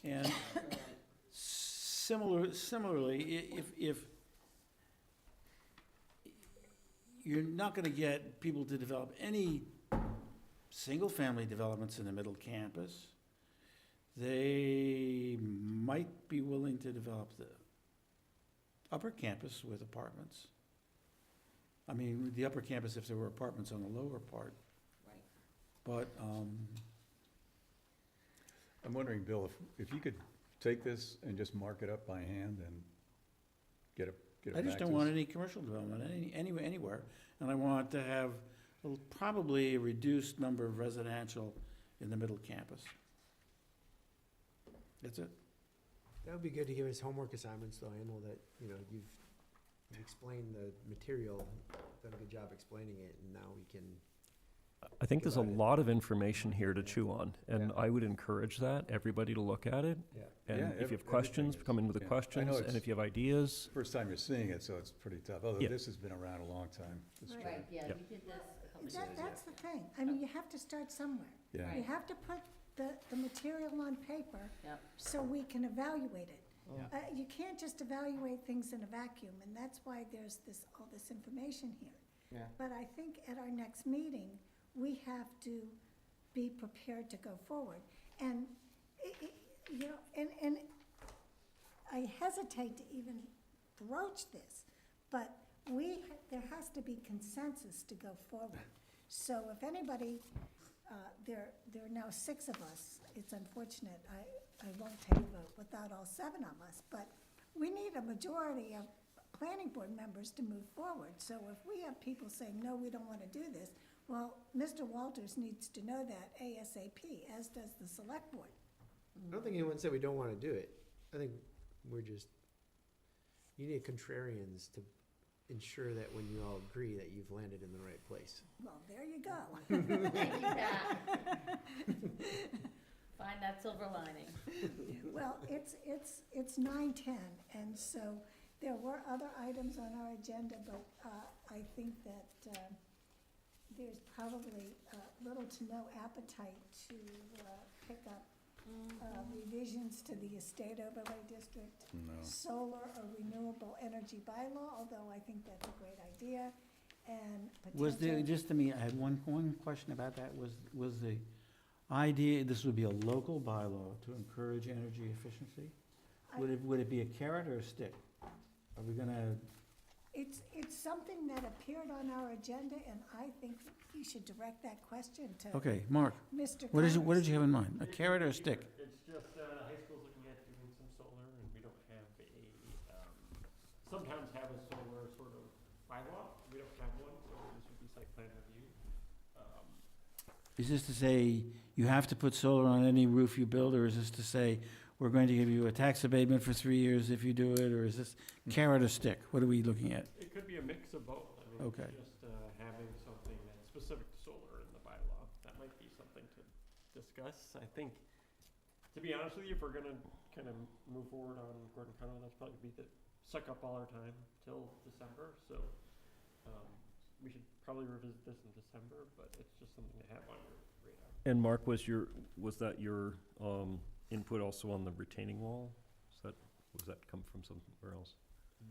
And similarly, if you're not gonna get people to develop any single-family developments in the middle campus, they might be willing to develop the upper campus with apartments. I mean, the upper campus if there were apartments on the lower part. Right. But, I'm wondering, Bill, if you could take this and just mark it up by hand and get it back to us. I just don't want any commercial development anywhere. And I want to have probably a reduced number of residential in the middle campus. That's it. That would be good to give us homework assignments, though, Emil, that, you've explained the material, done a good job explaining it, and now we can. I think there's a about it. lot of information here to chew on, and Yeah. I would encourage everybody to look at it. Yeah. And Yeah, if you have everything questions, is- come in with the yeah. I know questions, and it's- if you have ideas, First time you're seeing it, so it's pretty tough, although Yeah. this has been around a long time. this Right. track. Right, yeah, Yep. we did this a couple of That, years that's ago. the thing. I mean, you have to start somewhere. Yeah. You have to put the material on paper Yep. so we can evaluate it. Yeah. You can't just evaluate things in a vacuum, and that's why there's all this information here. Yeah. But I think at our next meeting, we have to be prepared to go forward. And, and I hesitate to even broach this, but there has to be consensus to go forward. So if anybody, there are now 6 of us, it's unfortunate, I won't take a vote without all 7 of us, but we need a majority of planning board members to move forward. So if we have people saying, no, we don't want to do this, well, Mr. Walters needs to know that ASAP, as does the select board. I don't think anyone said we don't want to do it. I think you need contrarians to ensure that when you all agree that you've landed in the right place. Well, there you go. Thank you, Pat. Find that silver lining. Well, it's 9:10, and so there were other items on our agenda, but I think that there's probably little to no appetite to pick up revisions to the estate overlay district, No. solar or renewable energy bylaw, although I think that's a great idea, and Was there, potential. just to me, I had one question about that, was the idea, this would be a local bylaw to encourage energy efficiency? Would it be a carrot or a stick? Are we gonna, It's something that appeared on our agenda, and I think you should direct that question to okay, Mark, Mr. what Connors. did you have in mind? A carrot or a stick? It's just, the high school's looking at doing some solar, and we don't have sometimes have a solar sort of bylaw. We don't have one, so this would be site plan review. Is this to say you have to put solar on any roof you build, or is this to say we're going to give you a tax abatement for 3 years if you do it, or is this carrot or stick? What are we looking at? It could be a mix of both. I mean, Okay. just having something that's specific to solar in the bylaw, that might be something to discuss. I think, to be honest with you, if we're gonna kind of move forward on Gordon Conway, that's probably be to suck up all our time till December, so, we should probably revisit this in December, but it's just something to have on your radar. And Mark, was that your input also on the retaining wall? Was that come from somewhere else?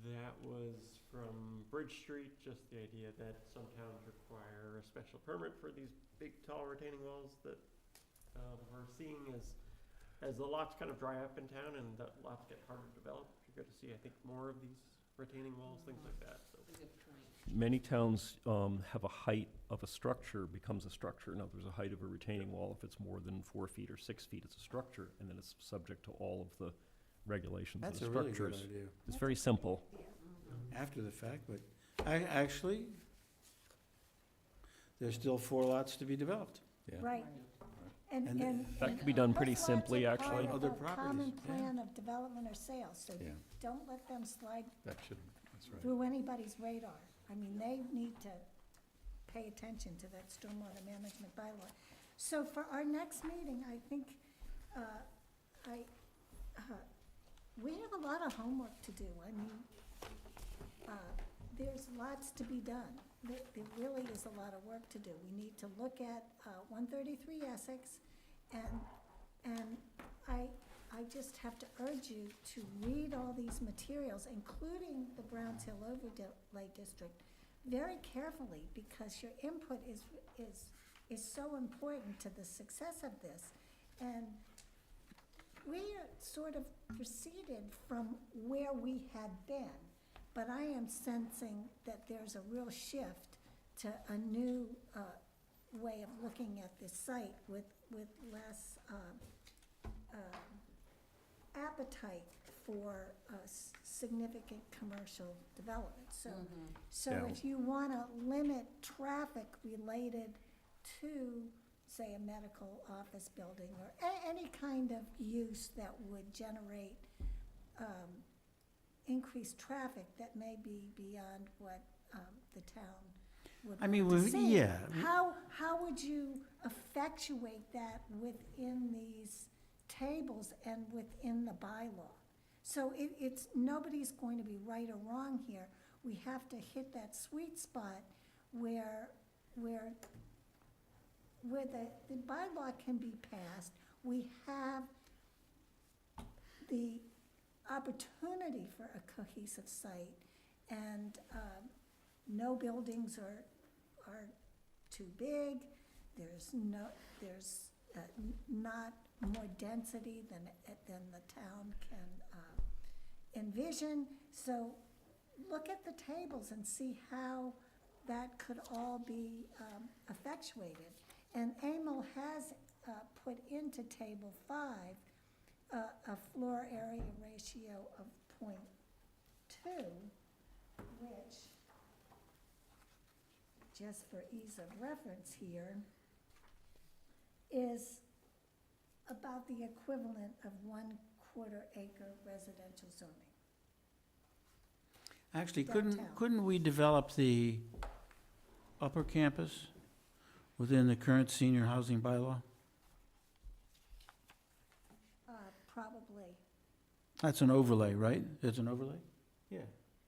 That was from Bridge Street, just the idea that some towns require a special permit for these big, tall retaining walls that we're seeing as the lots kind of dry up in town and the lots get harder to develop. You're going to see, I think, more of these retaining walls, things like that, so. That's a good point. Many towns have a height of a structure becomes a structure. Now, there's a height of a retaining wall. If it's more than 4 feet or 6 feet, it's a structure, and then it's subject to all of the regulations of That's the a really good structures. idea. It's very simple. After the fact, but actually, there's still 4 lots to be developed. Yeah. Right. And That could be done pretty those lots simply, are actually. part of Other a properties, common yeah. plan of development or sales, so Yeah, don't let them slide that should, that's right. through anybody's radar. I mean, they need to pay attention to that stormwater management bylaw. So for our next meeting, I think, we have a lot of homework to do. I mean, there's lots to be done. There really is a lot of work to do. We need to look at 133 Essex, and I just have to urge you to read all these materials, including the Browns Hill Overlay District, very carefully, because your input is so important to the success of this. And we are sort of proceeded from where we had been, but I am sensing that there's a real shift to a new way of looking at this site with less appetite for significant commercial development. So Yeah. if you want to limit traffic related to, say, a medical office building or any kind of use that would generate increased traffic that may be beyond what the town would I mean, like to we- see. yeah. How would you effectuate that within these tables and within the bylaw? So it's, nobody's going to be right or wrong here. We have to hit that sweet spot where the bylaw can be passed. We have the opportunity for a cohesive site, and no buildings are too big. There's not more density than the town can envision. So look at the tables and see how that could all be effectuated. And Emil has put into table 5 a floor area ratio of 0.2, which, just for ease of reference here, is about the equivalent of 1/4 acre residential zoning. Actually, Downtown. couldn't we develop the upper campus within the current senior housing bylaw? Probably. That's an overlay, right? It's an overlay? Yeah.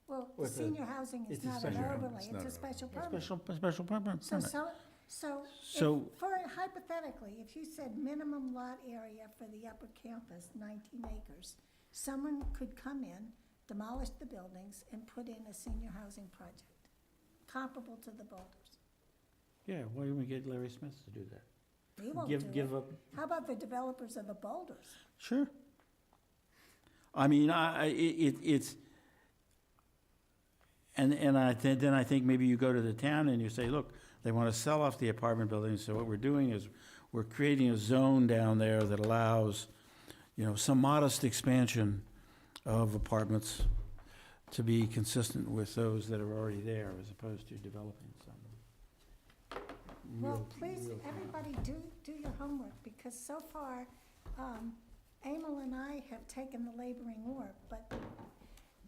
Well, With the- senior housing is it's a not an special permit. overlay, It's not it's a an special permit. Special permit. So So- for hypothetically, if you said minimum lot area for the upper campus, 19 acres, someone could come in, demolish the buildings, and put in a senior housing project, comparable to the Boulders. Yeah, why don't we get Larry Smith to do that? He won't do Give it. up, How about the developers of the Boulders? sure. I mean, it's, and then I think maybe you go to the town and you say, look, they want to sell off the apartment buildings, so what we're doing is we're creating a zone down there that allows, some modest expansion of apartments to be consistent with those that are already there, as opposed to developing some Well, please, everybody, do your homework, because so far, Emil and I have taken the laboring work, but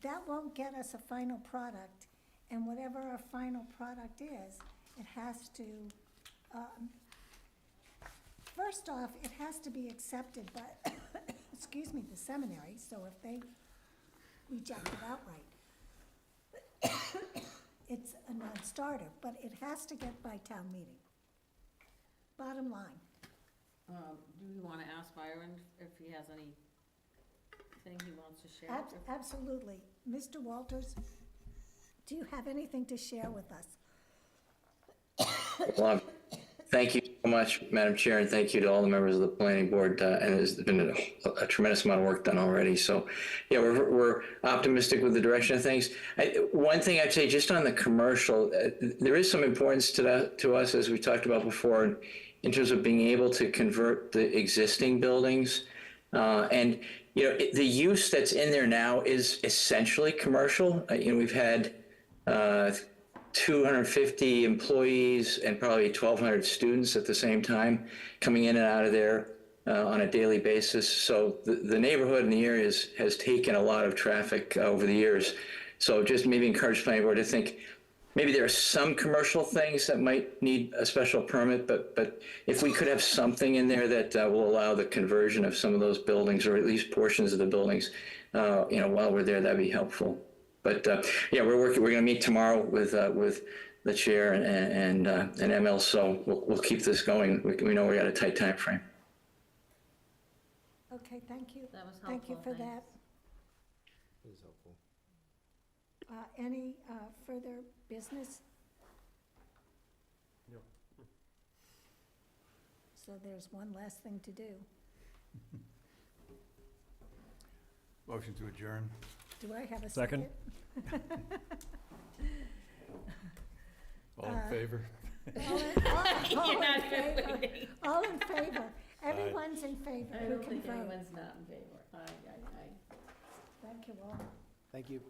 that won't get us a final product, and whatever our final product is, it has to, first off, it has to be accepted by, excuse me, the seminary, so if they reject it outright, it's a non-starter, but it has to get by town meeting. Bottom line. Do we want to ask Byron if he has anything he wants to share? Absolutely. Mr. Walters, do you have anything to share with us? Well, thank you so much, Madam Chair, and thank you to all the members of the planning board. And there's been a tremendous amount of work done already. So, yeah, we're optimistic with the direction of things. One thing I'd say, just on the commercial, there is some importance to that to us, as we talked about before, in terms of being able to convert the existing buildings. And the use that's in there now is essentially commercial. We've had 250 employees and probably 1,200 students at the same time coming in and out of there on a daily basis. So the neighborhood and the area has taken a lot of traffic over the years. So just maybe encourage planning board to think, maybe there are some commercial things that might need a special permit, but if we could have something in there that will allow the conversion of some of those buildings, or at least portions of the buildings, while we're there, that'd be helpful. But yeah, we're going to meet tomorrow with the chair and ML, so we'll keep this going. We know we got a tight time frame. Okay, thank you. That was Thank you helpful, for that. It was helpful. Any further business? No. So there's one last thing to do. Motion to adjourn. Do I have a Second. second? All in favor? You're not even waiting. All in favor. Everyone's in favor. I Who don't can think vote? anyone's not in favor. Aye. Thank you all. Thank you.